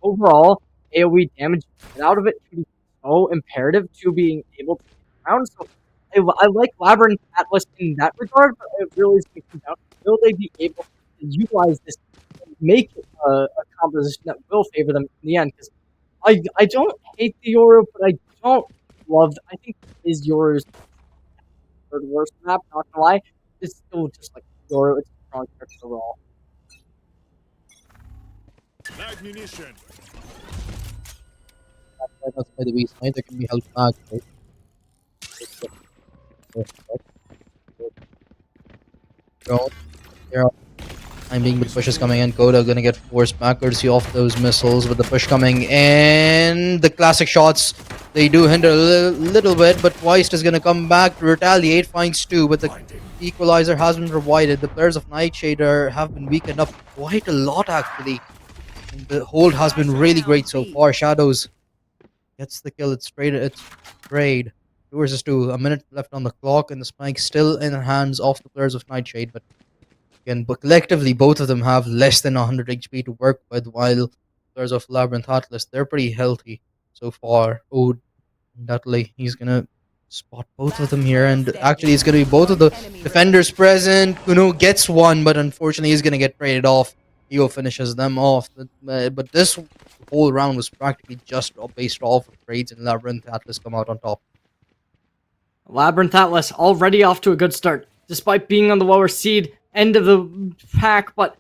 Speaker 3: overall, AoE damage get out of it should be so imperative to being able to get around. So I like Labyrinth Atlas in that regard, but it really is going to come down to will they be able to utilize this and make it a composition that will favor them in the end? Because I don't hate the Yoru, but I don't love. I think is Yoru's third worst map. Not gonna lie, it's still just like Yoru. It's a strong character overall.
Speaker 6: Magmunition.
Speaker 4: That's by the way, neither can be held back. Right? Here, I'm being with pushes coming in. Koda gonna get forced back courtesy off those missiles with the push coming in. The classic shots, they do hinder a little bit, but Weist is gonna come back to retaliate, finds two, but the equalizer has been provided. The players of Nightshade have been weakened up quite a lot actually. And the hold has been really great so far. Shadows gets the kill. It's straight. It's trade. 2 versus 2. A minute left on the clock, and the spike still in the hands of the players of Nightshade. But again, but collectively, both of them have less than 100 HP to work with, while players of Labyrinth Atlas, they're pretty healthy so far. Oh, Dudley, he's gonna spot both of them here, and actually, it's gonna be both of the defenders present. Kuno gets one, but unfortunately, he's gonna get traded off. Eo finishes them off, but this whole round was practically just based off of trades, and Labyrinth Atlas come out on top.
Speaker 3: Labyrinth Atlas already off to a good start, despite being on the lower seed end of the pack, but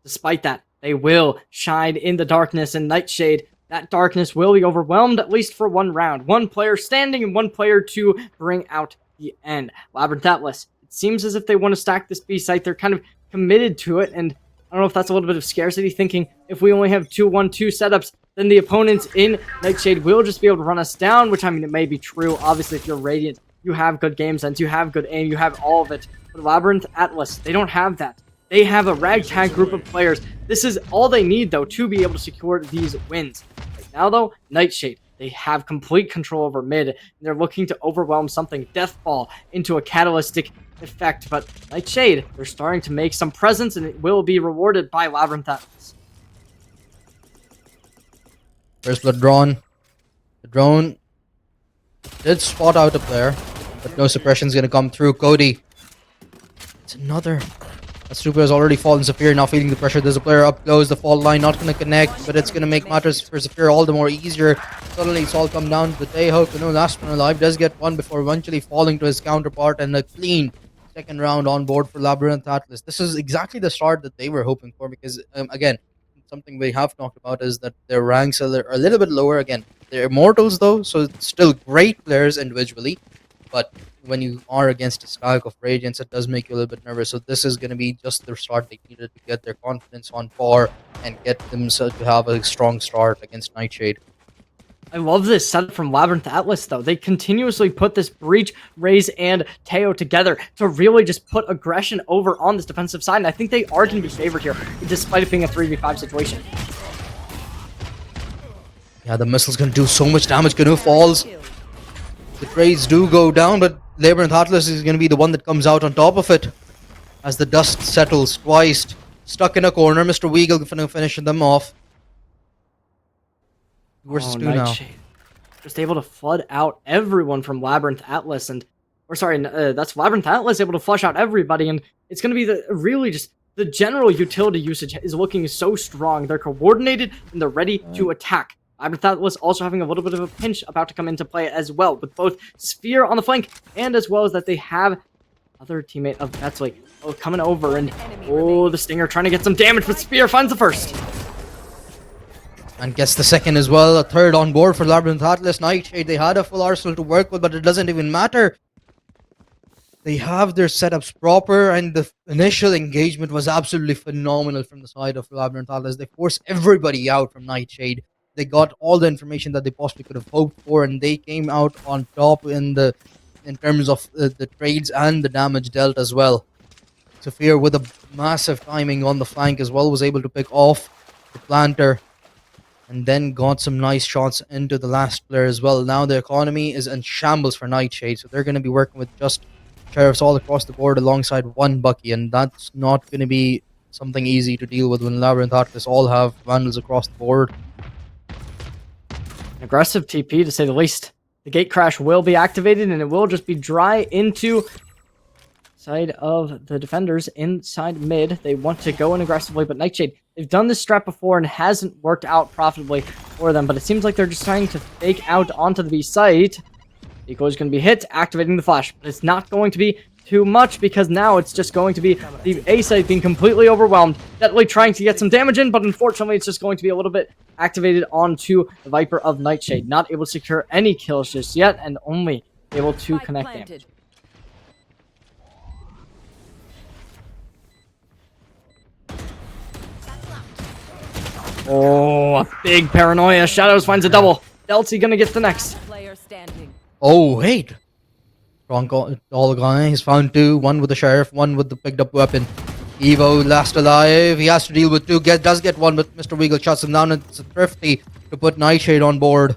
Speaker 3: despite that, they will shine in the darkness, and Nightshade, that darkness will be overwhelmed at least for one round. One player standing and one player to bring out the end. Labyrinth Atlas, it seems as if they want to stack this B site. They're kind of committed to it, and I don't know if that's a little bit of scarcity thinking. If we only have 2-1-2 setups, then the opponents in Nightshade will just be able to run us down, which I mean, it may be true. Obviously, if you're Radiant, you have good game sense, you have good aim, you have all of it. But Labyrinth Atlas, they don't have that. They have a ragtag group of players. This is all they need, though, to be able to secure these wins. Right now, though, Nightshade, they have complete control over mid. And they're looking to overwhelm something, Deathball, into a catalytic effect. But Nightshade, they're starting to make some presence, and it will be rewarded by Labyrinth Atlas.
Speaker 4: First blood drawn. The drone did spot out a player, but no suppression's gonna come through. Cody. It's another. That super has already fallen. Zafir now feeling the pressure. There's a player up close. The fault line not gonna connect, but it's gonna make matters for Zafir all the more easier. Suddenly it's all come down to the Taeho. You know, last one alive does get one before eventually falling to his counterpart, and a clean second round on board for Labyrinth Atlas. This is exactly the start that they were hoping for, because again, something we have talked about is that their ranks are a little bit lower. Again, they're immortals though, so it's still great players individually, but when you are against a stack of Radiants, it does make you a little bit nervous. So this is going to be just the start they needed to get their confidence on par and get themselves to have a strong start against Nightshade.
Speaker 3: I love this setup from Labyrinth Atlas, though. They continuously put this Breach, Raze, and Teo together to really just put aggression over on this defensive side, and I think they are going to be favored here, despite it being a 3v5 situation.
Speaker 4: Yeah, the missile's going to do so much damage. Gnu falls. The trades do go down, but Labyrinth Atlas is going to be the one that comes out on top of it. As the dust settles twice. Stuck in a corner, Mr. Weagle finishing them off. Versus 2 now.
Speaker 3: Nightshade. Just able to flood out everyone from Labyrinth Atlas, and that's Labyrinth Atlas able to flush out everybody, and it's going to be really just the general utility usage is looking so strong. They're coordinated and they're ready to attack. Labyrinth Atlas also having a little bit of a pinch about to come into play as well, with both Sphere on the flank and as well as that they have other teammate of Betsley coming over, and the Stinger trying to get some damage, but Spear finds the first.
Speaker 4: And gets the second as well. A third on board for Labyrinth Atlas. Nightshade, they had a full arsenal to work with, but it doesn't even matter. They have their setups proper, and the initial engagement was absolutely phenomenal from the side of Labyrinth Atlas. They forced everybody out from Nightshade. They got all the information that they possibly could have hoped for, and they came out on top in terms of the trades and the damage dealt as well. Zafir with a massive timing on the flank as well was able to pick off the planter, and then got some nice shots into the last player as well. Now the economy is in shambles for Nightshade, so they're going to be working with just sheriffs all across the board alongside one Bucky, and that's not going to be something easy to deal with when Labyrinth Atlas all have Vandals across the board.
Speaker 3: An aggressive TP, to say the least. The gate crash will be activated, and it will just be dry into side of the defenders inside mid. They want to go in aggressively, but Nightshade, they've done this strat before and hasn't worked out profitably for them, but it seems like they're just trying to fake out onto the B site. Eco is going to be hit, activating the flash, but it's not going to be too much because now it's just going to be the A site being completely overwhelmed, definitely trying to get some damage in, but unfortunately it's just going to be a little bit activated onto the Viper of Nightshade. Not able to secure any kills just yet, and only able to
Speaker 5: Spike
Speaker 3: connect
Speaker 5: planted.
Speaker 3: damage. Oh, a big paranoia. Shadows finds a double. Delty gonna get the next.
Speaker 5: Last player standing.
Speaker 4: Oh, wait. All gone. He's found two. One with the sheriff, one with the picked up weapon. Evo last alive. He has to deal with two. Does get one, but Mr. Weagle shuts him down. It's thrifty to put Nightshade on board.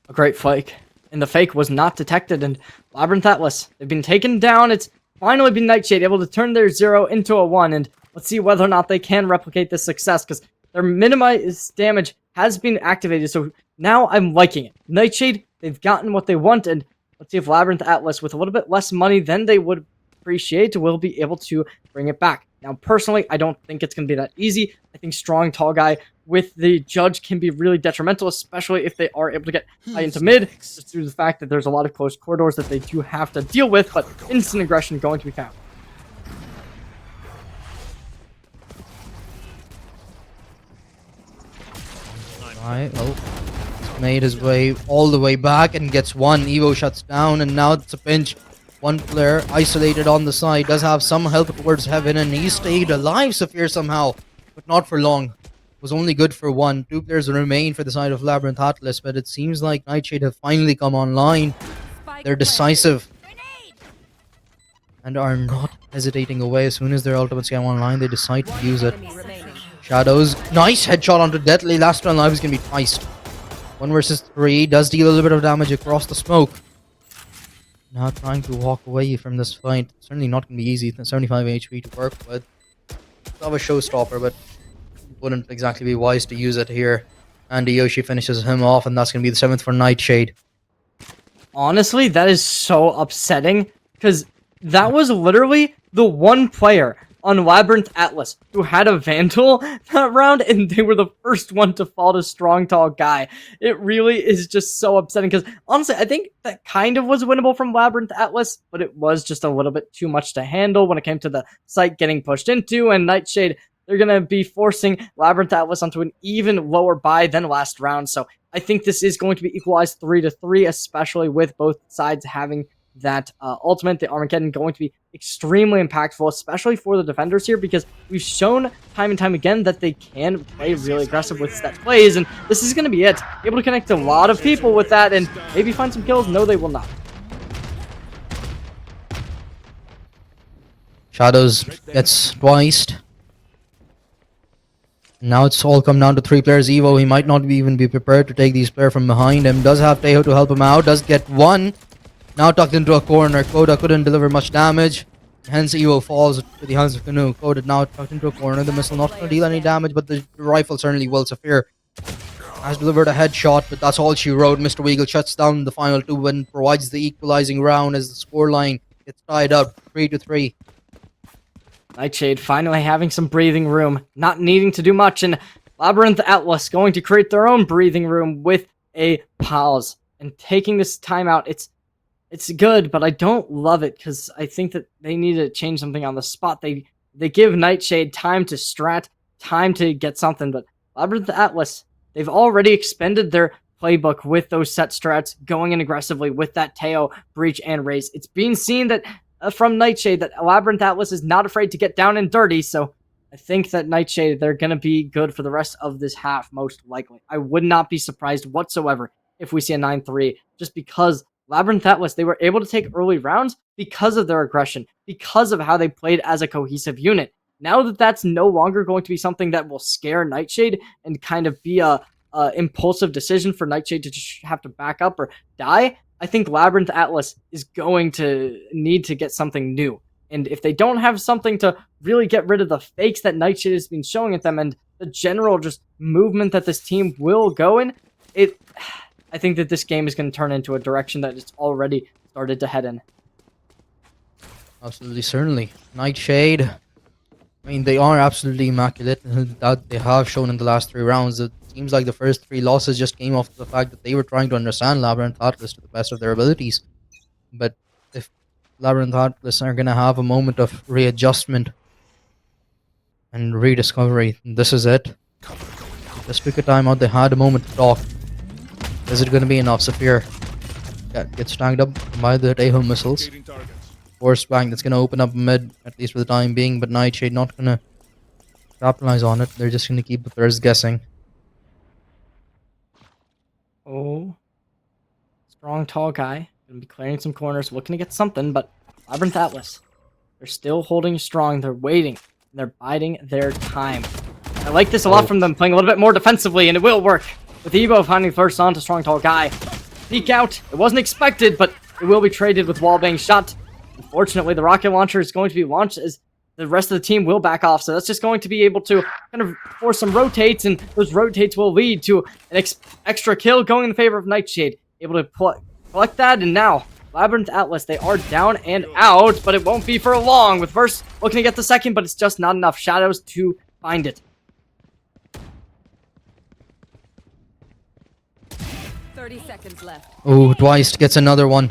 Speaker 3: A great fake. And the fake was not detected. And Labyrinth Atlas, they've been taken down. It's finally been Nightshade able to turn their 0 into a 1. And let's see whether or not they can replicate this success, because their minimized damage has been activated. So now I'm liking it. Nightshade, they've gotten what they want. And let's see if Labyrinth Atlas, with a little bit less money than they would appreciate, will be able to bring it back. Now, personally, I don't think it's going to be that easy. I think strong, tall guy with the judge can be really detrimental, especially if they are able to get high into mid, just due to the fact that there's a lot of close corridors that they do have to deal with, but instant aggression going to be found.
Speaker 4: Right, oh. He's made his way all the way back and gets one. Evo shuts down, and now it's a pinch. One player isolated on the side, does have some help towards heaven, and he stayed alive, Saphir, somehow, but not for long. Was only good for one. Two players remain for the side of Labyrinth Atlas, but it seems like Nightshade have finally come online.
Speaker 5: Spike
Speaker 4: They're decisive and are not hesitating away. As soon as their ultimates come online, they decide to use it.
Speaker 5: enemy remaining.
Speaker 4: Shadows, nice headshot onto Deathly. Last one alive is gonna be twice. 1 versus 3 does deal a little bit of damage across the smoke. Now trying to walk away from this fight. Certainly not gonna be easy. 75 HP to work with. It's not a showstopper, but wouldn't exactly be wise to use it here. And Yoshi finishes him off, and that's gonna be the 7th for Nightshade.
Speaker 3: Honestly, that is so upsetting, because that was literally the one player on Labyrinth Atlas who had a Vandal that round, and they were the first one to fall to strong, tall guy. It really is just so upsetting, because honestly, I think that kind of was winnable from Labyrinth Atlas, but it was just a little bit too much to handle when it came to the site getting pushed into, and Nightshade, they're going to be forcing Labyrinth Atlas onto an even lower buy than last round. So I think this is going to be equalized 3-3, especially with both sides having that ultimate. The Armageddon going to be extremely impactful, especially for the defenders here, because we've shown time and time again that they can play really aggressive with set plays, and this is going to be it. Able to connect a lot of people with that and maybe find some kills. No, they will not.
Speaker 4: Shadows gets twiced. Now it's all come down to 3 players. Evo, he might not even be prepared to take these players from behind him. Does have Tejo to help him out. Does get one. Now tucked into a corner. Koda couldn't deliver much damage. Hence Evo falls to the hands of Canoe. Koda now tucked into a corner. The missile not going to deal any damage, but the rifle certainly will. Saphir has delivered a headshot, but that's all she wrote. Mr. Weagle shuts down the final 2 and provides the equalizing round as the scoreline gets tied up 3-3.
Speaker 3: Nightshade finally having some breathing room, not needing to do much, and Labyrinth Atlas going to create their own breathing room with a pause. And taking this timeout, it's good, but I don't love it, because I think that they need to change something on the spot. They give Nightshade time to strat, time to get something, but Labyrinth Atlas, they've already expended their playbook with those set strats, going in aggressively with that Teo, Breach, and Raze. It's being seen that from Nightshade that Labyrinth Atlas is not afraid to get down and dirty, so I think that Nightshade, they're going to be good for the rest of this half, most likely. I would not be surprised whatsoever if we see a 9-3, just because Labyrinth Atlas, they were able to take early rounds because of their aggression, because of how they played as a cohesive unit. Now that that's no longer going to be something that will scare Nightshade and kind of be a impulsive decision for Nightshade to just have to back up or die, I think Labyrinth Atlas is going to need to get something new. And if they don't have something to really get rid of the fakes that Nightshade has been showing at them and the general just movement that this team will go in, I think that this game is going to turn into a direction that it's already started to head in.
Speaker 4: Absolutely, certainly. Nightshade. I mean, they are absolutely immaculate. That they have shown in the last 3 rounds. It seems like the first 3 losses just came off the fact that they were trying to understand Labyrinth Atlas to the best of their abilities. But if Labyrinth Atlas are going to have a moment of readjustment and rediscovery, this is it. Just took a time out. They had a moment to talk. Is it going to be enough? Saphir gets tagged up by the Tahoe missiles.
Speaker 6: Locating targets.
Speaker 4: Force bank that's going to open up mid, at least for the time being, but Nightshade not going to capitalize on it. They're just going to keep the players guessing.
Speaker 3: Oh. Strong, tall guy. Gonna be clearing some corners, looking to get something, but Labyrinth Atlas, they're still holding strong. They're waiting. And they're biding their time. I like this a lot from them, playing a little bit more defensively, and it will work. With Evo finding first on to strong, tall guy. Peek out. It wasn't expected, but it will be traded with wallbang shot. Unfortunately, the rocket launcher is going to be launched as the rest of the team will back off. So that's just going to be able to kind of force some rotates, and those rotates will lead to an extra kill going in favor of Nightshade. Able to collect that, and now Labyrinth Atlas, they are down and out, but it won't be for long. With first looking to get the second, but it's just not enough shadows to find it.
Speaker 5: 30 seconds left.
Speaker 4: Oh, Twice gets another one.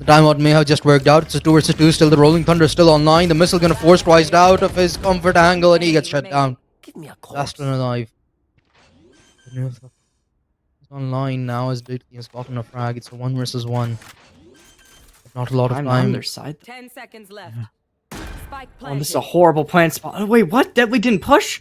Speaker 4: The timeout may have just worked out. It's a 2 vs 2. Still, the Rolling Thunder is still online. The missile gonna force Twice out of his comfort angle, and he gets shut down.
Speaker 7: Give me a call.
Speaker 4: Last one alive. He's online now as Big Team has gotten a frag. It's a 1 vs 1. Not a lot of
Speaker 3: I'm on
Speaker 4: time.
Speaker 3: their side.
Speaker 5: 10 seconds left. Spike
Speaker 3: Oh,
Speaker 5: planted.
Speaker 3: this is a horrible plant spot. Oh, wait, what? Deadly didn't push?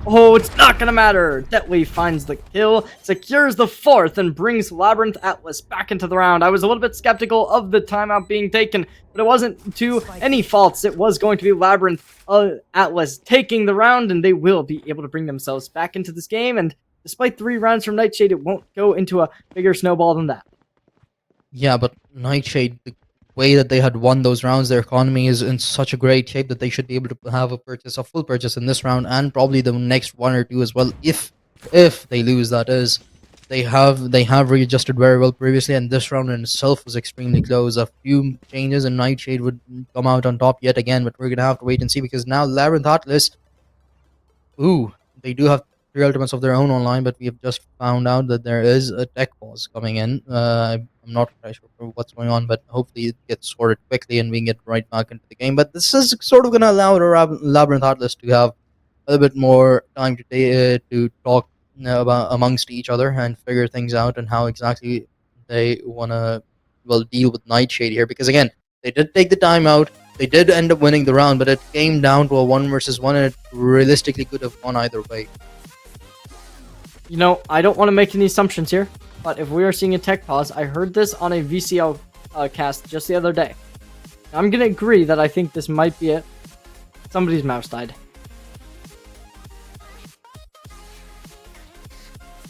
Speaker 3: Oh, it's not gonna matter. Deadly finds the kill, secures the 4th, and brings Labyrinth Atlas back into the round. I was a little bit skeptical of the timeout being taken, but it wasn't to any faults. It was going to be Labyrinth Atlas taking the round, and they will be able to bring themselves back into this game. And despite 3 rounds from Nightshade, it won't go into a bigger snowball than that.
Speaker 4: Yeah, but Nightshade, the way that they had won those rounds, their economy is in such a great shape that they should be able to have a full purchase in this round, and probably the next 1 or 2 as well. If they lose, that is, they have readjusted very well previously, and this round in itself was extremely close. A few changes and Nightshade would come out on top yet again, but we're gonna have to wait and see, because now Labyrinth Atlas, they do have 3 ultimates of their own online, but we have just found out that there is a tech pause coming in. I'm not quite sure what's going on, but hopefully it gets sorted quickly and we can get right back into the game. But this is sort of going to allow the Labyrinth Atlas to have a little bit more time to talk about amongst each other and figure things out, and how exactly they want to deal with Nightshade here. Because again, they did take the time out. They did end up winning the round, but it came down to a 1 vs 1, and it realistically could have gone either way.
Speaker 3: You know, I don't want to make any assumptions here, but if we are seeing a tech pause, I heard this on a VCL cast just the other day. I'm going to agree that I think this might be it. Somebody's mouse died.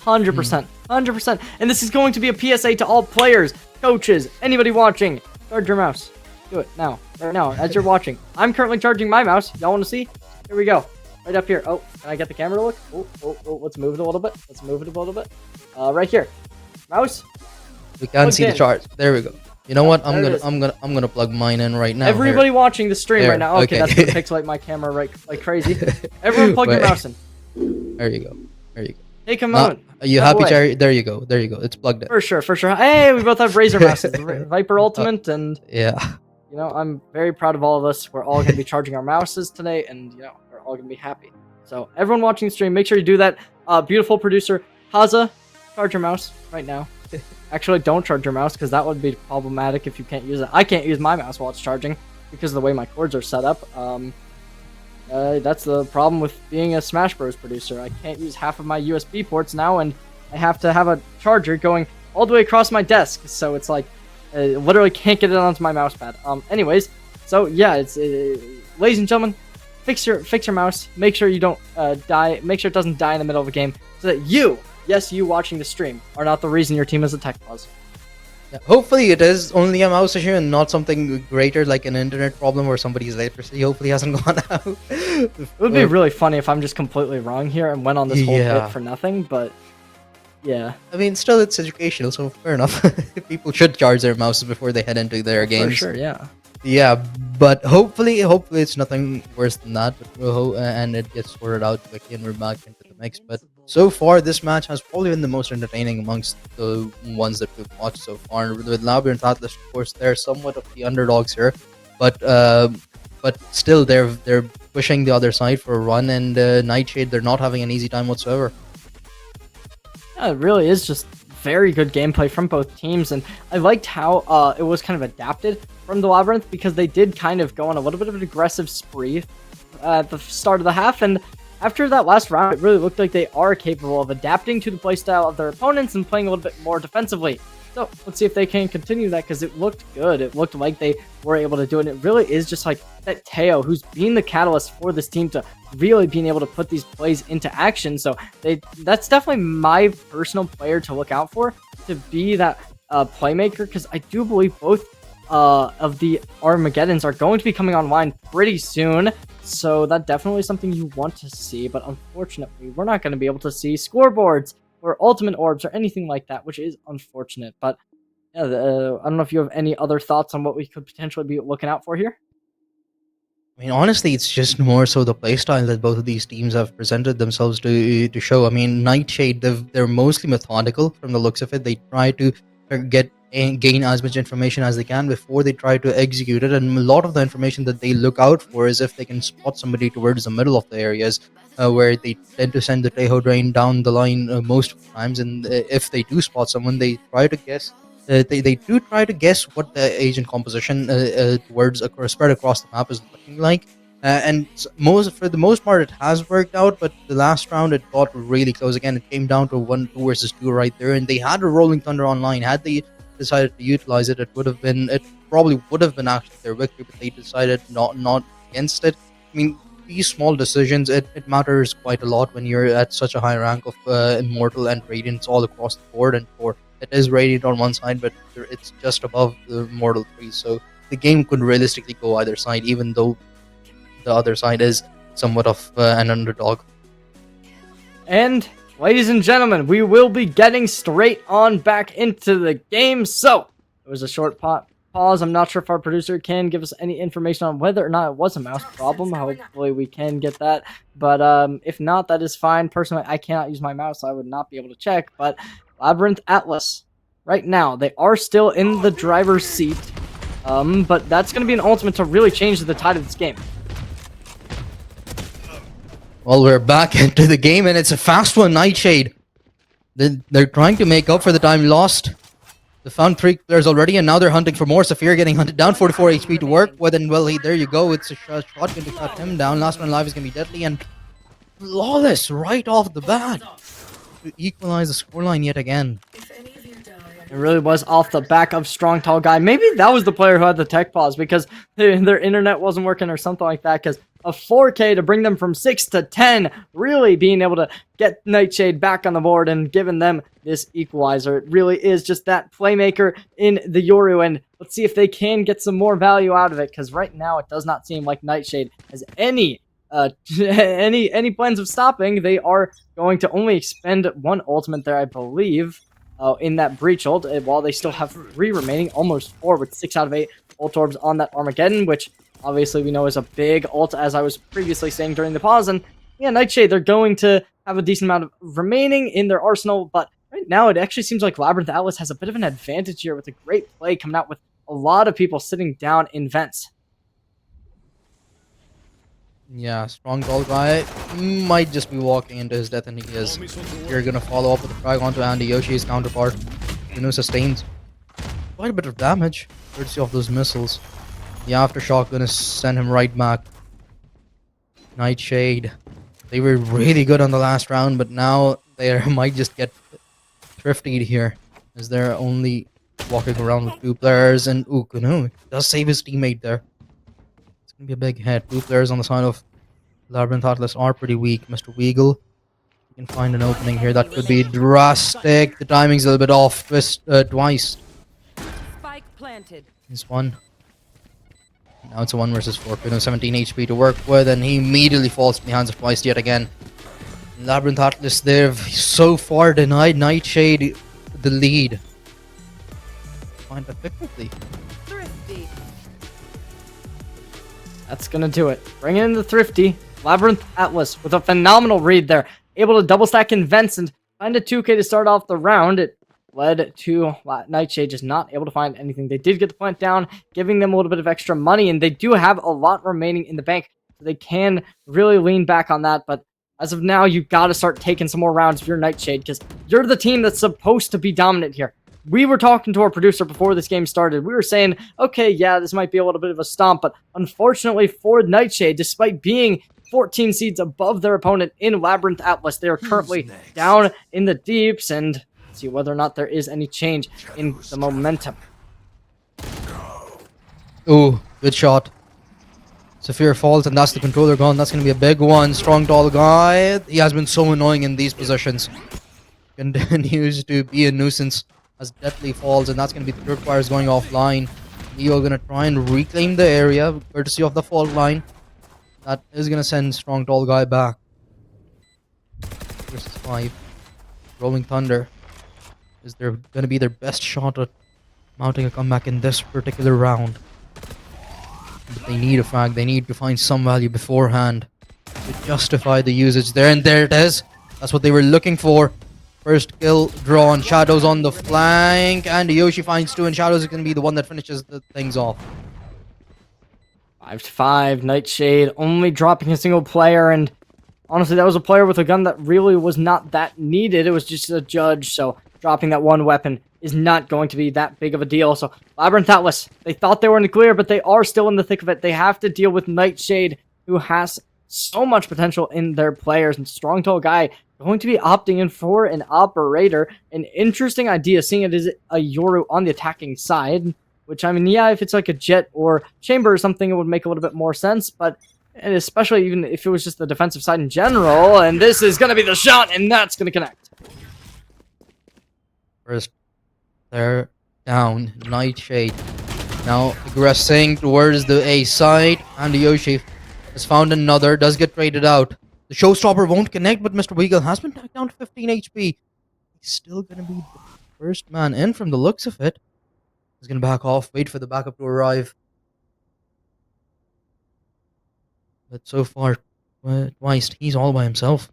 Speaker 3: 100%. 100%. And this is going to be a PSA to all players, coaches, anybody watching. Charge your mouse. Do it now. Right now, as you're watching. I'm currently charging my mouse. Y'all want to see? Here we go. Right up here. Oh, can I get the camera to look? Oh, let's move it a little bit. Let's move it a little bit. Right here. Mouse.
Speaker 4: We can't see the
Speaker 3: in.
Speaker 4: chart. There we go. You know what?
Speaker 3: There it
Speaker 4: I'm gonna plug mine in right now.
Speaker 3: Everybody
Speaker 4: here.
Speaker 3: watching the stream
Speaker 4: There,
Speaker 3: right now. Okay,
Speaker 4: okay.
Speaker 3: that's gonna pixelate my camera like crazy. Everyone plug your
Speaker 4: Wait.
Speaker 3: mouse in.
Speaker 4: There you go. There you go.
Speaker 3: Take a moment.
Speaker 4: Are you
Speaker 3: Step
Speaker 4: happy,
Speaker 3: away.
Speaker 4: Cherry? There you go. There you go. It's plugged in.
Speaker 3: For sure. Hey, we both have Razer mouses. Viper Ultimate, and
Speaker 4: Yeah.
Speaker 3: you know, I'm very proud of all of us. We're all gonna be charging our mouses today, and you know, we're all gonna be happy. So everyone watching the stream, make sure you do that. Beautiful producer Haza, charge your mouse right now. Actually, don't charge your mouse, because that would be problematic if you can't use it. I can't use my mouse while it's charging because of the way my cords are set up. That's the problem with being a Smash Bros producer. I can't use half of my USB ports now, and I have to have a charger going all the way across my desk. So it's like, literally can't get it onto my mouse pad. Anyways, so yeah, it's ladies and gentlemen, fix your mouse. Make sure you don't die. Make sure it doesn't die in the middle of a game, so that you watching the stream are not the reason your team is a tech pause.
Speaker 4: Yeah, hopefully it is only a mouse issue and not something greater like an internet problem where somebody's literacy hopefully hasn't gone out.
Speaker 3: It would be really funny if I'm just completely wrong here and went on this whole
Speaker 4: Yeah.
Speaker 3: bit for nothing, but Yeah,
Speaker 4: I mean, still, it's educational, so fair enough. People should charge their mouses before they head into their
Speaker 3: for
Speaker 4: games.
Speaker 3: sure. Yeah.
Speaker 4: Yeah, but hopefully it's nothing worse than that. But and it gets sorted out quickly, and we're back into the mix. But so far, this match has probably been the most entertaining amongst the ones that we've watched so far. With Labyrinth Atlas, of course, they're somewhat of the underdogs here, but still, they're pushing the other side for a run. And Nightshade, they're not having an easy time whatsoever.
Speaker 3: Yeah, it really is just very good gameplay from both teams, and I liked how it was kind of adapted from the Labyrinth, because they did kind of go on a little bit of an aggressive spree at the start of the half, and after that last round, it really looked like they are capable of adapting to the playstyle of their opponents and playing a little bit more defensively. So let's see if they can continue that, because it looked good. It looked like they were able to do it. And it really is just like that Teo, who's been the catalyst for this team to really being able to put these plays into action. So that's definitely my personal player to look out for, to be that playmaker, because I do believe both of the Armageddons are going to be coming online pretty soon. So that definitely is something you want to see. But unfortunately, we're not going to be able to see scoreboards or ultimate orbs or anything like that, which is unfortunate. But yeah, I don't know if you have any other thoughts on what we could potentially be looking out for here.
Speaker 4: I mean, honestly, it's just more so the playstyle that both of these teams have presented themselves to show. I mean, Nightshade, they're mostly methodical from the looks of it. They try to get and gain as much information as they can before they try to execute it. And a lot of the information that they look out for is if they can spot somebody towards the middle of the areas, where they tend to send the Tejo Drain down the line most of the times. And if they do spot someone, they try to guess. They do try to guess what the agent composition towards spread across the map is looking like. And for the most part, it has worked out. But the last round, it got really close again. It came down to 2 versus 2 right there, and they had a Rolling Thunder online. Had they decided to utilize it, it probably would have been actually their victory. But they decided not against it. I mean, these small decisions, it matters quite a lot when you're at such a high rank of Immortal and Radiance all across the board. And for it is Radiant on one side, but it's just above the Immortal 3. So the game could realistically go either side, even though the other side is somewhat of an underdog.
Speaker 3: And ladies and gentlemen, we will be getting straight on back into the game. So it was a short pause. I'm not sure if our producer can give us any information on whether or not it was a mouse problem. Hopefully we can get that, but if not, that is fine. Personally, I cannot use my mouse, so I would not be able to check. But Labyrinth Atlas, right now, they are still in the driver's seat, but that's going to be an ultimate to really change the tide of this game.
Speaker 4: Well, we're back into the game, and it's a fast one, Nightshade. They're trying to make up for the time lost. They found 3 players already, and now they're hunting for more. Saphir getting hunted down, 44 HP to work with, and well, there you go. It's a shotgun to shut him down. Last one alive is going to be deadly, and flawless right off the bat to equalize the scoreline yet again.
Speaker 3: It really was off the back of Strong Tall Guy. Maybe that was the player who had the tech pause because their internet wasn't working or something like that, because a 4K to bring them from 6 to 10, really being able to get Nightshade back on the board and giving them this equalizer. It really is just that playmaker in the Yoru, and let's see if they can get some more value out of it, because right now it does not seem like Nightshade has any plans of stopping. They are going to only expend 1 ultimate there, I believe, in that breach ult, while they still have 3 remaining, almost 4, with 6 out of 8 ult orbs on that Armageddon, which obviously we know is a big ult, as I was previously saying during the pause. And yeah, Nightshade, they're going to have a decent amount of remaining in their arsenal, but right now it actually seems like Labyrinth Atlas has a bit of an advantage here with a great play coming out with a lot of people sitting down in vents.
Speaker 4: Yeah, Strong Tall Guy might just be walking into his death, and he is. You're gonna follow up with a frag onto Andy Yoshi's counterpart. Sustains quite a bit of damage, courtesy of those missiles. The Aftershock gonna send him right back. Nightshade, they were really good on the last round, but now they might just get thriftied here, as they're only walking around with 2 players, and Kunu does save his teammate there. It's gonna be a big hit. 2 players on the side of Labyrinth Atlas are pretty weak. Mr. Weagle, you can find an opening here that could be drastic. The timing's a little bit off. Twist twice.
Speaker 5: Spike planted.
Speaker 4: This one. Now it's a 1 versus 4. Kuno 17 HP to work with, and he immediately falls in the hands of Twice yet again. Labyrinth Atlas, they've so far denied Nightshade the lead. Find that pick quickly.
Speaker 5: Thrifty.
Speaker 3: That's gonna do it. Bringing in the Thrifty. Labyrinth Atlas with a phenomenal read there. Able to double stack in vents and find a 2k to start off the round. It led to Nightshade just not able to find anything. They did get the plant down, giving them a little bit of extra money, and they do have a lot remaining in the bank, so they can really lean back on that. But as of now, you got to start taking some more rounds if you're Nightshade, because you're the team that's supposed to be dominant here. We were talking to our producer before this game started. We were saying, okay, yeah, this might be a little bit of a stomp, but unfortunately for Nightshade, despite being 14 seeds above their opponent in Labyrinth Atlas, they are currently down in the deeps, and see whether or not there is any change in the momentum.
Speaker 4: Ooh, good shot. Saphir falls, and that's the controller gone. That's going to be a big one. Strong, tall guy. He has been so annoying in these positions. Continues to be a nuisance as Deathly falls, and that's going to be the tripwires going offline. Leo going to try and reclaim the area, courtesy of the fault line. That is going to send Strong, tall guy back. Versus 5. Rolling Thunder. Is there going to be their best shot at mounting a comeback in this particular round? But they need a frag. They need to find some value beforehand to justify the usage there. And there it is. That's what they were looking for. First kill drawn. Shadows on the flank. And Yoshi finds 2. And Shadows is going to be the one that finishes the things off.
Speaker 3: 5-5. Nightshade only dropping a single player. And honestly, that was a player with a gun that really was not that needed. It was just a judge. So dropping that one weapon is not going to be that big of a deal. So Labyrinth Atlas, they thought they were in the clear, but they are still in the thick of it. They have to deal with Nightshade, who has so much potential in their players. And Strong Tall Guy going to be opting in for an operator. An interesting idea, seeing it is a Yoru on the attacking side. Which, I mean, yeah, if it's like a Jet or Chamber or something, it would make a little bit more sense. But and especially even if it was just the defensive side in general. And this is going to be the shot, and that's going to connect.
Speaker 4: First, they're down. Nightshade now aggressing towards the A side, and Yoshi has found another. Does get traded out. The showstopper won't connect, but Mr. Weagle has been tagged down to 15 HP. He's still gonna be the first man in from the looks of it. He's gonna back off, wait for the backup to arrive. But so far, twice he's all by himself.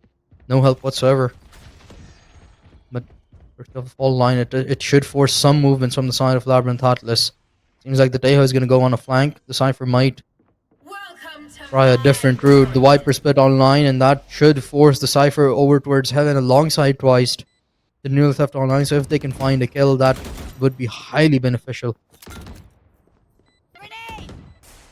Speaker 4: No help whatsoever. But for the fall line, it should force some movements from the side of Labyrinth Atlas. Seems like the Deho is going to go on a flank. The Cypher might try a different route. The Viper split online, and that should force the Cypher over towards Heaven alongside Twice. The Neural Theft online, so if they can find a kill, that would be highly beneficial.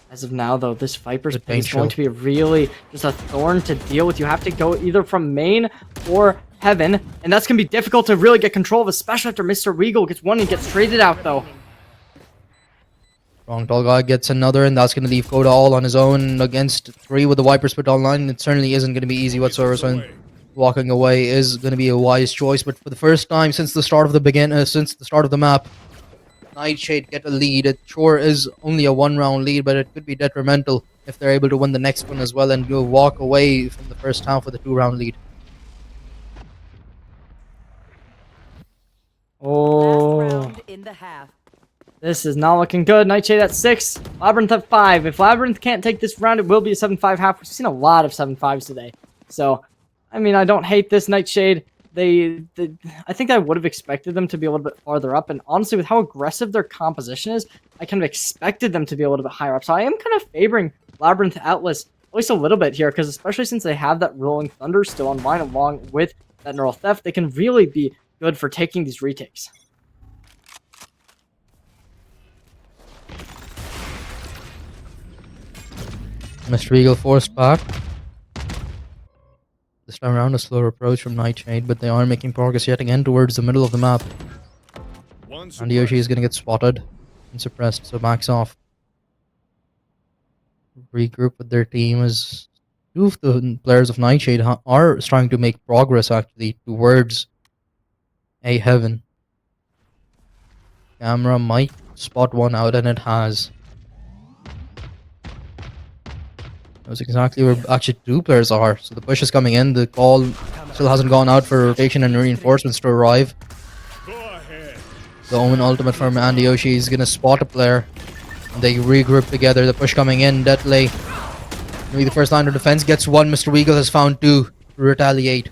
Speaker 3: As of now, though, this Viper's pit is going to be really just a thorn to deal with. You have to go either from main or Heaven, and that's going to be difficult to really get control of, especially after Mr. Weagle gets one and gets traded out, though.
Speaker 4: Strong Tall Guy gets another, and that's going to leave Koda all on his own against 3 with the Viper split online. It certainly isn't going to be easy whatsoever, so walking away is going to be a wise choice. But for the first time since the start of the map, Nightshade get a lead. It sure is only a 1-round lead, but it could be detrimental if they're able to win the next one as well and go walk away from the first half with a 2-round lead.
Speaker 3: Oh,
Speaker 5: Last round in the half.
Speaker 3: this is not looking good. Nightshade at 6, Labyrinth at 5. If Labyrinth can't take this round, it will be a 7-5 half. We've seen a lot of 7-5s today. So, I mean, I don't hate this Nightshade. I think I would have expected them to be a little bit farther up, and honestly, with how aggressive their composition is, I kind of expected them to be a little bit higher up. So I am kind of favoring Labyrinth Atlas at least a little bit here, because especially since they have that Rolling Thunder still online along with that Neural Theft, they can really be good for taking these retakes.
Speaker 4: Mr. Eagle forced back. This time around, a slower approach from Nightshade, but they are making progress yet again towards the middle of the map. And Yoshi is going to get spotted and suppressed, so backs off. Regroup with their team as 2 of the players of Nightshade are trying to make progress actually towards a Heaven. Camera might spot one out, and it has. That's exactly where actually 2 players are. So the push is coming in. The call still hasn't gone out for rotation and reinforcements to arrive.
Speaker 6: Go ahead.
Speaker 4: The Omen ultimate from Andy Yoshi is gonna spot a player. And they regroup together. The push coming in, deadly. Maybe the first line of defense gets one. Mr. Weagle has found two to retaliate.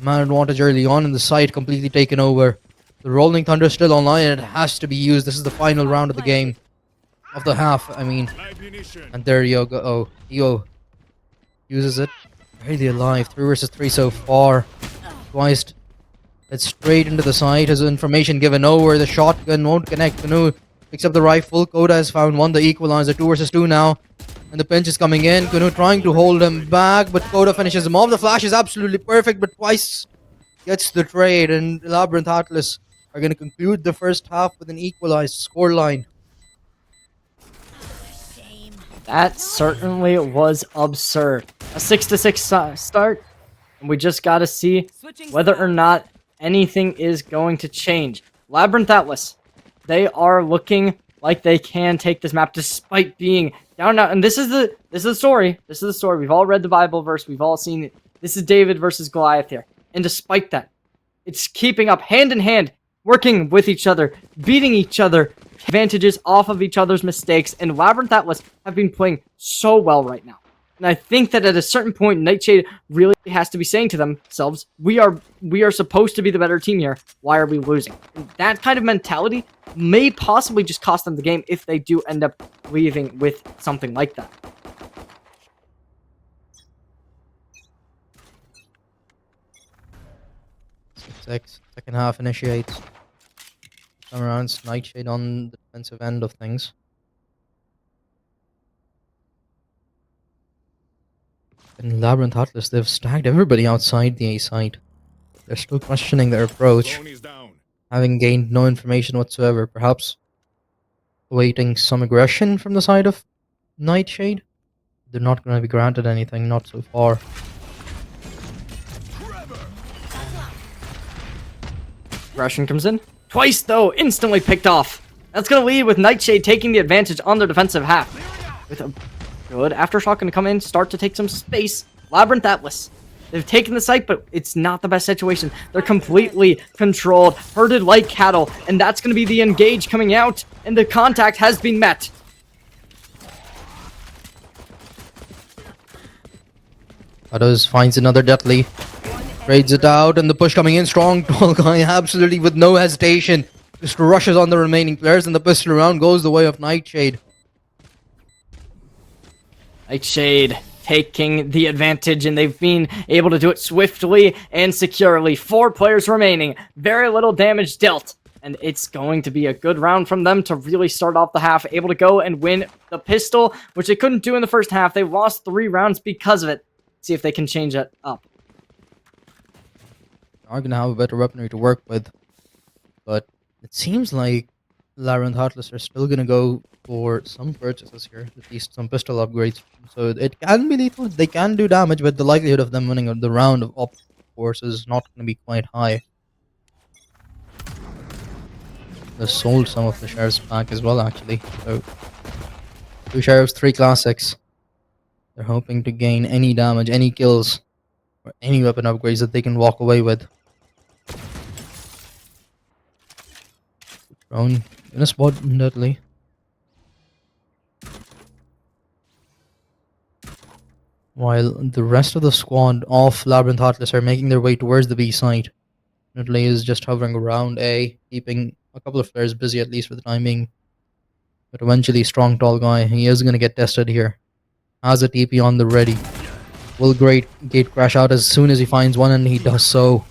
Speaker 4: Man advantage early on in the site, completely taken over. The Rolling Thunder still online and it has to be used. This is the final round of the game. Of the half, I mean.
Speaker 6: Live munition.
Speaker 4: And there you go. Oh, Eo uses it. Barely alive. 3 versus 3 so far. Twice. It's straight into the side. Has information given over. The shotgun won't connect. Canoe picks up the rifle. Koda has found one. The equalizer. 2 versus 2 now. And the pinch is coming in. Kunu trying to hold him back, but Koda finishes him off. The flash is absolutely perfect, but twice gets the trade. And Labyrinth Atlas are going to conclude the first half with an equalized scoreline.
Speaker 3: That certainly was absurd. A 6-6 start, and we just got to see whether or not anything is going to change. Labyrinth Atlas, they are looking like they can take this map despite being down now. And this is the story. This is the story. We've all read the Bible verse. We've all seen it. This is David versus Goliath here. And despite that, it's keeping up hand in hand, working with each other, beating each other, advantages off of each other's mistakes, and Labyrinth Atlas have been playing so well right now. And I think that at a certain point, Nightshade really has to be saying to themselves, we are supposed to be the better team here. Why are we losing? And that kind of mentality may possibly just cost them the game if they do end up leaving with something like that.
Speaker 4: Second half initiates. Come around, Nightshade on the defensive end of things. In Labyrinth Atlas, they've stacked everybody outside the A side. They're still questioning their approach,
Speaker 6: Drone is down.
Speaker 4: having gained no information whatsoever. Perhaps awaiting some aggression from the side of Nightshade. They're not going to be granted anything, not so far.
Speaker 3: Aggression comes in. Twice, though, instantly picked off. That's going to lead with Nightshade taking the advantage on their defensive half. With a good aftershock going to come in, start to take some space. Labyrinth Atlas. They've taken the site, but it's not the best situation. They're completely controlled, herded like cattle, and that's going to be the engage coming out, and the contact has been met.
Speaker 4: Shadows finds another deadly. Trades it out, and the push coming in strong. Tall guy absolutely with no hesitation. Just rushes on the remaining players, and the pistol round goes the way of Nightshade.
Speaker 3: Nightshade taking the advantage, and they've been able to do it swiftly and securely. 4 players remaining, very little damage dealt, and it's going to be a good round from them to really start off the half, able to go and win the pistol, which they couldn't do in the first half. They lost 3 rounds because of it. See if they can change it up.
Speaker 4: Are going to have a better weaponry to work with, but it seems like Labyrinth Atlas are still going to go for some purchases here, at least some pistol upgrades. So it can be lethal, they can do damage, but the likelihood of them winning the round of up force is not going to be quite high. They sold some of the sheriff's pack as well, actually. So 2 sheriffs, 3 classics. They're hoping to gain any damage, any kills, or any weapon upgrades that they can walk away with. Drone in a spot, deadly. While the rest of the squad of Labyrinth Atlas are making their way towards the B side. Deadly is just hovering around A, keeping a couple of players busy at least for the time being. But eventually, strong tall guy, he is going to get tested here. Has a TP on the ready. Will gate crash out as soon as he finds one, and he does so.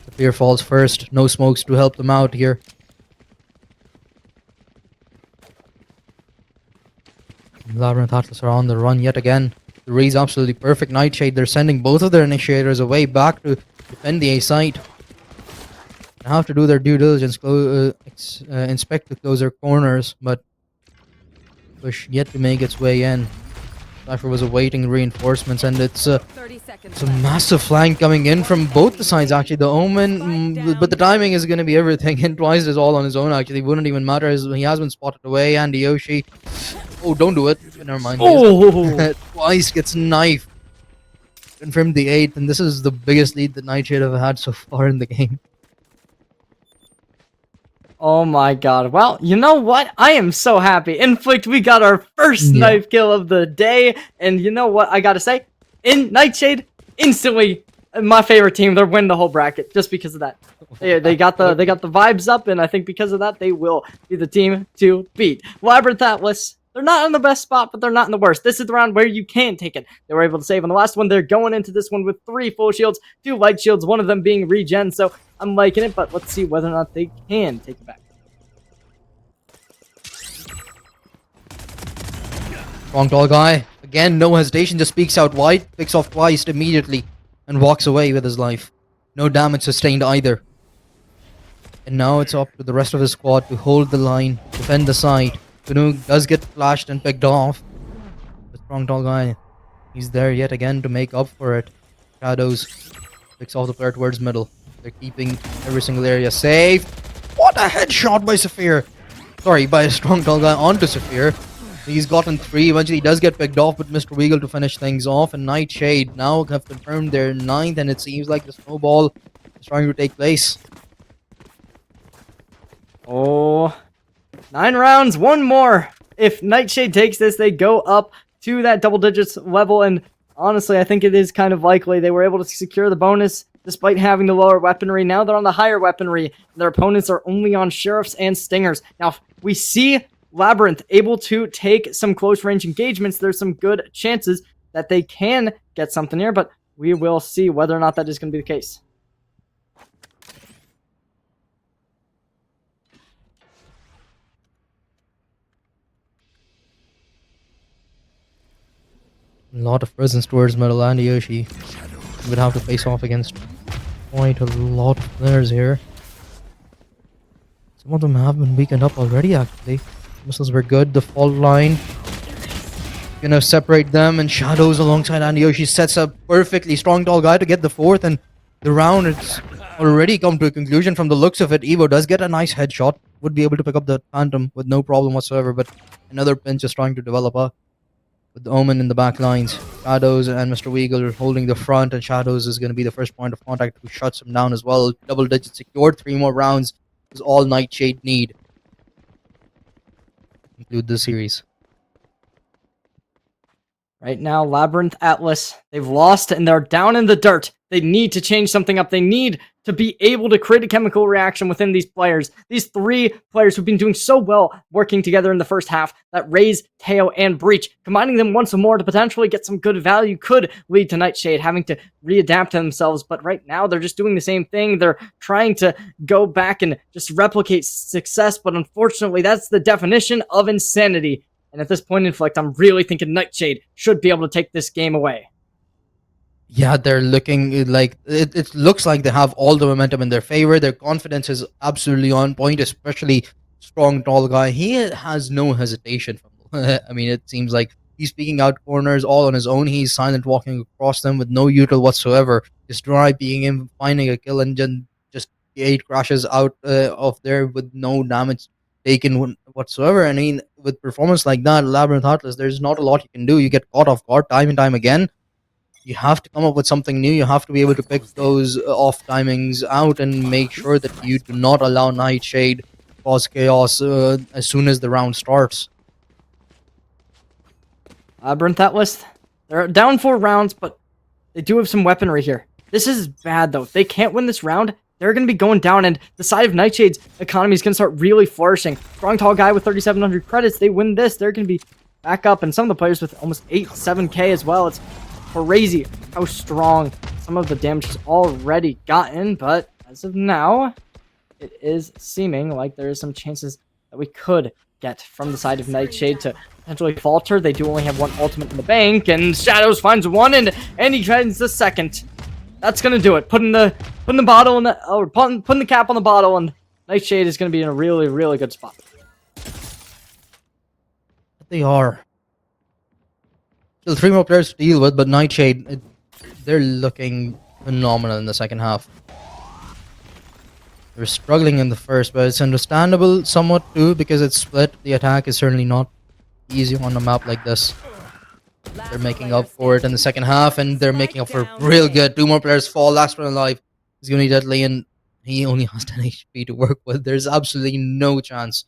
Speaker 4: The fear falls first. No smokes to help them out here. Labyrinth Atlas are on the run yet again. The raid's absolutely perfect. Nightshade, they're sending both of their initiators away back to defend the A site. They have to do their due diligence, inspect the closer corners, but push yet to make its way in. Cypher was awaiting reinforcements, and it's a
Speaker 5: 30 seconds.
Speaker 4: it's a massive flank coming in from both the sides, actually. The Omen, but the timing is going to be everything. And Twice is all on his own, actually. It wouldn't even matter. He has been spotted away. And Yoshi. Oh, don't do it. Never mind.
Speaker 3: Oh!
Speaker 4: Twice gets knifed. confirmed the 8th, and this is the biggest lead that Nightshade have had so far in the game.
Speaker 3: Oh my god. Well, you know what? I am so happy. Inflict, we got our first knife kill of the day. And you know what I gotta say? In Nightshade, instantly my favorite team. They're winning the whole bracket just because of that. They got the vibes up, and I think because of that, they will be the team to beat. Labyrinth Atlas, they're not in the best spot, but they're not in the worst. This is the round where you can take it. They were able to save on the last one. They're going into this one with 3 full shields, 2 light shields, one of them being regen. So I'm liking it, but let's see whether or not they can take it back.
Speaker 4: Strong tall guy. Again, no hesitation, just speaks out wide, picks off twice immediately, and walks away with his life. No damage sustained either. And now it's up to the rest of his squad to hold the line, defend the side. Canoe does get flashed and picked off. The strong tall guy, he's there yet again to make up for it. Shadows picks off the player towards middle. They're keeping every single area safe. What a headshot by Saphir! Sorry, by a strong tall guy onto Saphir. He's gotten 3, eventually he does get picked off with Mr. Weagle to finish things off, and Nightshade now have confirmed their 9th, and it seems like the snowball is trying to take place.
Speaker 3: Oh, 9 rounds, 1 more. If Nightshade takes this, they go up to that double digits level, and honestly, I think it is kind of likely they were able to secure the bonus despite having the lower weaponry. Now they're on the higher weaponry. Their opponents are only on Sheriffs and Stingers. Now, we see Labyrinth able to take some close range engagements. There's some good chances that they can get something here, but we will see whether or not that is going to be the case.
Speaker 4: A lot of presence towards middle, and Yoshi would have to face off against quite a lot of players here. Some of them have been weakened up already, actually. Missiles were good. The fault line gonna separate them, and Shadows alongside Andy Yoshi sets up perfectly. Strong tall guy to get the 4th, and the round it's already come to a conclusion from the looks of it. Evo does get a nice headshot, would be able to pick up the Phantom with no problem whatsoever, but another pinch is trying to develop up with the Omen in the back lines. Shadows and Mr. Weagle holding the front, and Shadows is going to be the first point of contact who shuts him down as well. Double digits secured, 3 more rounds is all Nightshade need. Include the series.
Speaker 3: Right now, Labyrinth Atlas, they've lost and they're down in the dirt. They need to change something up. They need to be able to create a chemical reaction within these players. These 3 players who've been doing so well working together in the first half, that Raze, Teo, and Breach, combining them once more to potentially get some good value could lead to Nightshade having to readapt themselves. But right now, they're just doing the same thing. They're trying to go back and just replicate success. But unfortunately, that's the definition of insanity. And at this point in Inflict, I'm really thinking Nightshade should be able to take this game away.
Speaker 4: Yeah, they're looking like it looks like they have all the momentum in their favor. Their confidence is absolutely on point, especially strong tall guy. He has no hesitation from I mean, it seems like he's speaking out corners all on his own. He's silent walking across them with no util whatsoever. Just dry being him, finding a kill, and then just 8 crashes out of there with no damage taken whatsoever. I mean, with performance like that, Labyrinth Atlas, there's not a lot you can do. You get caught off guard time and time again. You have to come up with something new. You have to be able to pick those off timings out and make sure that you do not allow Nightshade to cause chaos as soon as the round starts.
Speaker 3: Labyrinth Atlas, they're down 4 rounds, but they do have some weaponry here. This is bad, though. They can't win this round. They're going to be going down, and the side of Nightshade's economy is going to start really flourishing. Strong tall guy with 3,700 credits. They win this, they're going to be back up, and some of the players with almost 7K as well. It's crazy how strong some of the damage has already gotten, but as of now, it is seeming like there is some chances that we could get from the side of Nightshade to potentially falter. They do only have 1 ultimate in the bank, and Shadows finds 1, and he finds the 2nd. That's gonna do it. Putting the bottle in the, or putting the cap on the bottle, and Nightshade is gonna be in a really, really good spot.
Speaker 4: They are. Still 3 more players to deal with, but Nightshade, they're looking phenomenal in the second half. They're struggling in the first, but it's understandable somewhat too, because it's split. The attack is certainly not easy on a map like this. they're making up for it in the second half, and they're making up for it real good. 2 more players fall. Last one alive is going to be Deadly, and he only has 10 HP to work with. There's absolutely no chance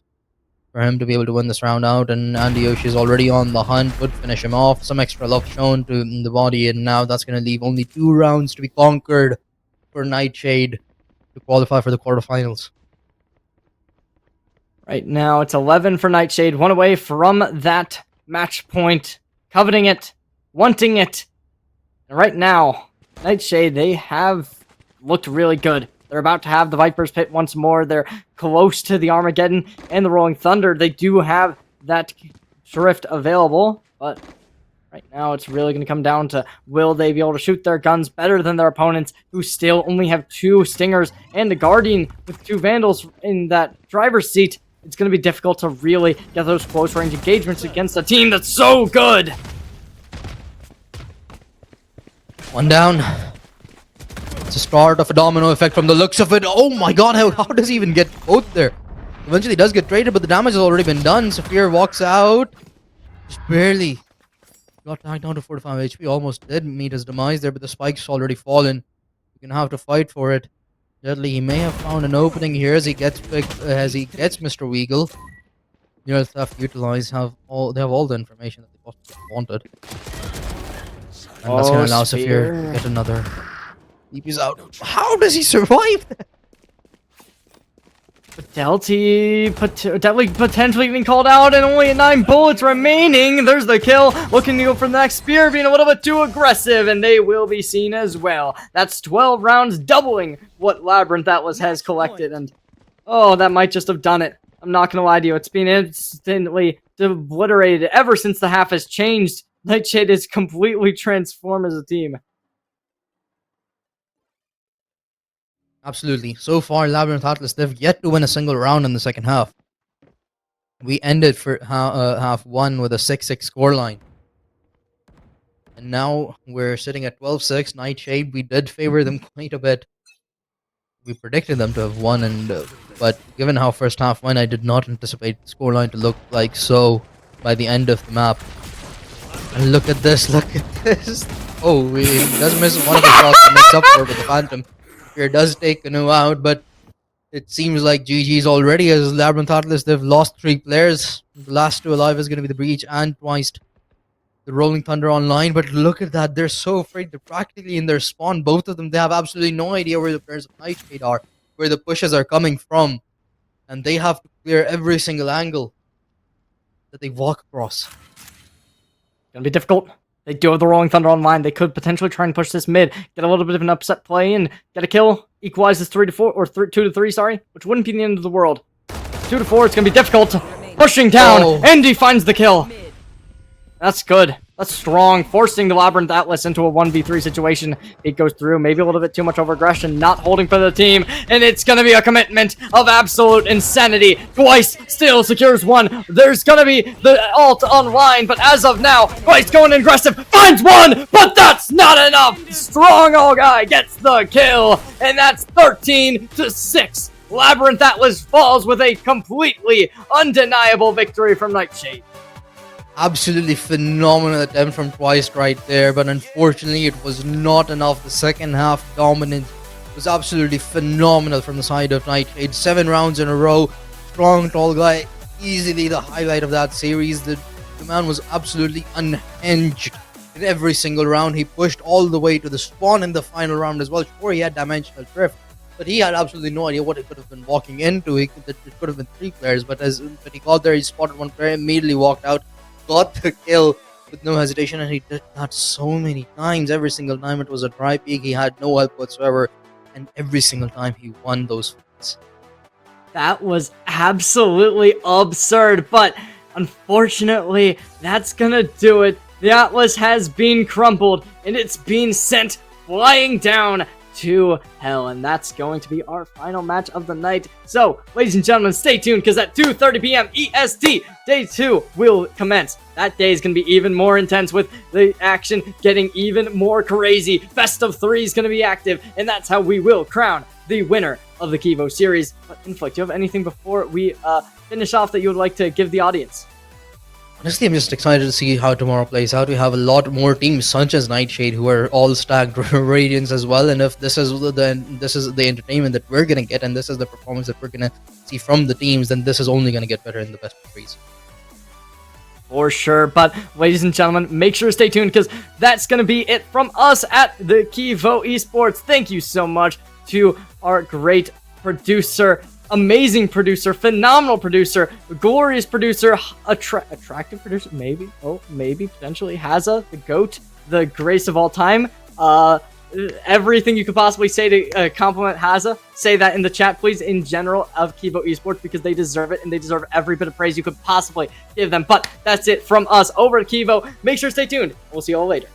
Speaker 4: for him to be able to win this round out, and Andy Yoshi is already on the hunt, would finish him off. Some extra love shown to the body, and now that's going to leave only 2 rounds to be conquered for Nightshade to qualify for the quarterfinals.
Speaker 3: Right now, it's 11 for Nightshade, one away from that match point, coveting it, wanting it. And right now, Nightshade, they have looked really good. They're about to have the Viper's Pit once more. They're close to the Armageddon and the Rolling Thunder. They do have that Drift available, but right now it's really going to come down to will they be able to shoot their guns better than their opponents, who still only have 2 Stingers and a Guardian with 2 Vandals in that driver's seat. It's going to be difficult to really get those close range engagements against a team that's so good.
Speaker 4: One down. It's a start of a domino effect from the looks of it. Oh my god, how does he even get both there? Eventually he does get traded, but the damage has already been done. Saphir walks out. Just barely. Got knocked down to 45 HP. Almost did meet his demise there, but the spike's already fallen. You're gonna have to fight for it. Deadly, he may have found an opening here as he gets picked, as he gets Mr. Weagle. Near theft utilized they have all the information that they possibly wanted. And that's gonna allow Saphir to get another. He's out. How does he survive that?
Speaker 3: Deadly potentially being called out, and only 9 bullets remaining. There's the kill. Looking to go for the next spear, being a little bit too aggressive, and they will be seen as well. That's 12 rounds, doubling what Labyrinth Atlas has collected, and oh, that might just have done it. I'm not gonna lie to you. It's been instantly obliterated ever since the half has changed. Nightshade is completely transformed as a team.
Speaker 4: Absolutely. So far, Labyrinth Atlas, they've yet to win a single round in the second half. We ended for half 1 with a 6-6 scoreline. And now we're sitting at 12-6. Nightshade, we did favor them quite a bit. We predicted them to have won, but given how first half went, I did not anticipate the scoreline to look like so by the end of the map. And look at this, look at this. Oh, he does miss one of the shots to mix up for with the Phantom. Here does take Canoe out, but it seems like GG's already as Labyrinth Atlas. They've lost 3 players. The last 2 alive is going to be the Breach and twice the Rolling Thunder online. But look at that. They're so afraid. They're practically in their spawn. Both of them, they have absolutely no idea where the players of Nightshade are, where the pushes are coming from. And they have to clear every single angle that they walk across.
Speaker 3: Gonna be difficult. They do have the Rolling Thunder online. They could potentially try and push this mid, get a little bit of an upset play, and get a kill. Equalize this 3-4 or 2-3, sorry, which wouldn't be the end of the world. 2-4. It's gonna be difficult. Pushing down, and he finds the kill. That's good. That's strong. Forcing the Labyrinth Atlas into a 1v3 situation. It goes through. Maybe a little bit too much over aggression. Not holding for the team. And it's going to be a commitment of absolute insanity. Twice still secures 1. There's going to be the ult online. But as of now, Twice going aggressive. Finds 1. But that's not enough. Strong old guy gets the kill. And that's 13-6. Labyrinth Atlas falls with a completely undeniable victory from Nightshade.
Speaker 4: Absolutely phenomenal attempt from Twice right there, but unfortunately it was not enough. The second half dominance was absolutely phenomenal from the side of Nightshade. 7 rounds in a row. Strong, tall guy. Easily the highlight of that series. The man was absolutely unhinged in every single round. He pushed all the way to the spawn in the final round as well. Sure, he had dimensional drift, but he had absolutely no idea what he could have been walking into. It could have been 3 players, but when he got there, he spotted 1 player, immediately walked out, got the kill with no hesitation, and he did that so many times. Every single time it was a dry peak. He had no help whatsoever, and every single time he won those fights.
Speaker 3: That was absolutely absurd, but unfortunately, that's gonna do it. The Atlas has been crumpled, and it's been sent flying down to hell, and that's going to be our final match of the night. So, ladies and gentlemen, stay tuned, because at 2:30 p.m. EST, Day 2 will commence. That day is going to be even more intense, with the action getting even more crazy. Best of 3 is going to be active, and that's how we will crown the winner of the Kivo series. But Inflict, do you have anything before we finish off that you would like to give the audience?
Speaker 4: Honestly, I'm just excited to see how tomorrow plays out. We have a lot more teams, such as Nightshade, who are all stacked Radiance as well. And if this is the entertainment that we're gonna get, and this is the performance that we're gonna see from the teams, then this is only gonna get better in the best of threes.
Speaker 3: For sure. But ladies and gentlemen, make sure to stay tuned because that's going to be it from us at the Kivo Esports. Thank you so much to our great producer, amazing producer, phenomenal producer, glorious producer, attractive producer, maybe, potentially, Haza, the GOAT, the greatest of all time. Everything you could possibly say to compliment Haza, say that in the chat, please, in general, of Kivo Esports, because they deserve it, and they deserve every bit of praise you could possibly give them. But that's it from us over at Kivo. Make sure to stay tuned. We'll see you all later.